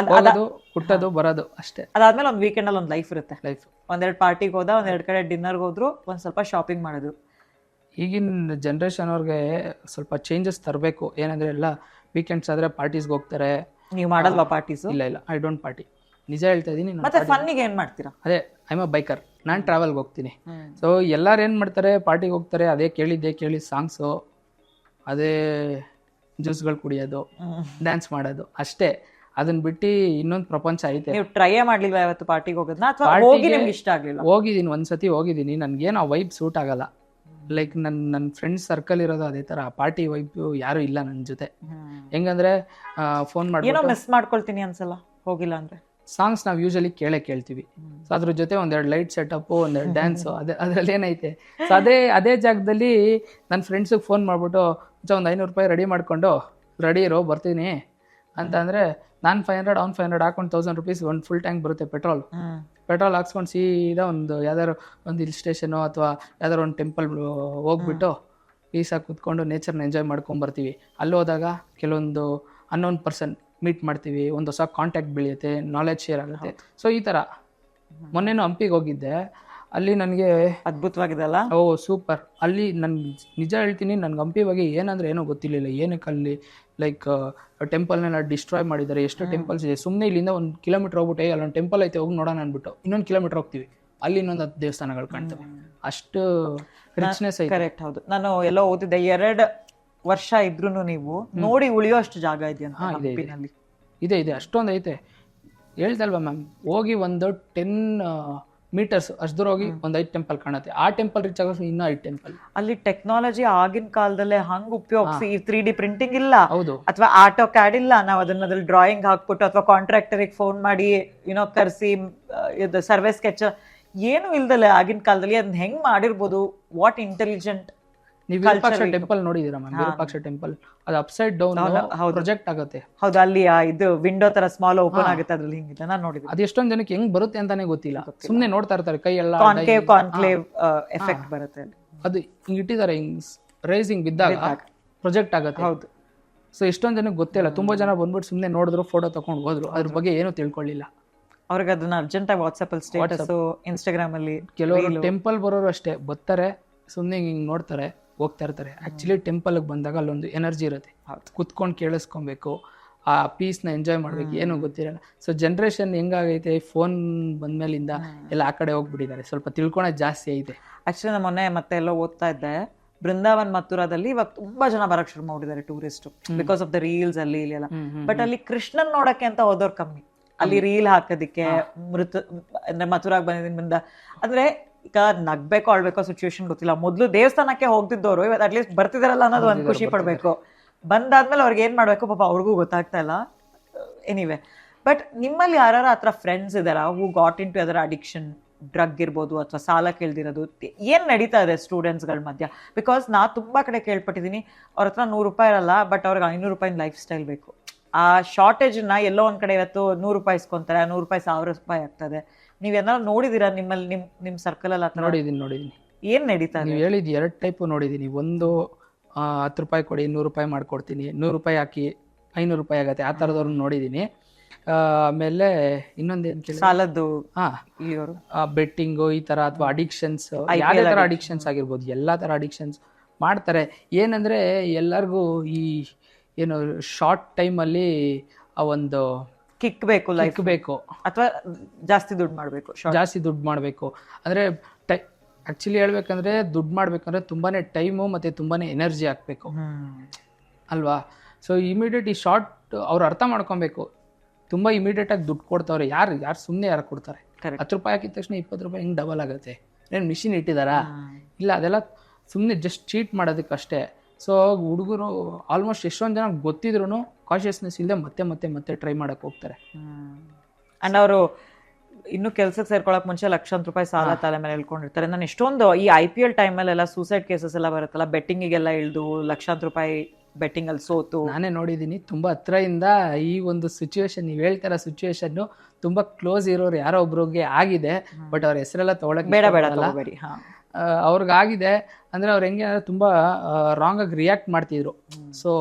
ಹುಟ್ಟೋದು ಬರೋದು ಅಷ್ಟೇ. ಅದಾದ್ಮೇಲೆ ಒಂದು ವೀಕೆಂಡ್ ಅಲ್ಲಿ ಒಂದು ಲೈಫ್ ಇರುತ್ತೆ. ಒಂದೆರಡು ಪಾರ್ಟಿಗೆ ಹೋದ, ಒಂದೆರಡು ಕಡೆ ಡಿನ್ನರ್ಗೆ ಹೋದ್ರು, ಒಂದ್ ಸ್ವಲ್ಪ ಶಾಪಿಂಗ್ ಮಾಡಿದ್ರು. ಈಗಿನ ಜನ್ರೇಷನ್ ಅವ್ರಿಗೆ ಸ್ವಲ್ಪ ಚೇಂಜಸ್ ತರಬೇಕು. ಏನಂದ್ರೆ ಎಲ್ಲ ವೀಕೆಂಡ್ಸ್ ಆದ್ರೆ ಪಾರ್ಟೀಸ್ಗೆ ಹೋಗ್ತಾರೆ. ನೀವು ಮಾಡಲ್ವಾ ಪಾರ್ಟೀಸ್? ಇಲ್ಲ, ಐ ಡೋಂಟ್ ಪಾರ್ಟಿ. ನಿಜ ಹೇಳ್ತಾ ಇದೀನಿ. ಮತ್ತೆ ಫನ್ನಿಗೆ ಏನ್ ಮಾಡ್ತೀರಾ? ಅದೇ ಐ ಎಮ್ ಅ ಬೈಕರ್, ನಾನು ಟ್ರಾವೆಲ್ಗೆ ಹೋಗ್ತೀನಿ. ಸೊ ಎಲ್ಲರೂ ಏನು ಮಾಡ್ತಾರೆ, ಪಾರ್ಟಿಗೆ ಹೋಗ್ತಾರೆ, ಅದೇ ಕೇಳಿ ಸಾಂಗ್ಸು, ಅದೇ ಜ್ಯೂಸ್ಗಳು ಕುಡಿಯೋದು, ಡ್ಯಾನ್ಸ್ ಮಾಡೋದು ಅಷ್ಟೇ. ಅದನ್ನ ಬಿಟ್ಟು ಇನ್ನೊಂದು ಪ್ರಪಂಚ ಐತೆ. ನೀವು ಟ್ರೈ ಮಾಡ್ಲಿಲ್ವಾ ಯಾವತ್ತು ಪಾರ್ಟಿಗೆ ಹೋಗೋದನ್ನ? ಅಥವಾ ಹೋಗಿ ನಿಮ್ಗೆ ಇಷ್ಟ ಆಗ್ಲಿಲ್ಲ? ಹೋಗಿದ್ದೀನಿ, ಒಂದ್ಸತಿ ಹೋಗಿದ್ದೀನಿ. ನನ್ಗೇನು ಆ ವೈಬ್ ಸೂಟ್ ಆಗಲ್ಲ. ಲೈಕ್ ನನ್ನ ಫ್ರೆಂಡ್ಸ್ ಸರ್ಕಲ್ ಇರೋದು ಅದೇ ತರ, ಪಾರ್ಟಿ ವೈಬ್ ಯಾರು ಇಲ್ಲ ನನ್ನ ಜೊತೆ. ಹೆಂಗಂದ್ರೆ ಫೋನ್ ಮಾಡಿ ಏನೋ ಮಿಸ್ ಮಾಡ್ಕೊಳ್ತೀನಿ ಅನ್ಸಲ್ಲ ಹೋಗಿಲ್ಲ ಅಂದ್ರೆ. ಸಾಂಗ್ಸ್ ನಾವು ಯೂಶಲಿ ಕೇಳ್ತೀವಿ. ಸೊ ಅದ್ರ ಜೊತೆ ಒಂದೆರಡು ಲೈಟ್ ಸೆಟಪ್, ಒಂದೆರಡು ಡ್ಯಾನ್ಸು, ಅದ್ರಲ್ಲಿ ಏನೈತೆ. ಸೊ ಅದೇ ಜಾಗದಲ್ಲಿ ನನ್ನ ಫ್ರೆಂಡ್ಸಿಗೆ ಫೋನ್ ಮಾಡ್ಬಿಟ್ಟು ಒಂದು 500 ರೂಪಾಯಿ ರೆಡಿ ಮಾಡ್ಕೊಂಡು, ರೆಡಿ ಇರೋ ಬರ್ತೀನಿ ಅಂತ ಅಂದರೆ, ನಾನು 500 ಅವ್ನು 500 ಹಾಕೊಂಡು 1000 ರೂಪೀಸ್ ಒಂದು ಫುಲ್ ಟ್ಯಾಂಕ್ ಬರುತ್ತೆ ಪೆಟ್ರೋಲ್ ಹಾಕ್ಸ್ಕೊಂಡು ಸೀದಾ ಒಂದು ಯಾವ್ದಾದ್ರು ಒಂದು ಹಿಲ್ ಸ್ಟೇಷನು ಅಥವಾ ಯಾವ್ದಾರು ಒಂದು ಟೆಂಪಲ್ ಹೋಗ್ಬಿಟ್ಟು ಪೀಸಾಗಿ ಕೂತ್ಕೊಂಡು ನೇಚರ್ನ ಎಂಜಾಯ್ ಮಾಡ್ಕೊಂಬರ್ತೀವಿ. ಅಲ್ಲಿ ಹೋದಾಗ ಕೆಲವೊಂದು ಅನ್ನೋನ್ ಪರ್ಸನ್ ಮೀಟ್ ಮಾಡ್ತೀವಿ, ಒಂದು ಹೊಸ ಕಾಂಟ್ಯಾಕ್ಟ್ ಬೆಳೆಯುತ್ತೆ, ನಾಲೆಜ್ ಶೇರ್ ಆಗುತ್ತೆ. ಸೊ ಈ ಥರ. ಮೊನ್ನೆನೂ ಹಂಪಿಗೆ ಹೋಗಿದ್ದೆ, ಅಲ್ಲಿ ನನಗೆ ಅದ್ಭುತವಾಗಿದೆ ಅಲ್ಲ? ಓ ಸೂಪರ್. ಅಲ್ಲಿ ನನ್ಗೆ ನಿಜ ಹೇಳ್ತೀನಿ, ನನ್ಗೆ ಹಂಪಿ ಬಗ್ಗೆ ಏನಂದ್ರೆ ಏನೋ ಗೊತ್ತಿರಲಿಲ್ಲ. ಏನಕ್ಕೆ ಅಲ್ಲಿ ಲೈಕ್ ಟೆಂಪಲ್ನೆಲ್ಲ ಡಿಸ್ಟ್ರಾಯ್ ಮಾಡಿದ್ದಾರೆ, ಎಷ್ಟು ಟೆಂಪಲ್ಸ್ ಇದೆ. ಸುಮ್ಮನೆ ಇಲ್ಲಿಂದ 1 ಕಿಲೋಮೀಟರ್ ಹೋಗ್ಬಿಟ್ಟು ಅಲ್ಲೊಂದು ಟೆಂಪಲ್ ಐತೆ ಹೋಗಿ ನೋಡೋಣ ಅಂದ್ಬಿಟ್ಟು ಇನ್ನೊಂದು ಕಿಲೋಮೀಟರ್ ಹೋಗ್ತೀವಿ, ಅಲ್ಲಿ ಇನ್ನೊಂದು 10 ದೇವಸ್ಥಾನಗಳು ಕಾಣ್ತವೆ. ಅಷ್ಟು ರಿಚ್ನೆಸ್ ಐತೆ. ಕರೆಕ್ಟ್, ಹೌದು. ನಾನು ಎಲ್ಲೋ ಓದಿದ್ದೆ, 2 ವರ್ಷ ಇದ್ರೂ ನೀವು ನೋಡಿ ಉಳಿಯೋ ಅಷ್ಟು ಜಾಗ ಇದೆಯಂತ ಹಂಪಿನಲ್ಲಿ. ಇದೆ ಅಷ್ಟೊಂದು ಐತೆ. ಹೇಳ್ತಲ್ವಾ ಮ್ಯಾಮ್, ಹೋಗಿ ಒಂದು 10 ಮೀಟರ್ಸ್ ಅಷ್ಟು ದೂರ ಹೋಗಿ ಒಂದು 5 ಟೆಂಪಲ್ ಕಾಣುತ್ತೆ. ಆ ಟೆಂಪಲ್ ರೀಚ್ ಆಗೋ ಇನ್ನೂ 5 ಟೆಂಪಲ್. ಅಲ್ಲಿ ಟೆಕ್ನಾಲಜಿ ಆಗಿನ ಕಾಲದಲ್ಲೇ ಹಂಗ್ ಉಪಯೋಗಿಸಿ, 3D ಪ್ರಿಂಟಿಂಗ್ ಇಲ್ಲ, ಹೌದು, ಅಥವಾ ಆಟೋ ಕ್ಯಾಡ್ ಇಲ್ಲ, ನಾವು ಅದನ್ನ ಡ್ರಾಯಿಂಗ್ ಹಾಕ್ಬಿಟ್ಟು ಅಥವಾ ಕಾಂಟ್ರಾಕ್ಟರಿಗೆ ಫೋನ್ ಮಾಡಿ ಕರ್ಸಿ ಇದು ಸರ್ವೆ ಸ್ಕೆಚ್ ಏನು ಇಲ್ದಲ್ಲ ಆಗಿನ ಕಾಲದಲ್ಲಿ ಅದನ್ನ ಹೆಂಗ್ ಮಾಡಿರ್ಬೋದು. What intelligent. ನೀವು ವಿರೂಪಾಕ್ಷ ಟೆಂಪಲ್ ನೋಡಿದೀರಾ ಮ್ಯಾಮ್? ವಿರೂಪಾಕ್ಷ ಟೆಂಪಲ್ ಅದು ಅಪ್ಸೈಡ್ ಡೌನ್ ಪ್ರೊಜೆಕ್ಟ್ ಆಗುತ್ತೆ. ಹೌದು, ಅಲ್ಲಿ ಇದು ವಿಂಡೋ ತರ ಸ್ಮಾಲ್ ಓಪನ್ ಆಗುತ್ತೆ, ಅದ್ರಲ್ಲಿ ಹಿಂಗಿದೆ. ನಾನು ನೋಡಿದ್ದೆ. ಅದು ಎಷ್ಟೊಂದು ಜನಕ್ಕೆ ಹೆಂಗ್ ಬರುತ್ತೆ ಅಂತಾನೆ ಗೊತ್ತಿಲ್ಲ, ಸುಮ್ನೆ ನೋಡ್ತಾ ಇರ್ತಾರೆ ಕೈ ಎಲ್ಲ ಕಾನ್ಕ್ಲೇವ್ ಎಫೆಕ್ಟ್ ಬರುತ್ತೆ. ಅದು ಹಿಂಗ್ ಇಟ್ಟಿದ್ದಾರೆ, ಹಿಂಗ್ ರೈಸಿಂಗ್ ಬಿದ್ದಾಗ ಪ್ರೊಜೆಕ್ಟ್ ಆಗುತ್ತೆ. ಹೌದು. ಸೊ ಎಷ್ಟೊಂದು ಜನಕ್ಕೆ ಗೊತ್ತಿಲ್ಲ. ತುಂಬಾ ಜನ ಬಂದ್ಬಿಟ್ಟು ಸುಮ್ನೆ ನೋಡಿದ್ರು, ಫೋಟೋ ತಗೊಂಡು ಹೋದ್ರು, ಅದ್ರ ಬಗ್ಗೆ ಏನು ತಿಳ್ಕೊಳ್ಳಿಲ್ಲ. ಅವ್ರಿಗೆ ಅದನ್ನ ಅರ್ಜೆಂಟ್ ಆಗಿ ವಾಟ್ಸ್ಆಪ್ ಅಲ್ಲಿ ಸ್ಟೇಟಸ್, ಇನ್ಸ್ಟಾಗ್ರಾಮ್ ಅಲ್ಲಿ. ಕೆಲವರು ಟೆಂಪಲ್ ಬರೋರು ಅಷ್ಟೇ, ಬರ್ತಾರೆ ಸುಮ್ನೆ ಹಿಂಗ್ ನೋಡ್ತಾರೆ, ಹೋಗ್ತಾ ಇರ್ತಾರೆ. ಆಕ್ಚುಲಿ ಟೆಂಪಲ್ಗೆ ಬಂದಾಗ ಅಲ್ಲೊಂದು ಎನರ್ಜಿ ಇರುತ್ತೆ, ಕುತ್ಕೊಂಡು ಕೇಳಿಸ್ಕೊಬೇಕು, ಆ ಪೀಸ್ನ ಎಂಜಾಯ್ ಮಾಡ್ಬೇಕು, ಏನು ಗೊತ್ತಿರಲ್ಲ. ಸೊ ಜನ್ರೇಷನ್ ಹೆಂಗಾಗೈತೆ, ಫೋನ್ ಬಂದ್ಮೇಲಿಂದ ಎಲ್ಲ ಆ ಕಡೆ ಹೋಗ್ಬಿಟ್ಟಿದ್ದಾರೆ. ಸ್ವಲ್ಪ ತಿಳ್ಕೊಳೋದು ಜಾಸ್ತಿ ಐತೆ. ಆಕ್ಚುಲಿ ನಾನು ಮೊನ್ನೆ ಮತ್ತೆ ಎಲ್ಲೋ ಓದ್ತಾ ಇದ್ದೆ, ಬೃಂದಾವನ್ ಮಥುರಾದಲ್ಲಿ ಇವಾಗ ತುಂಬಾ ಜನ ಬರಕ್ ಶುರು ಮಾಡಿದ್ದಾರೆ tourist because of the reels ಅಲ್ಲಿ ಇಲ್ಲಿ ಎಲ್ಲ. ಬಟ್ ಅಲ್ಲಿ ಕೃಷ್ಣನ್ ನೋಡಕ್ಕೆ ಅಂತ ಹೋದವ್ರು ಕಮ್ಮಿ, ಅಲ್ಲಿ ರೀಲ್ ಹಾಕೋದಿಕ್ಕೆ ಅಂದ್ರೆ ಮಥುರಾಗ್ ಬಂದಿದ್ದೀನಿ ಬಂದ ಅಂದ್ರೆ ಈಗ ನಗ್ಬೇಕೋ ಅಳ್ಬೇಕೋ ಸಿಚುವೇಶನ್ ಗೊತ್ತಿಲ್ಲ. ಮೊದ್ಲು ದೇವಸ್ಥಾನಕ್ಕೆ ಹೋಗ್ತಿದ್ದವ್ರು ಇವತ್ತು ಅಟ್ಲೀಸ್ಟ್ ಬರ್ತಿದಾರಲ್ಲ ಅನ್ನೋದು ಒಂದ್ ಖುಷಿ ಪಡ್ಬೇಕು. ಬಂದಾದ್ಮೇಲೆ ಅವ್ರಿಗೆ ಏನ್ ಮಾಡ್ಬೇಕು ಪಾಪ ಅವ್ರಿಗೂ ಗೊತ್ತಾಗ್ತಾ ಇಲ್ಲ. ಎನಿವೆ, ಬಟ್ ನಿಮ್ಮಲ್ಲಿ ಯಾರು ಆತರ ಫ್ರೆಂಡ್ಸ್ ಇದಾರ ಹೂ ಗಾಟ್ ಇನ್ ಟು ಅದರ ಅಡಿಕ್ಷನ್, ಡ್ರಗ್ ಇರ್ಬೋದು ಅಥವಾ ಸಾಲ ಕೇಳ್ದಿರೋದು, ಏನ್ ನಡೀತಾ ಇದೆ ಸ್ಟೂಡೆಂಟ್ಸ್ ಗಳ ಮಧ್ಯ? ಬಿಕಾಸ್ ನಾ ತುಂಬಾ ಕಡೆ ಕೇಳ್ಪಟ್ಟಿದೀನಿ, ಅವ್ರ ಹತ್ರ 100 ರೂಪಾಯಿ ಇರಲ್ಲ, ಬಟ್ ಅವ್ರಿಗೆ 500 ರೂಪಾಯಿ ಲೈಫ್ ಸ್ಟೈಲ್ ಬೇಕು. ಆ ಶಾರ್ಟೇಜ್ ನ ಎಲ್ಲೋ ಒಂದ್ ಕಡೆ ಇವತ್ತು 100 ರೂಪಾಯಿ ಇಸ್ಕೊಂತಾರೆ, 100 ರೂಪಾಯಿ 1000 ರೂಪಾಯಿ ಆಗ್ತದೆ. ನೀವೇನಾದ್ರು ನೋಡಿದೀರಾ ನಿಮ್ಮಲ್ಲಿ ನಿಮ್ ಸರ್ಕಲ್ ಅಲ್ಲಿ? ನೋಡಿದೀನಿ. ಏನ್ ನಡೀತಾ ಇದೆ? ನೀವು ಹೇಳಿದ್ 2 ಟೈಪು ನೋಡಿದೀನಿ. ಒಂದು 10 ರೂಪಾಯಿ ಕೊಡಿ 100 ರೂಪಾಯಿ ಮಾಡ್ಕೊಡ್ತೀನಿ, 100 ರೂಪಾಯಿ ಹಾಕಿ 500 ರೂಪಾಯಿ ಆಗತ್ತೆ, ಆ ಥರದವ್ರನ್ನ ನೋಡಿದ್ದೀನಿ. ಆಮೇಲೆ ಇನ್ನೊಂದೇನು ಕೇಳಿ, ಸಾಲದ್ದು ಬೆಟ್ಟಿಂಗು ಈ ಥರ ಅಥವಾ ಅಡಿಕ್ಷನ್ಸ್, ಯಾವುದೇ ಥರ ಅಡಿಕ್ಷನ್ಸ್ ಆಗಿರ್ಬೋದು, ಎಲ್ಲ ಥರ ಅಡಿಕ್ಷನ್ಸ್ ಮಾಡ್ತಾರೆ. ಏನಂದರೆ ಎಲ್ಲರಿಗೂ ಈ ಏನು ಶಾರ್ಟ್ ಟೈಮಲ್ಲಿ ಆ ಒಂದು ಕಿಕ್ ಬೇಕು, ಲೈಫ್ ಬೇಕು, ಅಥವಾ ಜಾಸ್ತಿ ದುಡ್ಡು ಮಾಡಬೇಕು. ಅಂದರೆ ಆ್ಯಕ್ಚುಲಿ ಹೇಳ್ಬೇಕಂದ್ರೆ ದುಡ್ಡು ಮಾಡ್ಬೇಕಂದ್ರೆ ತುಂಬಾ ಟೈಮು ಮತ್ತು ತುಂಬಾ ಎನರ್ಜಿ ಹಾಕಬೇಕು ಅಲ್ವಾ? ಸೊ ಇಮಿಡಿಯೇಟ್ ಈ ಶಾರ್ಟ್ ಅವ್ರು ಅರ್ಥ ಮಾಡ್ಕೊಬೇಕು. ತುಂಬ ಇಮಿಡಿಯೇಟಾಗಿ ದುಡ್ಡು ಕೊಡ್ತವ್ರೆ, ಯಾರು ಸುಮ್ಮನೆ ಯಾರು ಕೊಡ್ತಾರೆ? 10 ರೂಪಾಯಿ ಹಾಕಿದ ತಕ್ಷಣ 20 ರೂಪಾಯಿ ಹಿಂಗೆ ಡಬಲ್ ಆಗುತ್ತೆ. ಏನು ಮಿಷಿನ್ ಇಟ್ಟಿದ್ದಾರಾ? ಇಲ್ಲ, ಅದೆಲ್ಲ ಸುಮ್ಮನೆ ಜಸ್ಟ್ ಚೀಟ್ ಮಾಡೋದಕ್ಕಷ್ಟೇ. ಸೊ ಹುಡುಗರು ಆಲ್ಮೋಸ್ಟ್ ಎಷ್ಟೊಂದು ಜನ ಗೊತ್ತಿದ್ರು ಕಾನ್ಷಿಯಸ್ನೆಸ್ ಇಲ್ಲದೆ ಮತ್ತೆ ಟ್ರೈ ಮಾಡಕ್ಕೆ ಹೋಗ್ತಾರೆ. ಅಂಡ್ ಅವರು ಇನ್ನು ಕೆಲ್ಸಕ್ಕೆ ಸೇರ್ಕೊಳಕ್ ಮುಂಚೆ ಲಕ್ಷಾಂತರ ರೂಪಾಯಿ ಸಾಲ ತಲೆ ಮೇಲೆ ಹೇಳ್ಕೊಂಡಿರ್ತಾರೆ. ನಾನು ಎಷ್ಟೊಂದು ಈ IPL ಟೈಮಲ್ಲೆಲ್ಲ ಸೂಸೈಡ್ ಕೇಸಸ್ ಎಲ್ಲ ಬರುತ್ತಲ್ಲ, ಬೆಟ್ಟಿಂಗಿಗೆಲ್ಲ ಇಳಿದು ಲಕ್ಷಾಂತರ ರೂಪಾಯಿ ಬೆಟ್ಟಿಂಗ್ ಅಲ್ಲಿ ಸೋತು ನಾನೇ ನೋಡಿದ್ದೀನಿ ತುಂಬ ಹತ್ರದಿಂದ. ಈ ಒಂದು ಸಿಚುವೇಶನ್ ನೀವು ಹೇಳ್ತಾರ ಸಿಚುವೇಶನ್ ತುಂಬಾ ಕ್ಲೋಸ್ ಇರೋರು ಯಾರೋ ಒಬ್ರಿಗೆ ಆಗಿದೆ, ಬಟ್ ಅವ್ರ ಹೆಸರೆಲ್ಲ ತಗೊಳಕ್ ಬೇಡ ಅವ್ರಿಗಾಗಿದೆ. ಅಂದರೆ ಅವ್ರು ಹೆಂಗೆ ಅಂದರೆ ತುಂಬ ರಾಂಗಾಗಿ ರಿಯಾಕ್ಟ್ ಮಾಡ್ತಿದ್ರು. ಸೊ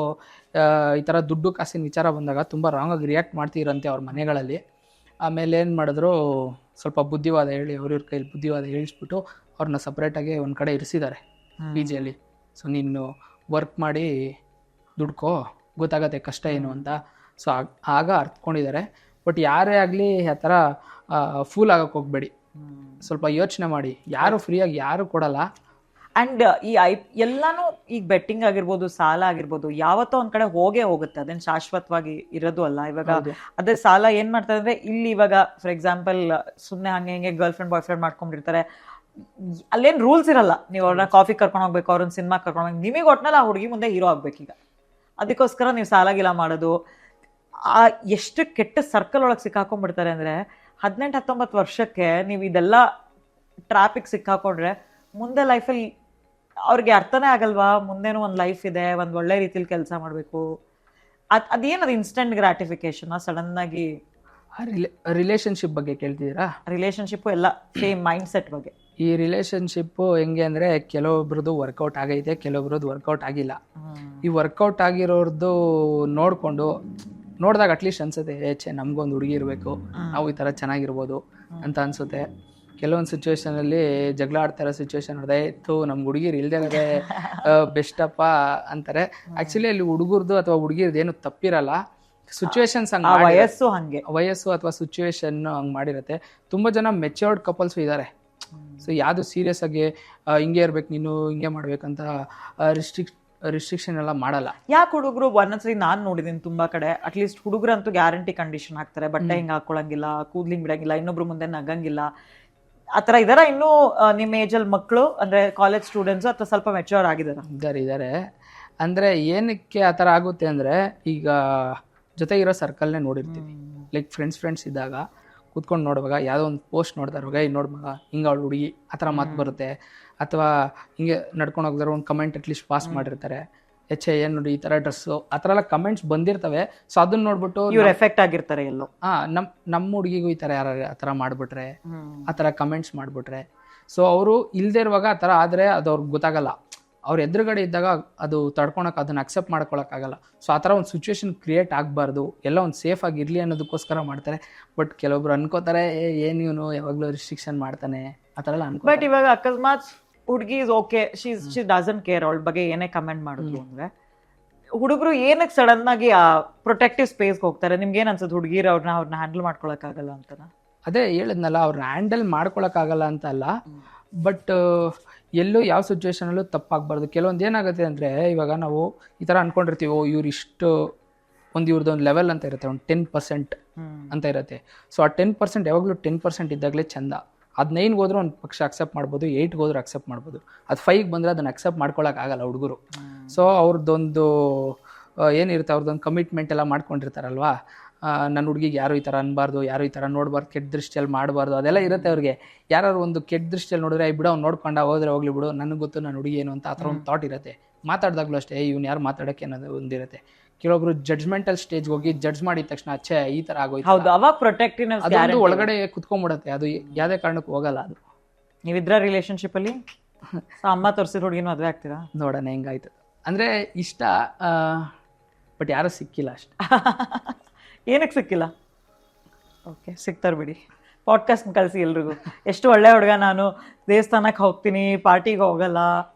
ಈ ಥರ ದುಡ್ಡು ಕಾಸಿನ ವಿಚಾರ ಬಂದಾಗ ತುಂಬ ರಾಂಗಾಗಿ ರಿಯಾಕ್ಟ್ ಮಾಡ್ತಿದ್ರಂತೆ ಅವ್ರ ಮನೆಗಳಲ್ಲಿ. ಆಮೇಲೆ ಏನು ಮಾಡಿದ್ರು, ಸ್ವಲ್ಪ ಬುದ್ಧಿವಾದ ಹೇಳಿ ಅವ್ರ ಕೈಲಿ ಬುದ್ಧಿವಾದ ಹೇಳಿಸ್ಬಿಟ್ಟು ಅವ್ರನ್ನ ಸಪ್ರೇಟಾಗಿ ಒಂದು ಕಡೆ ಇರಿಸಿದ್ದಾರೆ PG ಅಲ್ಲಿ. ಸೊ ನೀನು ವರ್ಕ್ ಮಾಡಿ ದುಡ್ಕೋ, ಗೊತ್ತಾಗತ್ತೆ ಕಷ್ಟ ಏನು ಅಂತ. ಸೊ ಆಗ ಅರ್ಥಕೊಂಡಿದ್ದಾರೆ. ಬಟ್ ಯಾರೇ ಆಗಲಿ ಆ ಥರ ಫೂಲ್ ಆಗಕ್ಕೆ ಹೋಗ್ಬೇಡಿ, ಸ್ವಲ್ಪ ಯೋಚನೆ ಮಾಡಿ. ಯಾರು ಫ್ರೀಯಾಗಿ ಯಾರು ಕೊಡಲ್ಲ. ಅಂಡ್ ಈ ಎಲ್ಲಾನು ಈಗ ಬೆಟ್ಟಿಂಗ್ ಆಗಿರ್ಬೋದು, ಸಾಲ ಆಗಿರ್ಬೋದು, ಯಾವತ್ತೋ ಒಂದ್ ಕಡೆ ಹೋಗುತ್ತೆ, ಅದೇನು ಶಾಶ್ವತವಾಗಿ ಇರೋದು ಅಲ್ಲ. ಇವಾಗ ಅದೇ ಸಾಲ ಏನ್ ಮಾಡ್ತಾರೆ ಅಂದ್ರೆ, ಇಲ್ಲಿ ಇವಾಗ ಫಾರ್ ಎಕ್ಸಾಂಪಲ್ ಸುಮ್ಮನೆ ಹಂಗೆ ಗರ್ಲ್ ಫ್ರೆಂಡ್ ಬಾಯ್ ಫ್ರೆಂಡ್ ಮಾಡ್ಕೊಂಡಿರ್ತಾರೆ, ಅಲ್ಲೇನ್ ರೂಲ್ಸ್ ಇರಲ್ಲ. ನೀವು ಅವ್ರನ್ನ ಕಾಫಿ ಕರ್ಕೊಂಡು ಹೋಗ್ಬೇಕು, ಅವ್ರನ್ನ ಸಿನಿಮಾ ಕರ್ಕೊಂಡು ಹೋಗ್ಬೇಕು, ನಿಮಗೆ ಒಟ್ನಲ್ಲಿ ಆ ಹುಡುಗಿ ಮುಂದೆ ಹೀರೋ ಆಗ್ಬೇಕೀಗ. ಅದಕ್ಕೋಸ್ಕರ ನೀವು ಸಾಲಾಗಿಲ್ಲ ಮಾಡೋದು. ಎಷ್ಟು ಕೆಟ್ಟ ಸರ್ಕಲ್ ಒಳಗೆ ಸಿಕ್ಕಾಕೊಂಡ್ಬಿಡ್ತಾರೆ ಅಂದ್ರೆ, 18-19 ವರ್ಷಕ್ಕೆ ನೀವು ಇದೆಲ್ಲ ಟ್ರಾಫಿಕ್ ಸಿಕ್ಕಾಕೊಂಡ್ರೆ ಮುಂದೆ ಲೈಫಲ್ಲಿ ಅವ್ರಿಗೆ ಅರ್ಥನೇ ಆಗಲ್ವಾ? ಮುಂದೇನು ಒಂದು ಲೈಫ್ ಇದೆ, ಒಂದು ಒಳ್ಳೆ ರೀತಿಲಿ ಕೆಲಸ ಮಾಡಬೇಕು. ಅದೇನದು ಇನ್ಸ್ಟೆಂಟ್ ಗ್ರಾಟಿಫಿಕೇಶನ್ ಸಡನ್ ಆಗಿ? ರಿಲೇಶನ್ಶಿಪ್ ಬಗ್ಗೆ ಕೇಳ್ತಿದ್ದೀರಾ? ರಿಲೇಶನ್ಶಿಪ್ ಎಲ್ಲ ಸೇಮ್ ಮೈಂಡ್ ಸೆಟ್ ಬಗ್ಗೆ. ಈ ರಿಲೇಶನ್ಶಿಪ್ಪು ಹೆಂಗೆ ಅಂದರೆ, ಕೆಲವೊಬ್ರದ್ದು ವರ್ಕೌಟ್ ಆಗೈತೆ, ಕೆಲವೊಬ್ರದ್ದು ವರ್ಕೌಟ್ ಆಗಿಲ್ಲ. ಈ ವರ್ಕೌಟ್ ಆಗಿರೋರ್ದು ನೋಡಿದಾಗ ಅಟ್ಲೀಸ್ಟ್ ಅನ್ಸುತ್ತೆ, ನಮ್ಗೊಂದು ಹುಡುಗಿ ಇರಬೇಕು, ನಾವು ಈ ಥರ ಚೆನ್ನಾಗಿರ್ಬೋದು ಅಂತ ಅನ್ಸುತ್ತೆ. ಕೆಲವೊಂದು ಸಿಚುವೇಶನಲ್ಲಿ ಜಗಳ ಆಡ್ತಾ ಇರೋ ಸಿಚುವೇಶನ್ ನೋಡಿದೆ, ಇತ್ತು ನಮ್ಮ ಹುಡುಗಿರು ಇಲ್ಲದೆ ಇರೋದೇ ಬೆಸ್ಟಪ್ಪ ಅಂತಾರೆ. ಆ್ಯಕ್ಚುಲಿ ಅಲ್ಲಿ ಹುಡುಗರ್ದು ಅಥವಾ ಹುಡುಗಿರ್ದು ಏನು ತಪ್ಪಿರಲ್ಲ, ಸಿಚುವೇಶನ್ಸ್ ವಯಸ್ಸು ಅಥವಾ ಸಿಚುವೇಶನ್ ಹಂಗೆ ಮಾಡಿರುತ್ತೆ. ತುಂಬ ಜನ ಮೆಚ್ಯೂರ್ಡ್ ಕಪಲ್ಸು ಇದ್ದಾರೆ. ಸೊ ಯಾವುದು ಸೀರಿಯಸ್ ಆಗಿ ಹಿಂಗೆ ಇರ್ಬೇಕು, ನೀನು ಹಿಂಗೆ ಮಾಡ್ಬೇಕಂತ ರಿಸ್ಟ್ರಿಕ್ಷನ್ ಎಲ್ಲ ಮಾಡಲ್ಲ. ಯಾಕೆ ಹುಡುಗರು ಒಂದೊಂದ್ಸರಿ ನಾನು ನೋಡಿದೀನಿ ತುಂಬಾ ಕಡೆ, ಅಟ್ಲೀಸ್ಟ್ ಹುಡುಗರಂತೂ ಗ್ಯಾರಂಟಿ ಕಂಡೀಷನ್ ಹಾಕ್ತಾರೆ, ಬಟ್ಟೆ ಹಿಂಗೆ ಹಾಕೊಳಂಗಿಲ್ಲ, ಕೂದ್ಲಿಂಗ್ ಬಿಡಂಗಿಲ್ಲ, ಇನ್ನೊಬ್ರು ಮುಂದೆ ನಗಂಗಿಲ್ಲ, ಆತರ ಇದಾರ? ಇನ್ನು ನಿಮ್ಮ ಏಜಲ್ಲಿ ಮಕ್ಕಳು ಅಂದ್ರೆ ಕಾಲೇಜ್ ಸ್ಟೂಡೆಂಟ್ಸ್ ಅಥವಾ ಸ್ವಲ್ಪ ಮೆಚೂರ್ ಇದ್ದಾರೆ. ಅಂದ್ರೆ ಏನಕ್ಕೆ ಆ ಥರ ಆಗುತ್ತೆ ಅಂದ್ರೆ, ಈಗ ಜೊತೆಗಿರೋ ಸರ್ಕಲ್ನೇ ನೋಡಿರ್ತೀವಿ. ಲೈಕ್ ಫ್ರೆಂಡ್ಸ್ ಇದ್ದಾಗ ಕೂತ್ಕೊಂಡು ನೋಡುವಾಗ ಯಾವುದೋ ಒಂದು ಪೋಸ್ಟ್ ನೋಡ್ತಾ ಇರುವಾಗ, ನೋಡ್ ಮಗ ಹಿಂಗೆ ಅವಳು ಹುಡುಗಿ ಆ ಥರ ಮಾತು ಬರುತ್ತೆ. ಅಥವಾ ಹಿಂಗೆ ನಡ್ಕೊಂಡು ಹೋಗಿದ್ರೆ ಒಂದು ಕಮೆಂಟ್ ಅಟ್ಲೀಸ್ಟ್ ಪಾಸ್ ಮಾಡಿರ್ತಾರೆ, ಏನು ನೋಡಿ ಈ ಥರ ಡ್ರೆಸ್ಸು, ಆ ಥರ ಎಲ್ಲ ಕಮೆಂಟ್ಸ್ ಬಂದಿರ್ತವೆ. ಸೊ ಅದನ್ನ ನೋಡ್ಬಿಟ್ಟು ಇವ್ರು ಎಫೆಕ್ಟ್ ಆಗಿರ್ತಾರೆ ಎಲ್ಲೋ. ನಮ್ಮ ಹುಡುಗಿಗೂ ಈ ಥರ ಯಾರು ಆ ಥರ ಮಾಡಿಬಿಟ್ರೆ, ಆ ಥರ ಕಮೆಂಟ್ಸ್ ಮಾಡಿಬಿಟ್ರೆ, ಸೊ ಅವರು ಇಲ್ಲದೆ ಇರುವಾಗ ಆ ಥರ ಆದರೆ ಅದು ಅವ್ರಿಗೆ ಗೊತ್ತಾಗಲ್ಲ. ಅವ್ರ ಎದುರುಗಡೆ ಇದ್ದಾಗ ಅದು ತಡ್ಕೊಳಕ್ಕೆ, ಅದನ್ನ ಅಕ್ಸೆಪ್ಟ್ ಮಾಡ್ಕೊಳಕ್ಕಾಗಲ್ಲ. ಸೊ ಆ ಥರ ಒಂದು ಸಿಚುವೇಶನ್ ಕ್ರಿಯೇಟ್ ಆಗಬಾರ್ದು, ಎಲ್ಲ ಒಂದು ಸೇಫ್ ಆಗಿರಲಿ ಅನ್ನೋದಕ್ಕೋಸ್ಕರ ಮಾಡ್ತಾರೆ. ಬಟ್ ಕೆಲವೊಬ್ರು ಅನ್ಕೋತಾರೆ, ಏನು ಇವನು ಯಾವಾಗಲೂ ರಿಸ್ಟ್ರಿಕ್ಷನ್ ಮಾಡ್ತಾನೆ ಆ ಥರ ಎಲ್ಲ ಅನ್ಕೋ. ಬಟ್ ಇವಾಗ ಅಕಸ್ಮಾತ್ ಹುಡುಗಿ is okay, she doesn't care, ಅವಳ ಬಗ್ಗೆ ಏನೇ ಕಮೆಂಟ್ ಮಾಡಿದ್ರು ಅಂದ್ರೆ, ಹುಡುಗರು ಏನಕ್ಕೆ ಸಡನ್ ಆಗಿ ಆ ಪ್ರೊಟೆಕ್ಟಿವ್ ಸ್ಪೇಸ್ಗೆ ಹೋಗ್ತಾರೆ? ನಿಮ್ಗೆ ಏನ್ ಅನ್ಸುತ್ತೆ? ಹುಡುಗಿರು ಅವ್ರನ್ನ ಹ್ಯಾಂಡಲ್ ಮಾಡ್ಕೊಳಕ್ಕಾಗಲ್ಲ ಅಂತನಾ? ಅದೇ ಹೇಳಿದ್ನಲ್ಲ, ಅವ್ರನ್ನ ಹ್ಯಾಂಡಲ್ ಮಾಡ್ಕೊಳಕ್ಕಾಗಲ್ಲ ಅಂತ ಅಲ್ಲ, ಬಟ್ ಎಲ್ಲೂ ಯಾವ ಸಿಚುವೇಶನಲ್ಲೂ ತಪ್ಪಾಗಬಾರ್ದು. ಕೆಲವೊಂದು ಏನಾಗುತ್ತೆ ಅಂದರೆ, ಇವಾಗ ನಾವು ಈ ಥರ ಅಂದ್ಕೊಂಡಿರ್ತೀವಿ, ಇವ್ರು ಇಷ್ಟು ಇವ್ರದ್ದೊಂದು ಲೆವೆಲ್ ಅಂತ ಇರುತ್ತೆ, ಒಂದು 10% ಅಂತ ಇರುತ್ತೆ. ಸೊ ಆ 10% ಯಾವಾಗಲೂ 10% ಇದ್ದಾಗಲೇ ಚಂದ. ಅದು 9ಗೆ ಹೋದ್ರೂ ಒಂದು ಪಕ್ಷ ಅಕ್ಸೆಪ್ಟ್ ಮಾಡ್ಬೋದು, 8ಗೆ ಹೋದ್ರೂ ಅಕ್ಸೆಪ್ಟ್ ಮಾಡ್ಬೋದು. ಅದು 5ಗೆ ಬಂದರೆ ಅದನ್ನು ಅಕ್ಸೆಪ್ಟ್ ಮಾಡ್ಕೊಳಕ್ಕಾಗಲ್ಲ ಹುಡುಗರು. ಸೊ ಅವ್ರದ್ದೊಂದು ಏನಿರುತ್ತೆ, ಅವ್ರದ್ದೊಂದು ಕಮಿಟ್ಮೆಂಟ್ ಎಲ್ಲ ಮಾಡ್ಕೊಂಡಿರ್ತಾರಲ್ವಾ, ನನ್ನ ಹುಡುಗಿಗೆ ಯಾರು ಈ ಥರ ಅನ್ಬಾರ್ದು, ಯಾರು ಈ ಥರ ನೋಡಬಾರ್ದು, ಕೆಟ್ಟ ದೃಷ್ಟಿಯಲ್ಲಿ ಮಾಡಬಾರ್ದು, ಅದೆಲ್ಲ ಇರುತ್ತೆ ಅವ್ರಿಗೆ. ಯಾರು ಒಂದು ಕೆಟ್ಟ ದೃಷ್ಟಿಯಲ್ಲಿ ನೋಡಿದ್ರೆ ಬಿಡು ಅವ್ನು ನೋಡ್ಕೊಂಡ ಹೋದ್ರೆ ಹೋಗ್ಲಿ ಬಿಡು, ನನಗೆ ಗೊತ್ತು ನನ್ನ ಹುಡುಗಿ ಏನು ಅಂತ, ಆ ಥರ ಒಂದು ಥಾಟ್ ಇರುತ್ತೆ. ಮಾತಾಡಿದಾಗಲೂ ಅಷ್ಟೇ, ಇವ್ನು ಯಾರು ಮಾತಾಡೋಕ್ಕೆ ಅನ್ನೋದು ಒಂದಿರುತ್ತೆ. ಕೆಲವೊಬ್ರು ಜಡ್ಜ್ಮೆಂಟಲ್ ಸ್ಟೇಜ್ ಹೋಗಿ ಜಡ್ಜ್ ಮಾಡಿದ ತಕ್ಷಣ ಅಚ್ಚೆ ಈ ಥರ ಆಗೋಯ್ತು, ಹೌದು, ಅವಾಗ ಪ್ರೊಟೆಕ್ಟಿವ್ ಅದೊಂದು ಒಳಗಡೆ ಕುತ್ಕೊಂಡ್ಬಿಡುತ್ತೆ. ಅದು ಯಾವುದೇ ಕಾರಣಕ್ಕೂ ಹೋಗಲ್ಲ. ಅದು ನೀವಿದ್ರ ರಿಲೇಶನ್ಶಿಪ್ ಅಲ್ಲಿ ಅಮ್ಮ ತೋರಿಸಿದ ಹುಡುಗಿನ ಮದುವೆ ಆಗ್ತೀರಾ? ನೋಡೋಣ ಹೆಂಗಾಯ್ತು. ಅಂದರೆ ಇಷ್ಟ, ಬಟ್ ಯಾರೂ ಸಿಕ್ಕಿಲ್ಲ ಅಷ್ಟೆ. ಏನಕ್ಕೆ ಸಿಕ್ಕಿಲ್ಲ? ಓಕೆ, ಸಿಗ್ತಾರೆ ಬಿಡಿ. ಪಾಡ್ಕಾಸ್ಟ್ ಕಳಿಸಿ ಎಲ್ರಿಗೂ. ಎಷ್ಟು ಒಳ್ಳೆ ಹುಡುಗ, ನಾನು ದೇವಸ್ಥಾನಕ್ಕೆ ಹೋಗ್ತೀನಿ, ಪಾರ್ಟಿಗೆ ಹೋಗಲ್ಲ,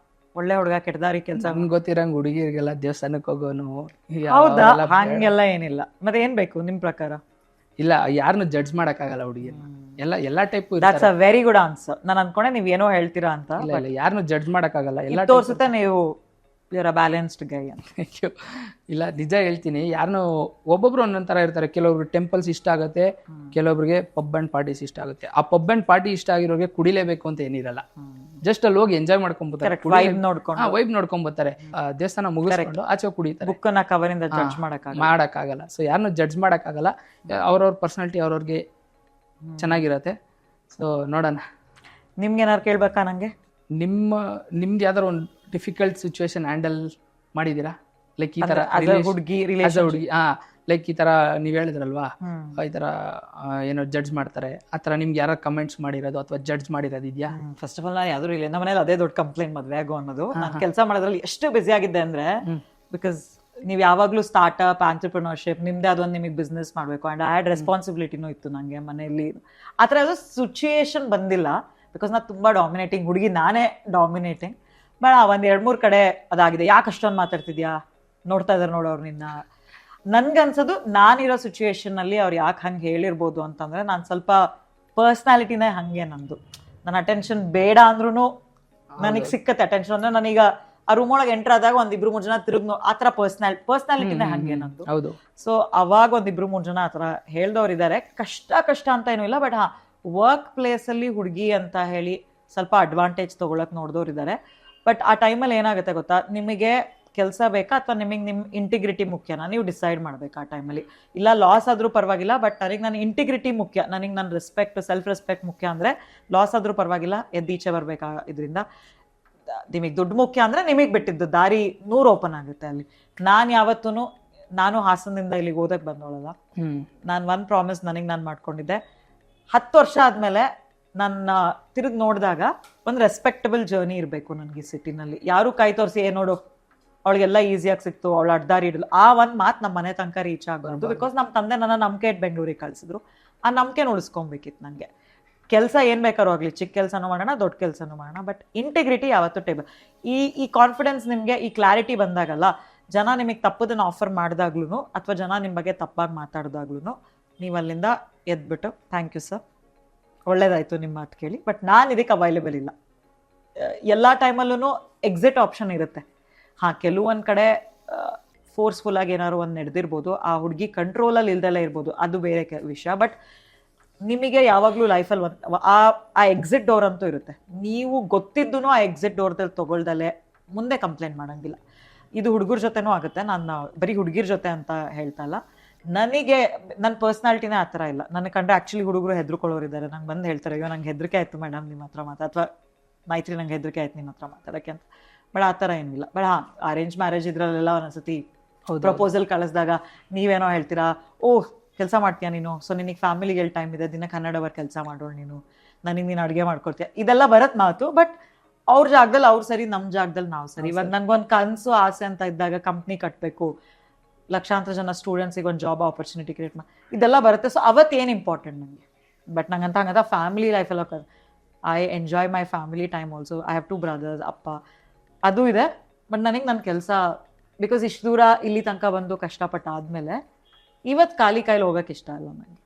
ಒಳ್ಳೆ ಹುಡುಗ, ಕೆಟ್ಟದಾರಿ ಕೆಲಸ. ನನ್ಗೆ ಗೊತ್ತಿರಂಗೆ ಹುಡುಗಿರಿಗೆಲ್ಲ ದೇವಸ್ಥಾನಕ್ಕೆ ಹೋಗೋನು. ಹೌದಾ? ಹಂಗೆಲ್ಲ ಏನಿಲ್ಲ. ಮತ್ತೆ ಏನ್ ಬೇಕು ನಿಮ್ ಪ್ರಕಾರ? ಇಲ್ಲ, ಯಾರನ್ನು ಜಡ್ಜ್ ಮಾಡೋಕ್ಕಾಗಲ್ಲ ಹುಡುಗಿನ. ಎಲ್ಲ type. That's a very good answer. ನಾನು ಅನ್ಕೊಂಡೆ ನೀವ್ ಏನೋ ಹೇಳ್ತೀರಾ ಅಂತ. ಇಲ್ಲ, ಯಾರನ್ನು ಜಡ್ಜ್ ಮಾಡೋಕ್ಕಾಗಲ್ಲ. ಎಲ್ಲ ತೋರಿಸುತ್ತೆ ನೀವು ಯುವರ್ ಅ ಬ್ಯಾಲೆನ್ಸ್ಡ್ ಗೈ ಅಂತ. ಇಲ್ಲ, ನಿಜ ಹೇಳ್ತೀನಿ. ಯಾರನ್ನು ಒಬ್ಬೊಬ್ರು ಒಂದೊಂದು ಥರ ಇರ್ತಾರೆ. ಕೆಲವ್ರಿಗೆ ಟೆಂಪಲ್ಸ್ ಇಷ್ಟ ಆಗುತ್ತೆ, ಕೆಲವೊಬ್ರಿಗೆ ಪಬ್ ಅಂಡ್ ಪಾರ್ಟೀಸ್ ಇಷ್ಟ ಆಗುತ್ತೆ. ಆ ಪಬ್ ಅಂಡ್ ಪಾರ್ಟಿ ಇಷ್ಟ ಆಗಿರೋರಿಗೆ ಕುಡಿಲೇಬೇಕು ಅಂತ ಏನಿರಲ್ಲ, ಜಸ್ಟ್ ಅಲ್ಲಿ ಹೋಗಿ ಎಂಜಾಯ್ ಮಾಡ್ಕೊಂಡ್ಬರ್ತಾರೆ, ವೈಬ್ ನೋಡ್ಕೊಂಡ್ಬರ್ತಾರೆ. ದೇವಸ್ಥಾನ ಮುಗಿಸ್ಕೊಂಡು ಆಚೆ ಕುಡಿತಾರೆ. ಬುಕ್ಕನ್ನ ಕವರಿಂದ ಜಡ್ಜ್ ಮಾಡಕ್ಕಾಗಲ್ಲ. ಸೊ ಯಾರನ್ನು ಜಡ್ಜ್ ಮಾಡಕ್ಕಾಗಲ್ಲ. ಅವ್ರವ್ರ ಪರ್ಸನಾಲಿಟಿ ಅವ್ರವ್ರಿಗೆ ಚೆನ್ನಾಗಿರತ್ತೆ. ಸೊ ನೋಡೋಣ. ನಿಮ್ಗೆ ಏನಾರು ಕೇಳ್ಬೇಕಾ ನಂಗೆ? ನಿಮ್ದು ಯಾವ್ದಾರು ಒಂದು ಡಿಫಿಕಲ್ಟ್ ಸಿಚುವೇಶನ್ ಹ್ಯಾಂಡಲ್ ಮಾಡಿದೀರಾ? ಲೈಕ್ ಈ ತರ ಹುಡುಗಿ ಲೈಕ್ ಈ ತರ ನೀವ್ ಹೇಳಿದ್ರಲ್ವಾ, ಈ ತರ ಏನೋ ಜಡ್ಜ್ ಮಾಡ್ತಾರೆ, ಆ ತರ ನಿಮ್ಗೆ ಯಾರು ಕಮೆಂಟ್ಸ್ ಮಾಡಿರೋದು ಅಥವಾ ಜಡ್ಜ್ ಮಾಡಿರೋದು ಇದೆಯಾ? ಫಸ್ಟ್ ಆಫ್ ಆಲ್ ನಾನು ಯಾವ್ದು ಇಲ್ಲ. ನಮ್ಮ ಮನೇಲಿ ಅದೇ ದೊಡ್ಡ ಕಂಪ್ಲೇಂಟ್, ಮದ್ವೆ ಆಗೋ ಅನ್ನೋದು. ನಾನು ಕೆಲಸ ಮಾಡೋದ್ರಲ್ಲಿ ಎಷ್ಟು ಬಿಸಿ ಆಗಿದ್ದೆ ಅಂದ್ರೆ, ಬಿಕಾಸ್ ನೀವು ಯಾವಾಗ್ಲೂ ಸ್ಟಾರ್ಟ್ಅಪ್, ಆಂಟರ್ಪ್ರಿನರ್ಶಿಪ್, ನಿಮ್ದೇ ಅದೊಂದು ನಿಮಗೆ ಬಿಸ್ನೆಸ್ ಮಾಡಬೇಕು. ಅಂಡ್ ಐ ಹ್ಯಾಡ್ ರೆಸ್ಪಾನ್ಸಿಬಿಲಿಟಿನೂ ಇತ್ತು ನನಗೆ ಮನೆಯಲ್ಲಿ. ಆ ಥರ ಯಾವುದೋ ಸಿಚುಯೇಷನ್ ಬಂದಿಲ್ಲ, ಬಿಕಾಸ್ ನಾನು ತುಂಬ ಡಾಮಿನೇಟಿಂಗ್ ಹುಡುಗಿ, ನಾನೇ ಡಾಮಿನೇಟಿಂಗ್. ಬಟ್ ಒಂದು 2-3 ಕಡೆ ಅದಾಗಿದೆ. ಯಾಕೆ ಅಷ್ಟೊಂದು ಮಾತಾಡ್ತಿದ್ಯಾ, ನೋಡ್ತಾ ಇದ್ದಾರೆ ನೋಡೋರು ನಿನ್ನ. ನನ್ಗನ್ಸೋದು ನಾನಿರೋ ಸಿಚುಯೇಷನ್ನಲ್ಲಿ ಅವ್ರು ಯಾಕೆ ಹಂಗೆ ಹೇಳಿರ್ಬೋದು ಅಂತಂದರೆ, ನಾನು ಸ್ವಲ್ಪ ಪರ್ಸ್ನಾಲಿಟಿನೇ ಹಾಗೆ. ನಂದು ನನ್ನ ಅಟೆನ್ಷನ್ ಬೇಡ ಅಂದ್ರೂ ನನಗೆ ಸಿಕ್ಕತ್ತೆ ಅಟೆನ್ಷನ್. ಅಂದರೆ ನಾನೀಗ ಆ ರೂಮ್ ಒಳಗೆ ಎಂಟರ್ ಆದಾಗ 1-2-3 ಜನ ತಿರುಗಿ ಆ ಥರ ಪರ್ಸ್ನಾಲಿಟಿನೇ ಹಾಗೆ ನಂದು. ಹೌದು. ಸೊ ಅವಾಗ 1-2-3 ಜನ ಆ ಥರ ಹೇಳ್ದವ್ರು ಇದ್ದಾರೆ. ಕಷ್ಟ ಅಂತ ಏನೂ ಇಲ್ಲ. ಬಟ್ ವರ್ಕ್ ಪ್ಲೇಸಲ್ಲಿ ಹುಡುಗಿ ಅಂತ ಹೇಳಿ ಸ್ವಲ್ಪ ಅಡ್ವಾಂಟೇಜ್ ತೊಗೊಳಕ್ಕೆ ನೋಡಿದವ್ರು ಇದ್ದಾರೆ. ಬಟ್ ಆ ಟೈಮಲ್ಲಿ ಏನಾಗುತ್ತೆ ಗೊತ್ತಾ, ನಿಮಗೆ ಕೆಲಸ ಬೇಕಾ ಅಥವಾ ನಿಮಗೆ ನಿಮ್ಮ ಇಂಟಿಗ್ರಿಟಿ ಮುಖ್ಯನಾ, ನೀವು ಡಿಸೈಡ್ ಮಾಡ್ಬೇಕು ಆ ಟೈಮಲ್ಲಿ. ಇಲ್ಲ ಲಾಸ್ ಆದರೂ ಪರವಾಗಿಲ್ಲ, ಬಟ್ ನನ್ನ ಇಂಟಿಗ್ರಿಟಿ ಮುಖ್ಯ, ನನಗೆ ನನ್ನ ರೆಸ್ಪೆಕ್ಟ್, ಸೆಲ್ಫ್ ರೆಸ್ಪೆಕ್ಟ್ ಮುಖ್ಯ ಅಂದರೆ ಲಾಸ್ ಆದರೂ ಪರವಾಗಿಲ್ಲ, ಎದ್ದೀಚೆ ಬರಬೇಕಾ. ಇದರಿಂದ ನಿಮಗೆ ದುಡ್ಡು ಮುಖ್ಯ ಅಂದರೆ ನಿಮಗೆ ಬಿಟ್ಟಿದ್ದು ದಾರಿ 100 ಓಪನ್ ಆಗುತ್ತೆ ಅಲ್ಲಿ. ನಾನು ಯಾವತ್ತೂ, ನಾನು ಹಾಸನದಿಂದ ಇಲ್ಲಿಗೆ ಓದಕ್ಕೆ ಬಂದೋಳಲ್ಲ. ನಾನು ಒಂದು ಪ್ರಾಮಿಸ್ ನನಗೆ ನಾನು ಮಾಡ್ಕೊಂಡಿದ್ದೆ, 10 ವರ್ಷ ಆದಮೇಲೆ ನನ್ನ ತಿರುಗಿ ನೋಡಿದಾಗ ಒಂದು ರೆಸ್ಪೆಕ್ಟಬಲ್ ಜರ್ನಿ ಇರಬೇಕು ನನಗೆ ಸಿಟಿನಲ್ಲಿ. ಯಾರು ಕೈ ತೋರಿಸಿ ನೋಡು ಅವಳಿಗೆಲ್ಲ ಈಸಿಯಾಗಿ ಸಿಕ್ತು, ಅವಳು ಅಡ್ದಾರಿ ಇಡಲು, ಆ ಒಂದು ಮಾತು ನಮ್ಮ ಮನೆ ತನಕ ರೀಚ್ ಆಗಬಾರ್ದು. ಬಿಕಾಸ್ ನಮ್ಮ ತಂದೆ ನನ್ನ ನಂಬಿಕೆ ಇಟ್ಟು ಬೆಂಗಳೂರಿಗೆ ಕಳಿಸಿದ್ರು. ಆ ನಂಬಿಕೆನ ಉಳಿಸ್ಕೊಬೇಕಿತ್ತು ನನಗೆ. ಕೆಲಸ ಏನು ಬೇಕಾದ್ರೂ ಆಗಲಿ, ಚಿಕ್ಕ ಕೆಲಸನೂ ಮಾಡೋಣ, ದೊಡ್ಡ ಕೆಲಸನೂ ಮಾಡೋಣ, ಬಟ್ ಇಂಟಿಗ್ರಿಟಿ ಯಾವತ್ತೂ ಟೇಬಲ್. ಈ ಕಾನ್ಫಿಡೆನ್ಸ್ ನಿಮಗೆ, ಈ ಕ್ಲಾರಿಟಿ ಬಂದಾಗಲ್ಲ, ಜನ ನಿಮಗೆ ತಪ್ಪದನ್ನು ಆಫರ್ ಮಾಡಿದಾಗ್ಲೂ ಅಥವಾ ಜನ ನಿಮ್ಮ ಬಗ್ಗೆ ತಪ್ಪಾಗಿ ಮಾತಾಡಿದಾಗ್ಲೂ ನೀವು ಅಲ್ಲಿಂದ ಎದ್ಬಿಟ್ಟು ಥ್ಯಾಂಕ್ ಯು ಸರ್, ಒಳ್ಳೇದಾಯಿತು ನಿಮ್ಮ ಮಾತು ಕೇಳಿ, ಬಟ್ ನಾನು ಇದಕ್ಕೆ ಅವೈಲೇಬಲ್ ಇಲ್ಲ. ಎಲ್ಲ ಟೈಮಲ್ಲೂ ಎಕ್ಸಿಟ್ ಆಪ್ಷನ್ ಇರುತ್ತೆ. ಹಾಂ, ಕೆಲವೊಂದು ಕಡೆ ಫೋರ್ಸ್ಫುಲ್ಲಾಗಿ ಏನಾದ್ರು ಒಂದು ನಡೆದಿರ್ಬೋದು, ಆ ಹುಡುಗಿ ಕಂಟ್ರೋಲಲ್ಲಿ ಇಲ್ದೆಲ್ಲ ಇರ್ಬೋದು, ಅದು ಬೇರೆ ವಿಷಯ. ಬಟ್ ನಿಮಗೆ ಯಾವಾಗಲೂ ಲೈಫಲ್ಲಿ ಒಂದು ಆ ಎಕ್ಸಿಟ್ ಡೋರ್ ಅಂತೂ ಇರುತ್ತೆ. ನೀವು ಗೊತ್ತಿದ್ದೂ ಆ ಎಕ್ಸಿಟ್ ಡೋರ್ದಲ್ಲಿ ತೊಗೊಳ್ದಲ್ಲೇ ಮುಂದೆ ಕಂಪ್ಲೇಂಟ್ ಮಾಡೋಂಗಿಲ್ಲ. ಇದು ಹುಡುಗರ ಜೊತೆನೂ ಆಗುತ್ತೆ. ನಾನು ಬರೀ ಹುಡುಗಿರ ಜೊತೆ ಅಂತ ಹೇಳ್ತಾ ಇಲ್ಲ. ನನಗೆ ನನ್ನ ಪರ್ಸ್ನಾಲಿಟಿನೇ ಆ ಥರ ಇಲ್ಲ. ನನಗೆ ಕಂಡ್ರೆ ಆ್ಯಕ್ಚುಲಿ ಹುಡುಗರು ಹೆದರ್ಕೊಳ್ಳೋರಿದ್ದಾರೆ. ನಂಗೆ ಬಂದು ಹೇಳ್ತಾರೆ, ಅಯ್ಯೋ ನಂಗೆ ಹೆದರಿಕೆ ಆಯಿತು ಮೇಡಮ್ ನಿಮ್ಮ ಹತ್ರ ಅಥವಾ ಮೈತ್ರಿ ನಂಗೆ ಹೆದರಿಕೆ ಆಯ್ತು ನಿಮ್ಮ ಹತ್ರ ಮಾತಾಡೋಕ್ಕೆ ಅಂತ. ಬಟ್ ಆ ಥರ ಏನಿಲ್ಲ. ಬಟ್ ಹಾಂ, ಅರೇಂಜ್ ಮ್ಯಾರೇಜ್ ಇದ್ರಲ್ಲೆಲ್ಲ ಒಂದೊಂದ್ಸತಿ ಪ್ರಪೋಸಲ್ ಕಳಿಸಿದಾಗ ನೀವೇನೋ ಹೇಳ್ತೀರಾ, ಓಹ್ ಕೆಲಸ ಮಾಡ್ತೀಯಾ ನೀನು, ಸೊ ನಿನಗೆ ಫ್ಯಾಮಿಲಿಗೆ ಟೈಮ್ ಇದೆ, ದಿನ 12 ಅವರ್ ಕೆಲಸ ಮಾಡೋಳು ನೀನು, ನೀನು ಅಡುಗೆ ಮಾಡ್ಕೊಡ್ತೀಯ, ಇದೆಲ್ಲ ಬರತ್ತೆ ಮಾತು. ಬಟ್ ಅವ್ರ ಜಾಗದಲ್ಲಿ ಅವ್ರು ಸರಿ, ನಮ್ಮ ಜಾಗದಲ್ಲಿ ನಾವು ಸರಿ. ಇವಾಗ ನನಗೊಂದು ಕನಸು ಆಸೆ ಅಂತ ಇದ್ದಾಗ ಕಂಪ್ನಿ ಕಟ್ಟಬೇಕು, ಲಕ್ಷಾಂತರ ಜನ ಸ್ಟೂಡೆಂಟ್ಸಿಗೆ ಒಂದು ಜಾಬ್ ಆಪರ್ಚುನಿಟಿ ಕ್ರಿಯೇಟ್ ಮಾಡಿ, ಇದೆಲ್ಲ ಬರುತ್ತೆ. ಸೊ ಅವತ್ತೇನು ಇಂಪಾರ್ಟೆಂಟ್ ನನಗೆ. ಬಟ್ ನಂಗಂತ ಹಂಗಂತ ಫ್ಯಾಮಿಲಿ ಲೈಫೆಲ್ಲ I enjoy my family time also. I have 2 brothers, ಅಪ್ಪ ಅದು ಇದೆ. ಬಟ್ ನನಗೆ ನನ್ನ ಕೆಲಸ, ಬಿಕಾಸ್ ಇಷ್ಟು ದೂರ ಇಲ್ಲಿ ತನಕ ಬಂದು ಕಷ್ಟಪಟ್ಟ ಆದಮೇಲೆ ಇವತ್ತು ಖಾಲಿ ಕೈಲಿ ಹೋಗೋಕೆ ಇಷ್ಟ ಇಲ್ಲ ನನಗೆ.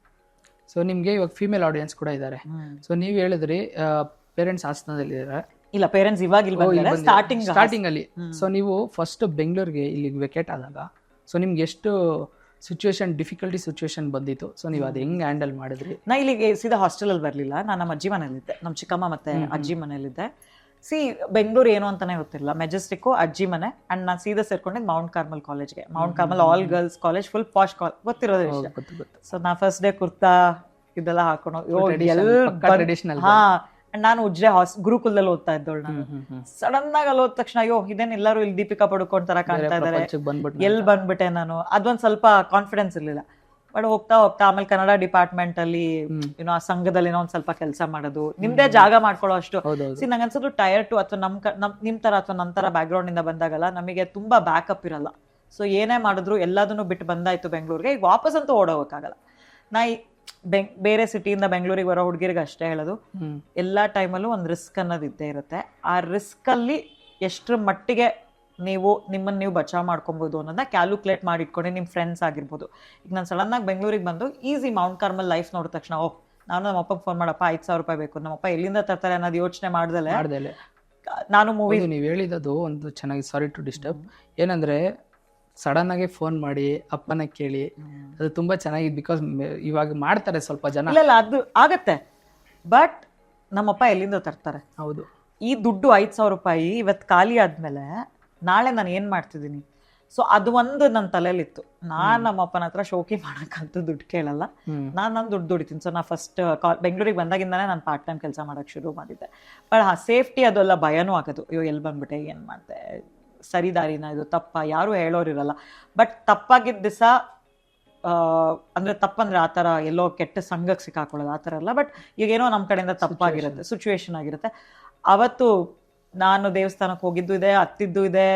ಸೊ ನಿಮಗೆ ಇವಾಗ ಫೀಮೇಲ್ ಆಡಿಯನ್ಸ್ ಕೂಡ ಇದ್ದಾರೆ. ಸೊ ನೀವು ಹೇಳಿದ್ರಿ ಪೇರೆಂಟ್ಸ್ ಹಾಸನದಲ್ಲಿದ್ದಾರೆ, ಇಲ್ಲ ಪೇರೆಂಟ್ಸ್ ಇವಾಗ ಇಲ್ಲಿ ಸ್ಟಾರ್ಟಿಂಗ್ ಅಲ್ಲಿ. ಸೊ ನೀವು ಫಸ್ಟ್ ಬೆಂಗಳೂರಿಗೆ ಇಲ್ಲಿ ವೆಕೇಟ್ ಆದಾಗ ಸೊ ನಿಮ್ಗೆ ಎಷ್ಟು ಡಿಫಿಕಲ್ಟಿ ಸಿಚುವೇಶನ್ ಬಂದಿತ್ತು, ಸೊ ನೀವು ಅದು ಹೆಂಗ್ ಹ್ಯಾಂಡಲ್ ಮಾಡಿದ್ರಿ? ನಾ ಇಲ್ಲಿಗೆ ಸೀದಾ ಹಾಸ್ಟೆಲಲ್ಲಿ ಬರಲಿಲ್ಲ, ನಾನು ನಮ್ಮ ಅಜ್ಜಿ ಮನೇಲಿದ್ದೆ, ನಮ್ಮ ಚಿಕ್ಕಮ್ಮ ಮತ್ತೆ ಅಜ್ಜಿ ಮನೇಲಿದ್ದೆ. ಬೆಂಗಳೂರು ಏನು ಅಂತಾನೆ ಗೊತ್ತಿಲ್ಲ, ಮೆಜೆಸ್ಟಿಕ್ ಅಜ್ಜಿ ಮನೆ, ಅಂಡ್ ನಾನು ಸೀದಾ ಸೇರ್ಕೊಂಡಿದ್ದು ಮೌಂಟ್ ಕಾರ್ಮಲ್ ಕಾಲೇಜ್ಗೆ. Mount Carmel all girls college, full posh ಗೊತ್ತಿರೋದು ವಿಷಯ. ಸೊ ನಾ ಫಸ್ಟ್ ಡೇ ಕುರ್ತಾ ಇದೆಲ್ಲ ಹಾಕೊಂಡು ಹಾ, ನಾನು ಉಜ್ರೆ ಗುರುಕುಲದಲ್ಲಿ ಓದ್ತಾ ಇದ್ದೋಳು. ನಾನು ಸಡನ್ ಆಗಿ ಅಲ್ಲಿ ಹೋದ ತಕ್ಷಣ ಅಯ್ಯೋ ಇದೇನ್ ಎಲ್ಲರೂ ಇಲ್ಲಿ ದೀಪಿಕಾ ಪಡುಕೋನ್ ತರ ಕಾಣ್ತಾ ಇದಾರೆ, ಎಲ್ಲಿ ಬಂದ್ಬಿಟ್ಟೆ ನಾನು. ಅದೊಂದ್ ಸ್ವಲ್ಪ ಕಾನ್ಫಿಡೆನ್ಸ್ ಇರ್ಲಿಲ್ಲ. ಬಟ್ ಹೋಗ್ತಾ ಹೋಗ್ತಾ ಆಮೇಲೆ ಕನ್ನಡ ಡಿಪಾರ್ಟ್ಮೆಂಟ್ ಅಲ್ಲಿ ಏನೋ ಆ ಸಂಘದಲ್ಲಿ ಒಂದ್ ಸ್ವಲ್ಪ ಕೆಲಸ ಮಾಡೋದು, ನಿಮ್ದೇ ಜಾಗ ಮಾಡ್ಕೊಳ್ಳೋ ಅಷ್ಟು. ನಂಗೆ ಅನ್ಸೋದು ಟೈರ್ 2 ಅಥವಾ ನಿಮ್ ತರ ಅಥವಾ ನನ್ನ ತರ ಬ್ಯಾಕ್ ಗ್ರೌಂಡ್ ಇಂದ ಬಂದಾಗಲ್ಲ ನಮಗೆ ತುಂಬಾ ಬ್ಯಾಕಪ್ ಇರಲ್ಲ. ಸೊ ಏನೇ ಮಾಡಿದ್ರು ಎಲ್ಲದನ್ನು ಬಿಟ್ಟು ಬಂದಾಯ್ತು ಬೆಂಗಳೂರಿಗೆ. ಈಗ ವಾಪಸ್ ಅಂತೂ ಓಡೋಗಕ್ಕಾಗಲ್ಲ. ನಾ ಬೇರೆ ಸಿಟಿಯಿಂದ ಬೆಂಗಳೂರಿಗೆ ಬರೋ ಹುಡುಗಿರಿಗೆ ಅಷ್ಟೇ ಹೇಳೋದು, ಎಲ್ಲಾ ಟೈಮಲ್ಲೂ ಒಂದು ರಿಸ್ಕ್ ಅನ್ನೋದು ಇದ್ದೇ ಇರುತ್ತೆ. ಆ ರಿಸ್ಕ್ ಅಲ್ಲಿ ಎಷ್ಟರ ಮಟ್ಟಿಗೆ ನಿಮ್ಮನ್ನ ನೀವು ಬಚಾವ್ ಮಾಡ್ಕೊಬಹುದು ಅನ್ನೋದನ್ನ ಕ್ಯಾಲ್ಕುಲೇಟ್ ಮಾಡಿ ಇಟ್ಕೊಂಡು ನಿಮ್ಮ ಫ್ರೆಂಡ್ಸ್ ಆಗಿರ್ಬೋದು. ಈಗ ನಾನು ಸಡನ್ ಆಗಿ ಬೆಂಗಳೂರಿಗೆ ಬಂದು ಈಸಿ ಮೌಂಟ್ ಕಾರ್ಮಲ್ ಲೈಫ್ ನೋಡಿದ ತಕ್ಷಣ ನಾನು ನಮ್ಮ ಅಪ್ಪಗೆ ಫೋನ್ ಮಾಡಪ್ಪ 5,000 ರೂಪಾಯಿ ಬೇಕು, ನಮ್ಮಪ್ಪ ಎಲ್ಲಿಂದ ತರ್ತಾರೆ ಅನ್ನೋದು ಯೋಚನೆ ಮಾಡ್ದಲೆ ನಾನು ಮೂವಿ. ನೀವು ಹೇಳಿದ್ದು ಒಂದು ಚೆನ್ನಾಗಿ, ಸಾರಿ ಟು ಡಿಸ್ಟರ್ಬ್, ಏನಂದ್ರೆ ಸಡನ್ ಆಗಿ ಫೋನ್ ಮಾಡಿ ಅಪ್ಪನ ಕೇಳಿ, ಅದು ತುಂಬಾ ಚೆನ್ನಾಗಿದೆ. ಬಿಕಾಸ್ ಇವಾಗ ಮಾಡ್ತಾರೆ ಸ್ವಲ್ಪ ಜನ. ಇಲ್ಲ ಅದು ಆಗತ್ತೆ, ಬಟ್ ನಮ್ಮಪ್ಪ ಎಲ್ಲಿಂದ ತರ್ತಾರೆ? ಹೌದು. ಈ ದುಡ್ಡು 5,000 ರೂಪಾಯಿ ಇವತ್ತು ಖಾಲಿ ಆದ್ಮೇಲೆ ನಾಳೆ ನಾನು ಏನ್ ಮಾಡ್ತಿದ್ದೀನಿ? ಸೊ ಅದು ಒಂದು ನನ್ನ ತಲೆಯಲ್ಲಿತ್ತು. ನಾನ್ ನಮ್ಮಪ್ಪನ ಹತ್ರ ಶೋಕಿ ಮಾಡಕ್ಕಂತೂ ದುಡ್ಡು ಕೇಳಲ್ಲ, ನಾನು ದುಡ್ಡು ದುಡಿತೀನಿ. ಸೊ ನಾ ಫಸ್ಟ್ ಬೆಂಗಳೂರಿಗೆ ಬಂದಾಗಿಂದಾನೆ ನಾನು ಪಾರ್ಟ್ ಟೈಮ್ ಕೆಲಸ ಮಾಡಕ್ ಶುರು ಮಾಡಿದ್ದೆ. ಬಟ್ ಸೇಫ್ಟಿ ಅದೆಲ್ಲ ಭಯನೂ ಆಗೋದು, ಅಯ್ಯೋ ಎಲ್ಲಿ ಬಂದ್ಬಿಟ್ಟೆ, ಏನ್ ಮಾಡ್ದೆ, ಸರಿ ದಾರಿನ ಇದು ತಪ್ಪ, ಯಾರು ಹೇಳೋರಿರಲ್ಲ. ಬಟ್ ತಪ್ಪಾಗಿದ್ದ ದಿವಸ ಅಂದ್ರೆ ತಪ್ಪಂದ್ರೆ ಆ ಥರ ಎಲ್ಲೋ ಕೆಟ್ಟ ಸಂಘಕ್ಕೆ ಸಿಕ್ಕಾಕೊಳ್ಳೋದು ಆ ಥರ ಅಲ್ಲ. ಬಟ್ ಈಗೇನೋ ನಮ್ಮ ಕಡೆಯಿಂದ ತಪ್ಪಾಗಿರುತ್ತೆ, ಸಿಚುವೇಶನ್ ಆಗಿರುತ್ತೆ. ಅವತ್ತು ನಾನು ದೇವಸ್ಥಾನಕ್ಕೆ ಹೋಗಿದ್ದು ಇದೆ, ಹತ್ತಿದ್ದು ಇದೆ,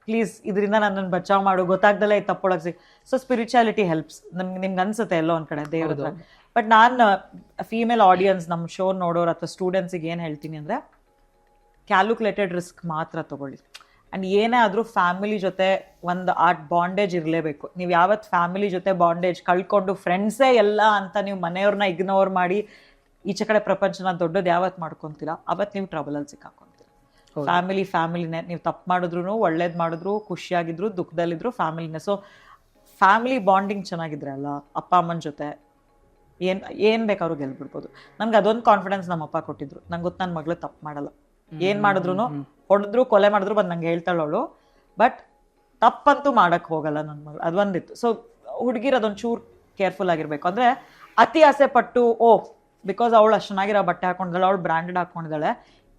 ಪ್ಲೀಸ್ ಇದರಿಂದ ನನ್ನನ್ನು ಬಚಾವ್ ಮಾಡು, ಗೊತ್ತಾಗ್ದಲ್ಲೇ ತಪ್ಪೊಳಗೆ ಸೊ ಸ್ಪಿರಿಚುಯಾಲಿಟಿ ಹೆಲ್ಪ್ಸ್. ನಿಮ್ಗೆ ಅನ್ಸುತ್ತೆ ಎಲ್ಲೋ ಒಂದ್ ಕಡೆ ದೇವ್ರ ಹತ್ರ. ಬಟ್ ನಾನು ಫೀಮೇಲ್ ಆಡಿಯನ್ಸ್ ನಮ್ಮ ಶೋ ನೋಡೋರು ಅಥವಾ ಸ್ಟೂಡೆಂಟ್ಸಿಗೆ ಏನು ಹೇಳ್ತೀನಿ ಅಂದ್ರೆ, ಕ್ಯಾಲ್ಕುಲೇಟೆಡ್ ರಿಸ್ಕ್ ಮಾತ್ರ ತಗೊಳ್ಳಿ. ಆ್ಯಂಡ್ ಏನೇ ಆದರೂ ಫ್ಯಾಮಿಲಿ ಜೊತೆ ಒಂದು ಬಾಂಡೇಜ್ ಇರಲೇಬೇಕು. ನೀವು ಯಾವತ್ತು ಫ್ಯಾಮಿಲಿ ಜೊತೆ ಬಾಂಡೇಜ್ ಕಳ್ಕೊಂಡು ಫ್ರೆಂಡ್ಸೇ ಎಲ್ಲ ಅಂತ ನೀವು ಮನೆಯವ್ರನ್ನ ಇಗ್ನೋರ್ ಮಾಡಿ ಈಚೆ ಕಡೆ ಪ್ರಪಂಚನ ದೊಡ್ಡದು ಯಾವತ್ತು ಮಾಡ್ಕೊತೀರಾ, ಅವತ್ತು ನೀವು ಟ್ರಬಲಲ್ಲಿ ಸಿಕ್ಕಾಕೊಂತೀರ. ಫ್ಯಾಮಿಲಿನೇ, ನೀವು ತಪ್ಪು ಮಾಡಿದ್ರು, ಒಳ್ಳೇದು ಮಾಡಿದ್ರು, ಖುಷಿಯಾಗಿದ್ರು, ದುಃಖದಲ್ಲಿದ್ರು ಫ್ಯಾಮಿಲಿನೇ. ಸೊ ಫ್ಯಾಮಿಲಿ ಬಾಂಡಿಂಗ್ ಚೆನ್ನಾಗಿದ್ರೆ ಅಲ್ಲ, ಅಪ್ಪ ಅಮ್ಮನ ಜೊತೆ ಏನು ಬೇಕಾದ್ರೂ ಗೆಲ್ಬಿಡ್ಬೋದು. ನನ್ಗೆ ಅದೊಂದು ಕಾನ್ಫಿಡೆನ್ಸ್ ನಮ್ಮಪ್ಪ ಕೊಟ್ಟಿದ್ರು. ನಂಗೆ ಗೊತ್ತು ನನ್ನ ಮಗಳು ತಪ್ಪು ಮಾಡಲ್ಲ, ಏನು ಮಾಡಿದ್ರು, ಹೊಡೆದ್ರು ಕೊಲೆ ಮಾಡಿದ್ರು ಬಂದು ನಂಗೆ ಹೇಳ್ತಾಳವಳು, ಬಟ್ ತಪ್ಪಂತೂ ಮಾಡಕ್ಕೆ ಹೋಗಲ್ಲ ನನ್ನ ಮಗಳು. ಅದೊಂದಿತ್ತು. ಸೊ ಹುಡುಗಿರು ಅದೊಂಚೂರು ಕೇರ್ಫುಲ್ ಆಗಿರ್ಬೇಕು. ಅಂದರೆ ಅತಿ ಆಸೆ ಪಟ್ಟು ಬಿಕಾಸ್ ಅವಳು ಅಷ್ಟು ಚೆನ್ನಾಗಿರೋ ಬಟ್ಟೆ ಹಾಕೊಂಡಿದ್ದಾಳೆ, ಅವಳು ಬ್ರ್ಯಾಂಡೆಡ್ ಹಾಕೊಂಡಿದ್ದಾಳೆ,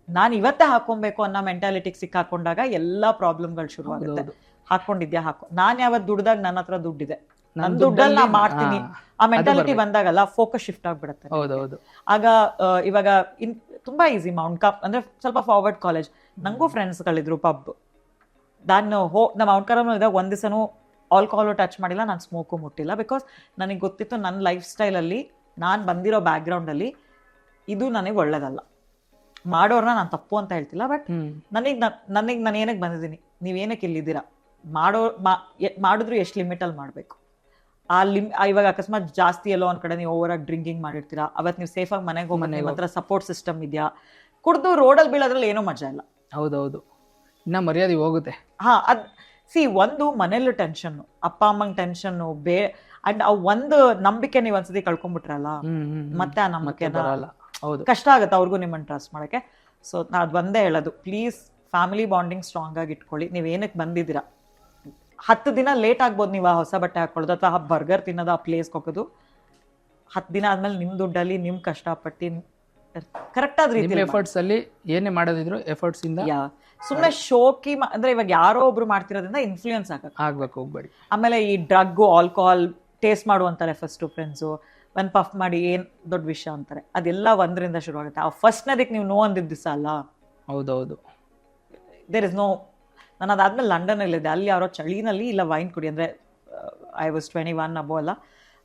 ನಾನು ಇವತ್ತೇ ಹಾಕೊಬೇಕು ಅನ್ನೋ ಮೆಂಟಾಲಿಟಿಗೆ ಸಿಕ್ಕಾಕೊಂಡಾಗ ಎಲ್ಲ ಪ್ರಾಬ್ಲಮ್ಗಳು ಶುರು ಆಗುತ್ತೆ. ಹಾಕೊಂಡಿದ್ಯಾ ನಾನು ಯಾವತ್ತು ದುಡ್ದಾಗ ನನ್ನ ಹತ್ರ ದುಡ್ಡಿದೆ, ನನ್ನ ದುಡ್ಡಲ್ಲಿ ನಾ ಮಾಡ್ತೀನಿ, ಆ ಮೆಂಟಾಲಿಟಿ ಬಂದಾಗಲ್ಲ ಫೋಕಸ್ ಶಿಫ್ಟ್ ಆಗ್ಬಿಡುತ್ತೆ. ಆಗ ಇವಾಗ ತುಂಬಾ ಈಸಿ ಮೌಂಟ್ ಅಂದ್ರೆ ಸ್ವಲ್ಪ ಫಾರ್ವರ್ಡ್ ಕಾಲೇಜ್. ನಂಗೂ ಫ್ರೆಂಡ್ಸ್ಗಳಿದ್ರು ಪಬ್. ನಾನು ಮೌಂಟ್ ಕಾರ್ಮಲ್ ಇದ್ದಾಗ ಒಂದ್ ದಿವಸನೂ ಆಲ್ಕೋಹಾಲು ಟಚ್ ಮಾಡಿಲ್ಲ, ನಾನು ಸ್ಮೋಕು ಮುಟ್ಟಿಲ್ಲ. ಬಿಕಾಸ್ ನನಗೆ ಗೊತ್ತಿತ್ತು ನನ್ನ ಲೈಫ್ ಸ್ಟೈಲಲ್ಲಿ, ನಾನು ಬಂದಿರೋ ಬ್ಯಾಕ್ಗ್ರೌಂಡಲ್ಲಿ ಇದು ನನಗೆ ಒಳ್ಳೇದಲ್ಲ. ಮಾಡೋರ್ನ ನಾನು ತಪ್ಪು ಅಂತ ಹೇಳ್ತಿಲ್ಲ, ಬಟ್ ನಾನು ಏನಕ್ಕೆ ಬಂದಿದ್ದೀನಿ, ನೀವೇನಕ್ಕೆ ಇಲ್ಲಿದ್ದೀರಾ, ಮಾಡಿದ್ರು ಎಷ್ಟು ಲಿಮಿಟಲ್ಲಿ ಮಾಡಬೇಕು. ಇವಾಗ ಅಕಸ್ಮಾತ್ ಜಾಸ್ತಿ ಎಲ್ಲೋ ಒಂದ್ ಕಡೆ ನೀವು ಓವರಾಗಿ ಡ್ರಿಂಕಿಂಗ್ ಮಾಡಿರ್ತೀರಾ, ಅವತ್ತು ನೀವು ಸೇಫಾಗಿ ಮನೆಗೆ ಹೋಗಿ ನಿಮ್ಮ ಹತ್ರ ಸಪೋರ್ಟ್ ಸಿಸ್ಟಮ್ ಇದೆಯಾ? ಕುಡ್ದು ರೋಡಲ್ಲಿ ಬೀಳೋದ್ರಲ್ಲಿ ಏನೂ ಮಜಾ ಇಲ್ಲ. ಹೌದೌದು, ಇನ್ನ ಮರ್ಯಾದೆ ಹೋಗುತ್ತೆ. ಒಂದು ಮನೇಲಿ ಟೆನ್ಷನ್, ಅಪ್ಪ ಅಮ್ಮಂಗ್ ಟೆನ್ಷನ್ ಅಂಡ್ ಒಂದು ನಂಬಿಕೆ ನೀವು ಒಂದ್ಸತಿ ಕಳ್ಕೊಂಡ್ಬಿಟ್ರಲ್ಲ, ಮತ್ತೆ ಆ ನಂಬಿಕೆ ಕಷ್ಟ ಆಗುತ್ತೆ ಅವ್ರಿಗೂ ನಿಮ್ಮನ್ನು ಟ್ರಸ್ಟ್ ಮಾಡಕ್ಕೆ. ಸೊ ನಾ ಅದು ಒಂದೇ ಹೇಳೋದು, ಪ್ಲೀಸ್ ಫ್ಯಾಮಿಲಿ ಬಾಂಡಿಂಗ್ ಸ್ಟ್ರಾಂಗ್ ಆಗಿ ಇಟ್ಕೊಳ್ಳಿ. ನೀವು ಏನಕ್ಕೆ ಬಂದಿದ್ದೀರಾ, 10 ದಿನ ಲೇಟ್ ಆಗ್ಬೋದು ನೀವು ಆ ಹೊಸ ಬಟ್ಟೆ ಹಾಕೊಳ್ಳೋದು ಅಥವಾ ಬರ್ಗರ್ ತಿನ್ನೋದು, ಆ ಪ್ಲೇಸ್ಗೆ ಹೋಗೋದು. 10 ದಿನ ಆದ್ಮೇಲೆ ನಿಮ್ ದುಡ್ಡಲ್ಲಿ ನಿಮ್ ಕಷ್ಟಪಟ್ಟು ಕರೆಕ್ಟ್ ಆದ ರೀತಿ ಎಫರ್ಟ್ಸ್ ಅಲ್ಲಿ ಏನೇ ಮಾಡೋದಿದ್ರು ಎಫರ್ಟ್ಸ್ ಇಂದ, ಸುಮ್ಮನೆ ಶೋಕಿ ಅಂದ್ರೆ ಇವಾಗ ಯಾರೋ ಒಬ್ರು ಮಾಡ್ತಿರೋದ್ರಿಂದ ಇನ್ಫ್ಲೂಯೆನ್ಸ್ ಆಗ್ಬೇಕು ಹೋಗ್ಬೇಡಿ. ಆಮೇಲೆ ಈ ಡ್ರಗ್ ಆಲ್ಕೋಹಾಲ್ ಟೇಸ್ಟ್ ಮಾಡುವಂತಾರೆ ಫಸ್ಟ್ ಫ್ರೆಂಡ್ಸು, ಒಂದು ಪಫ್ ಮಾಡಿ ಏನ್ ದೊಡ್ಡ ವಿಷಯ ಅಂತಾರೆ. ಅದೆಲ್ಲ ಒಂದರಿಂದ ಶುರು ಆಗುತ್ತೆ. ಆ ಫಸ್ಟ್ನದಕ್ಕೆ ನೀವು ನೋ ಅಂದಿದ್ದ ದಿವಸ ಅಲ್ಲ. ಹೌದೌದು, ದೇರ್ ಇಸ್ ನೋ. ನಾನು ಅದಾದ್ಮೇಲೆ ಲಂಡನ್ನಲ್ಲಿದ್ದೆ, ಅಲ್ಲಿ ಯಾರೋ ಚಳಿನಲ್ಲಿ ಇಲ್ಲ ವೈನ್ ಕುಡಿ ಅಂದರೆ ಐ ವಾಸ್ 21 ಅಬೋ ಅಲ್ಲ,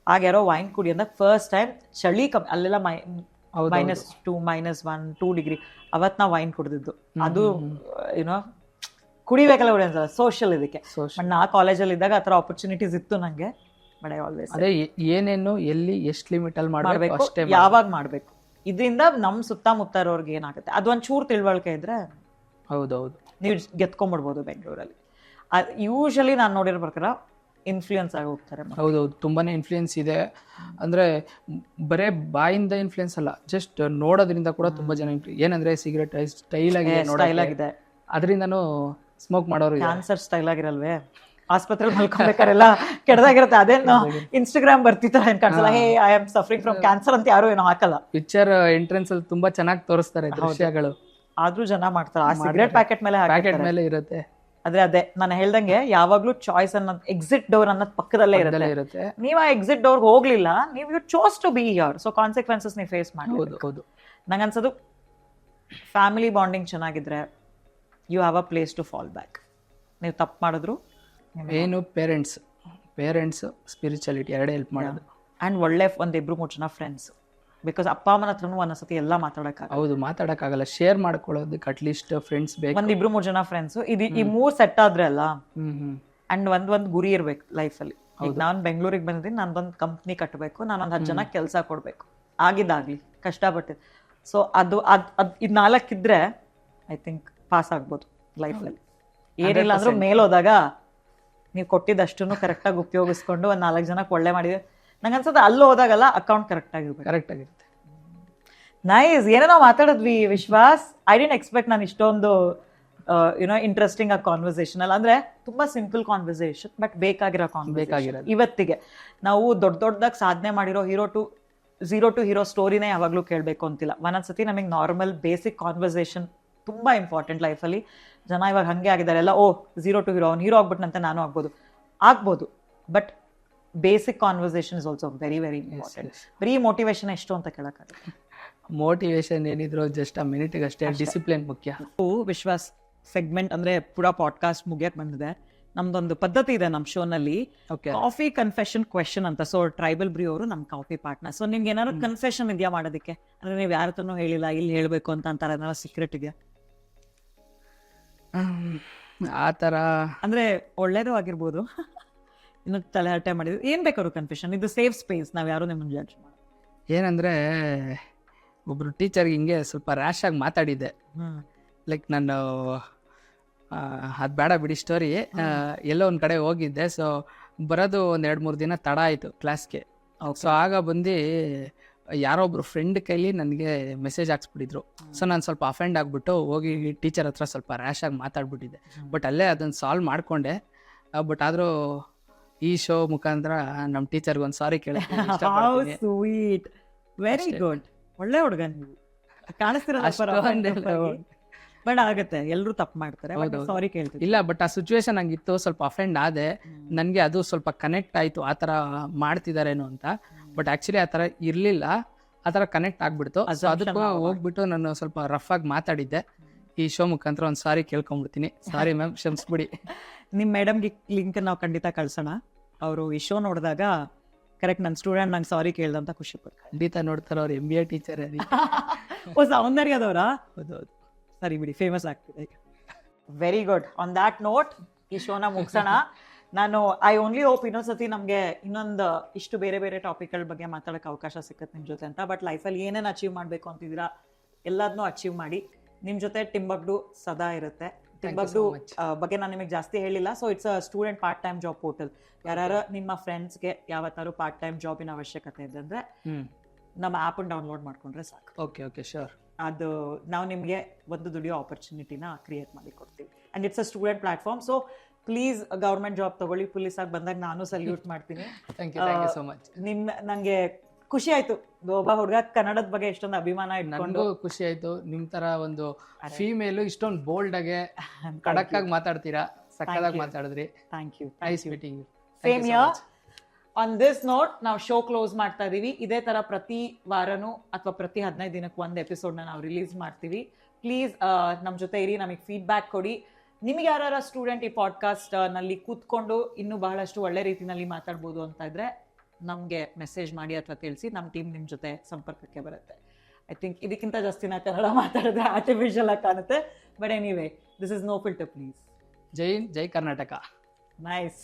ಆಗ ಯಾರೋ ವೈನ್ ಕುಡಿ ಅಂದಾಗ ಫಸ್ಟ್ ಟೈಮ್ ಚಳಿ ಕಮ್ಮಿ, ಅಲ್ಲೆಲ್ಲ -2 -1 2 ಡಿಗ್ರಿ. ಅವತ್ತು ನಾವು ವೈನ್ ಕುಡಿದಿದ್ದು. ಅದು ಏನೋ ಕುಡಿಬೇಕಲ್ಲ ಕುಡಿ ಅನ್ಸಲ್ಲ, ಸೋಷಿಯಲ್ ಇದಕ್ಕೆ. ಬಟ್ ನಾ ಕಾಲೇಜಲ್ಲಿ ಇದ್ದಾಗ ಆ ಥರ ಆಪರ್ಚುನಿಟೀಸ್ ಇತ್ತು ನನಗೆ. ಬಟ್ ಐ ಆಲ್ವೇಸ್ ಅದೇ ಏನೇನು ಎಲ್ಲಿ ಎಷ್ಟು ಲಿಮಿಟ್ ಅಲ್ಲಿ ಮಾಡಬೇಕು, ಯಾವಾಗ ಮಾಡಬೇಕು, ಇದರಿಂದ ನಮ್ಮ ಸುತ್ತಮುತ್ತ ಇರೋರ್ಗೆ ಏನಾಗುತ್ತೆ ಅದೊಂದು ಚೂರು ತಿಳುವಳಿಕೆ ಇದ್ರೆ ಹೌದೌದು. ನೀವು ಗೆತ್ಕೊಂಡ್ಬಿಡ್ಬೋದು ಬೆಂಗಳೂರಲ್ಲಿ. ಯೂಶಲಿ ನಾನು ನೋಡಿರೋ ಪ್ರಕಾರ ಇನ್ಫ್ಲೂಯೆನ್ಸ್ ಆಗಿ ಹೋಗ್ತಾರೆ. ಹೌದೌದು, ತುಂಬಾನೇ ಇನ್ಫ್ಲೂಯೆನ್ಸ್ ಇದೆ. ಅಂದ್ರೆ ಬರೇ ಬಾಯಿಂದ ಇನ್ಫ್ಲೂಯೆನ್ಸ್ ಅಲ್ಲ, ಜಸ್ಟ್ ನೋಡೋದ್ರಿಂದ ಕೂಡ ತುಂಬಾ ಜನ ಏನಂದ್ರೆ ಸಿಗರೇಟ್ ಸ್ಟೈಲ್ ಆಗಿದೆ, ಅದರಿಂದನೂ ಸ್ಮೋಕ್ ಮಾಡೋರು. ಕ್ಯಾನ್ಸರ್ ಸ್ಟೈಲ್ ಆಗಿರಲ್ವೇ, ಆಸ್ಪತ್ರೆ ಮಲ್ಕೊಬೇಕಾರೆಲ್ಲ ಕೆಡದಾಗಿರುತ್ತೆ. ಅದೇನು ಇನ್ಸ್ಟಾಗ್ರಾಮ್ ಬರ್ತಿತ್ತ ಏನ್ ಕಾಣಿಸಲ್ಲ, hey I am suffering from cancer ಅಂತ ಯಾರು ಏನೋ ಹಾಕಲ್ಲ. ಪಿಕ್ಚರ್ ಎಂಟ್ರೆನ್ಸ್ ಅಲ್ಲಿ ತುಂಬಾ ಚೆನ್ನಾಗಿ ತೋರಿಸ್ತಾರೆ ದೃಶ್ಯಗಳು, ಆದ್ರೂ ಜನ ಮಾಡ್ತಾರೆ. ಆ ಸಿಗರೇಟ್ ಪ್ಯಾಕೆಟ್ ಮೇಲೆ ಇರುತ್ತೆ. ಅದೇ ನಾನು ಹೇಳ್ದಂಗೆ ಯಾವಾಗ್ಲೂ ಚಾಯ್ಸ್ ಅನ್ನೋದು, ಎಕ್ಸಿಟ್ ಡೋರ್ ಅನ್ನೋದು ಪಕ್ಕದಲ್ಲೇ ಇರುತ್ತೆ. ನೀವು ಆ ಎಕ್ಸಿಟ್ ಡೋರ್ಗೆ ಹೋಗ್ಲಿಲ್ಲ, ನೀವು you chose to be here, so consequences ನೀವು ಫೇಸ್ ಮಾಡಿ. ಹೌದು, ನಂಗೆ ಅನ್ಸೋದು ಫ್ಯಾಮಿಲಿ ಬಾಂಡಿಂಗ್ ಚೆನ್ನಾಗಿದ್ರೆ you have a place to fall back. ನೀವು ತಪ್ಪು ಮಾಡಿದ್ರು ಏನು ಪೇರೆಂಟ್ಸ್ ಸ್ಪಿರಿಚುಯಾಲಿಟಿ ಎರಡೇ ಹೆಲ್ಪ್ ಮಾಡೋದು. ಆ್ಯಂಡ್ ಒಳ್ಳೆ ಒಂದಿಬ್ರು ಮೂರು ಜನ ಫ್ರೆಂಡ್ಸ್, ಬಿಕಾಸ್ ಅಪ್ಪ ಅಮ್ಮನ ಹತ್ರನೂ ಒಂದೊಂದ್ಸತಿ ಎಲ್ಲ ಮಾತಾಡೋಕ್ಕಾಗಲ್ಲ. ಹೌದು, ಮಾತಾಡೋಕ್ಕಾಗಲ್ಲ. ಶೇರ್ ಮಾಡ್ಕೊಳ್ಳೋದಕ್ಕೆ ಅಟ್ಲೀಸ್ಟ್ ಫ್ರೆಂಡ್ಸ್ ಬೇಕು, ಒಂದಿಬ್ರು ಮೂರು ಜನ ಫ್ರೆಂಡ್ಸ್. ಈ ಮೂರು ಸೆಟ್ ಆದ್ರೆ ಅಲ್ಲ, ಆ್ಯಂಡ್ ಒಂದ್ ಗುರಿ ಇರ್ಬೇಕು ಲೈಫಲ್ಲಿ. ಈಗ ನಾನು ಬೆಂಗಳೂರಿಗೆ ಬಂದಿದ್ದೀನಿ, ನಾನೊಂದು ಕಂಪ್ನಿ ಕಟ್ಟಬೇಕು, ನಾನೊಂದು 10 ಜನಕ್ಕೆ ಕೆಲಸ ಕೊಡಬೇಕು, ಆಗಿದ್ದಾಗಲಿ ಕಷ್ಟಪಟ್ಟಿದ್ದು. ಸೊ ಅದು ಇದು 4 ಇದ್ರೆ ಐ ಥಿಂಕ್ ಪಾಸ್ ಆಗ್ಬೋದು ಲೈಫಲ್ಲಿ. ಏನಿಲ್ಲ ಅಂದ್ರೂ ಮೇಲೋದಾಗ ನೀವು ಕೊಟ್ಟಿದ್ದಷ್ಟು ಕರೆಕ್ಟಾಗಿ ಉಪಯೋಗಿಸ್ಕೊಂಡು ಒಂದು 4 ಜನಕ್ಕೆ ಒಳ್ಳೆ ಮಾಡಿದ್ರೆ, ನಂಗೆ ಅನ್ಸುತ್ತೆ ಅಲ್ಲಿ ಹೋದಾಗಲ್ಲ ಅಕೌಂಟ್ ಕರೆಕ್ಟ್ ಆಗಿರುತ್ತೆ. ನೈಸ್. ಏನೇನೋ ಮಾತಾಡಿದ್ವಿ ವಿಶ್ವಾಸ್. ಐ ಡಿಂಟ್ ಎಕ್ಸ್ಪೆಕ್ಟ್ ನಾನು ಇಷ್ಟೊಂದು ಇಂಟ್ರೆಸ್ಟಿಂಗ್ ಆಗಿ ಕಾನ್ವರ್ಸೇಷನ್ ಅಲ್ಲ. ಅಂದ್ರೆ ತುಂಬಾ ಸಿಂಪಲ್ ಕಾನ್ವರ್ಸೇಷನ್, ಬಟ್ ಬೇಕಾಗಿರೋ ಕಾನ್ವರ್ಸೇಷನ್. ಇವತ್ತಿಗೆ ನಾವು ದೊಡ್ಡದಾಗಿ ಸಾಧನೆ ಮಾಡಿರೋ ಝೀರೋ ಟು ಹೀರೋ ಸ್ಟೋರಿನೇ ಯಾವಾಗಲೂ ಕೇಳಬೇಕು ಅಂತಿಲ್ಲ. ಒಂದೊಂದ್ಸತಿ ನಮಗೆ ನಾರ್ಮಲ್ ಬೇಸಿಕ್ ಕಾನ್ವರ್ಸೇಷನ್ ತುಂಬಾ ಇಂಪಾರ್ಟೆಂಟ್ ಲೈಫಲ್ಲಿ. ಜನ ಇವಾಗ ಹಂಗೆ ಆಗಿದ್ದಾರೆ ಎಲ್ಲ, ಝೀರೋ ಟು ಹೀರೋ, ಅವ್ನು ಹೀರೋ ಆಗ್ಬಿಟ್ನಂತೆ ನಾನು ಆಗ್ಬೋದು, but basic conversation is also very very important. ಬರೀ ಮೋಟಿವೇಶನ್ ಎಷ್ಟು ಅಂತ ಕೇಳಕ್ಕಾಗಲ್ಲ. ಮೋಟಿವೇಶನ್ ಏನಿದ್ರು ಜಸ್ಟ್ ಆ ಮಿನಿಟ್ಗೆ ಅಷ್ಟೇ. ಡಿಸಿಪ್ಲಿನ್ ಮುಖ್ಯ. ವಿಶ್ವಾಸ್ ಸೆಗ್ಮೆಂಟ್ ಅಂದ್ರೆ ಪೂರಾ ಪಾಡ್ಕಾಸ್ಟ್ ಮುಗಿಯಕ್ ಬಂದಿದೆ. ನಮ್ದೊಂದು ಪದ್ಧತಿ ಇದೆ ನಮ್ಮ ಶೋನಲ್ಲಿ, ಕಾಫಿ ಕನ್ಫೆಷನ್ ಕ್ವೆಶನ್ ಅಂತ. ಸೊ ಟ್ರೈಬಲ್ ಬ್ರೀ ಅವರು ನಮ್ಮ ಕಾಫಿ ಪಾರ್ಟ್ನರ್. ಸೊ ನಿಮ್ಗೆ ಏನಾದ್ರು ಕನ್ಫೆಷನ್ ಇದೆಯಾ ಮಾಡೋದಕ್ಕೆ? ಅಂದ್ರೆ ನೀವು ಯಾರ ಹತ್ರನೂ ಹೇಳಿಲ್ಲ, ಇಲ್ಲಿ ಹೇಳ್ಬೇಕು ಅಂತ ಅಂತಾರೆ, ಏನಾದ್ರು ಸೀಕ್ರೆಟ್ ಇದೆಯಾ? ಆ ಥರ ಅಂದ್ರೆ ಒಳ್ಳೇದು ಆಗಿರ್ಬೋದು, ಇನ್ನು ತಲೆ ಹರಟೆ ಮಾಡಿದ್ರು, ಏನ್ ಬೇಕಾದ್ರು ಕನ್ಫೆಷನ್. ಇದು ಸೇಫ್ ಸ್ಪೇಸ್, ನಾವ್ ಯಾರು ನಿಮ್ಮನ್ನ ಜಡ್ಜ್ ಮಾಡೋದು. ಏನಂದ್ರೆ ಒಬ್ರು ಟೀಚರ್ಗೆ ಹಿಂಗೆ ಸ್ವಲ್ಪ ರ್ಯಾಶ್ ಆಗಿ ಮಾತಾಡಿದ್ದೆ. ಲೈಕ್ ನಾನು ಅದು ಬೇಡ ಬಿಡಿ ಸ್ಟೋರಿ. ಎಲ್ಲೋ ಒಂದು ಕಡೆ ಹೋಗಿದ್ದೆ, ಸೊ ಬರೋದು 1-2-3 ದಿನ ತಡ ಆಯಿತು ಕ್ಲಾಸ್ಗೆ. ಸೊ ಆಗ ಬಂದು ಯಾರೊಬ್ರು ಫ್ರೆಂಡ್ ಕೈಲಿ ನನಗೆ ಮೆಸೇಜ್ ಹಾಕ್ಸ್ಬಿಟ್ಟಿದ್ರು. ಸೊ ನಾನು ಸ್ವಲ್ಪ ಅಫೆಂಡ್ ಆಗಿಬಿಟ್ಟು ಹೋಗಿ ಟೀಚರ್ ಹತ್ರ ಸ್ವಲ್ಪ ರ್ಯಾಶ್ ಆಗಿ ಮಾತಾಡ್ಬಿಟ್ಟಿದ್ದೆ. ಬಟ್ ಅಲ್ಲೇ ಅದನ್ನು ಸಾಲ್ವ್ ಮಾಡಿಕೊಂಡೆ. ಬಟ್ ಆದರೂ ಈ ಶೋ ಮುಖಾಂತರ ನಮ್ಮ ಟೀಚರ್ಗೆ ಒಂದು ಸಾರಿ ಕೇಳ್ತೀನಿ. Sweet, very good. ಒಳ್ಳೆ ಹುಡುಗ ನೀವು, ಕಾಣಿಸ್ತಿರಲ್ಲ. ಬಟ್ ಆಗುತ್ತೆ, ಎಲ್ಲರೂ ತಪ್ಪು ಮಾಡ್ತಾರೆ, ಸಾರಿ ಕೇಳ್ತೀನಿ. ಇಲ್ಲ, ಬಟ್ ಆ ಸಿಚುವೇಶನ್ ಹಂಗಿತ್ತು, ಸ್ವಲ್ಪ ಅಫೆಂಡ್ ಆದೆ. ನನಗೆ ಅದು ಸ್ವಲ್ಪ ಕನೆಕ್ಟ್ ಆಯಿತು, ಆ ಥರ ಮಾಡ್ತಿದ್ದಾರೇನೋ ಅಂತ. ಬಟ್ ಆ್ಯಕ್ಚುಲಿ ಆ ಥರ ಇರಲಿಲ್ಲ, ಆ ಥರ ಕನೆಕ್ಟ್ ಆಗಿಬಿಡ್ತು. ಸೊ ಅದಕ್ಕೂ ಹೋಗ್ಬಿಟ್ಟು ನಾನು ಸ್ವಲ್ಪ ರಫ್ ಆಗಿ ಮಾತಾಡಿದ್ದೆ. ಈ ಶೋ ಮುಖಾಂತರ ಒಂದು ಸಾರಿ ಕೇಳ್ಕೊಂಡ್ಬಿಡ್ತೀನಿ. ಸಾರಿ ಮ್ಯಾಮ್, ಕ್ಷಮಿಸ್ಬಿಡಿ. ನಿಮ್ಮ ಮೇಡಮ್ಗೆ ಲಿಂಕ್ ನಾವು ಖಂಡಿತ ಕಳ್ಸೋಣ. ಅವರು ಈ ಶೋ ನೋಡಿದಾಗ ಕರೆಕ್ಟ್ ನನ್ನ ಸ್ಟೂಡೆಂಟ್ ನಂಗೆ ಸಾರಿ ಕೇಳ್ದಂತ ಖುಷಿ ಪಡ್ತಾರೆ. ಖಂಡಿತ ನೋಡ್ತಾರೆ, ಅವ್ರು MBA ಟೀಚರ್. ಓ, ಸೌಂದರ್ಯದವರಾ? ಹೌದೌದು. ಸರಿ ಬಿಡಿ, ಫೇಮಸ್ ಆಗ್ತಿದೆ. Very good. On that note ಈ ಶೋನ ಮುಗಿಸೋಣ. ನಾನು ಐ ಓನ್ಲಿ ಹೋಪ್ ಇನ್ನೊಂದ್ಸತಿ ನಮಗೆ ಇನ್ನೊಂದು ಇಷ್ಟು ಬೇರೆ ಬೇರೆ ಟಾಪಿಕ್ಗಳ ಬಗ್ಗೆ ಮಾತಾಡೋಕ್ಕೆ ಅವಕಾಶ ಸಿಕ್ಕತ್ತೆ ನಿಮ್ಮ ಜೊತೆ ಅಂತ. ಬಟ್ ಲೈಫಲ್ಲಿ ಏನೇನು ಅಚೀವ್ ಮಾಡಬೇಕು ಅಂತಿದ್ದೀರಾ ಎಲ್ಲದನ್ನೂ ಅಚೀವ್ ಮಾಡಿ. ನಿಮ್ಮ ಜೊತೆ ಟಿಂಬಕ್ಡು ಸದಾ ಇರುತ್ತೆ. ಟಿಂಬಕ್ಡು ಬಗ್ಗೆ ನಾನು ನಿಮಗೆ ಜಾಸ್ತಿ ಹೇಳಿಲ್ಲ. So it's a student part time job portal. ಯಾರು ನಿಮ್ಮ ಫ್ರೆಂಡ್ಸ್ಗೆ ಯಾವತ್ತಾರು ಪಾರ್ಟ್ ಟೈಮ್ ಜಾಬಿನ ಅವಶ್ಯಕತೆ ಇದೆ ಅಂದರೆ ನಮ್ಮ ಆ್ಯಪನ್ನು ಡೌನ್ಲೋಡ್ ಮಾಡ್ಕೊಂಡ್ರೆ ಸಾಕು. Okay sure. ಅದು ನಾವು ನಿಮಗೆ ಒಂದು ದುಡಿಯೋ ಆಪರ್ಚುನಿಟಿನ ಕ್ರಿಯೇಟ್ ಮಾಡಿ ಕೊಡ್ತೀವಿ. And it's a student platform. So please government job ತಗೊಳ್ಳಿ. ಪೊಲೀಸ್ ಆಗಿ ಬಂದಾಗ ನಾನು ಸಲ್ಯೂಟ್ ಮಾಡ್ತೀನಿ. Thank you so much. ನನಗೆ ಖುಷಿ ಆಯ್ತು, ಒಬ್ಬ ಹುಡುಗ ಕನ್ನಡದ ಬಗ್ಗೆ ಇಷ್ಟೊಂದು ಅಭಿಮಾನ ಇಟ್ಕೊಂಡು. ಖುಷಿ ಆಯ್ತು. ನಿಮ್ ತರ ಒಂದು ಫೀಮೇಲು ಇಷ್ಟೊಂದು ಬೋಲ್ಡ್ ಆಗಿ ಖಡಕ್ ಆಗಿ ಮಾತಾಡ್ತೀರಾ, ಸಕ್ಕದಾಗಿ ಮಾತಾಡಿದ್ರಿ. Thank you. Nice meeting you. Same here. On this note ನಾವು ಶೋ ಕ್ಲೋಸ್ ಮಾಡ್ತಾ ಇದೀವಿ. ಇದೇ ತರ ಪ್ರತಿ ವಾರನೂ ಅಥವಾ ಪ್ರತಿ 15 ದಿನಕ್ಕೆ ಒಂದು ಎಪಿಸೋಡ್ನ ನಾವು ರಿಲೀಸ್ ಮಾಡ್ತೀವಿ. ಪ್ಲೀಸ್ ನಮ್ಮ ಜೊತೆ ಇರಿ, ನಮಗೆ ಫೀಡ್ಬ್ಯಾಕ್ ಕೊಡಿ. ನಿಮಗೆ ಯಾರ ಸ್ಟೂಡೆಂಟ್ ಈ ಪಾಡ್ಕಾಸ್ಟ್ ನಲ್ಲಿ ಕೂತ್ಕೊಂಡು ಇನ್ನೂ ಬಹಳಷ್ಟು ಒಳ್ಳೆ ರೀತಿನಲ್ಲಿ ಮಾತಾಡ್ಬೋದು ಅಂತ ಇದ್ರೆ ನಮಗೆ ಮೆಸೇಜ್ ಮಾಡಿ ಅಥವಾ ತಿಳಿಸಿ. ನಮ್ಮ ಟೀಮ್ ನಿಮ್ಮ ಜೊತೆ ಸಂಪರ್ಕಕ್ಕೆ ಬರುತ್ತೆ. ಐ ಥಿಂಕ್ ಇದಕ್ಕಿಂತ ಜಾಸ್ತಿ ನಾ ಕನ್ನಡ ಮಾತಾಡಿದ್ರೆ ಆರ್ಟಿಫಿಷಿಯಲ್ ಆಗಿ ಕಾಣುತ್ತೆ. But anyway, this is no filter please. ಜೈ ಕರ್ನಾಟಕ. ನೈಸ್.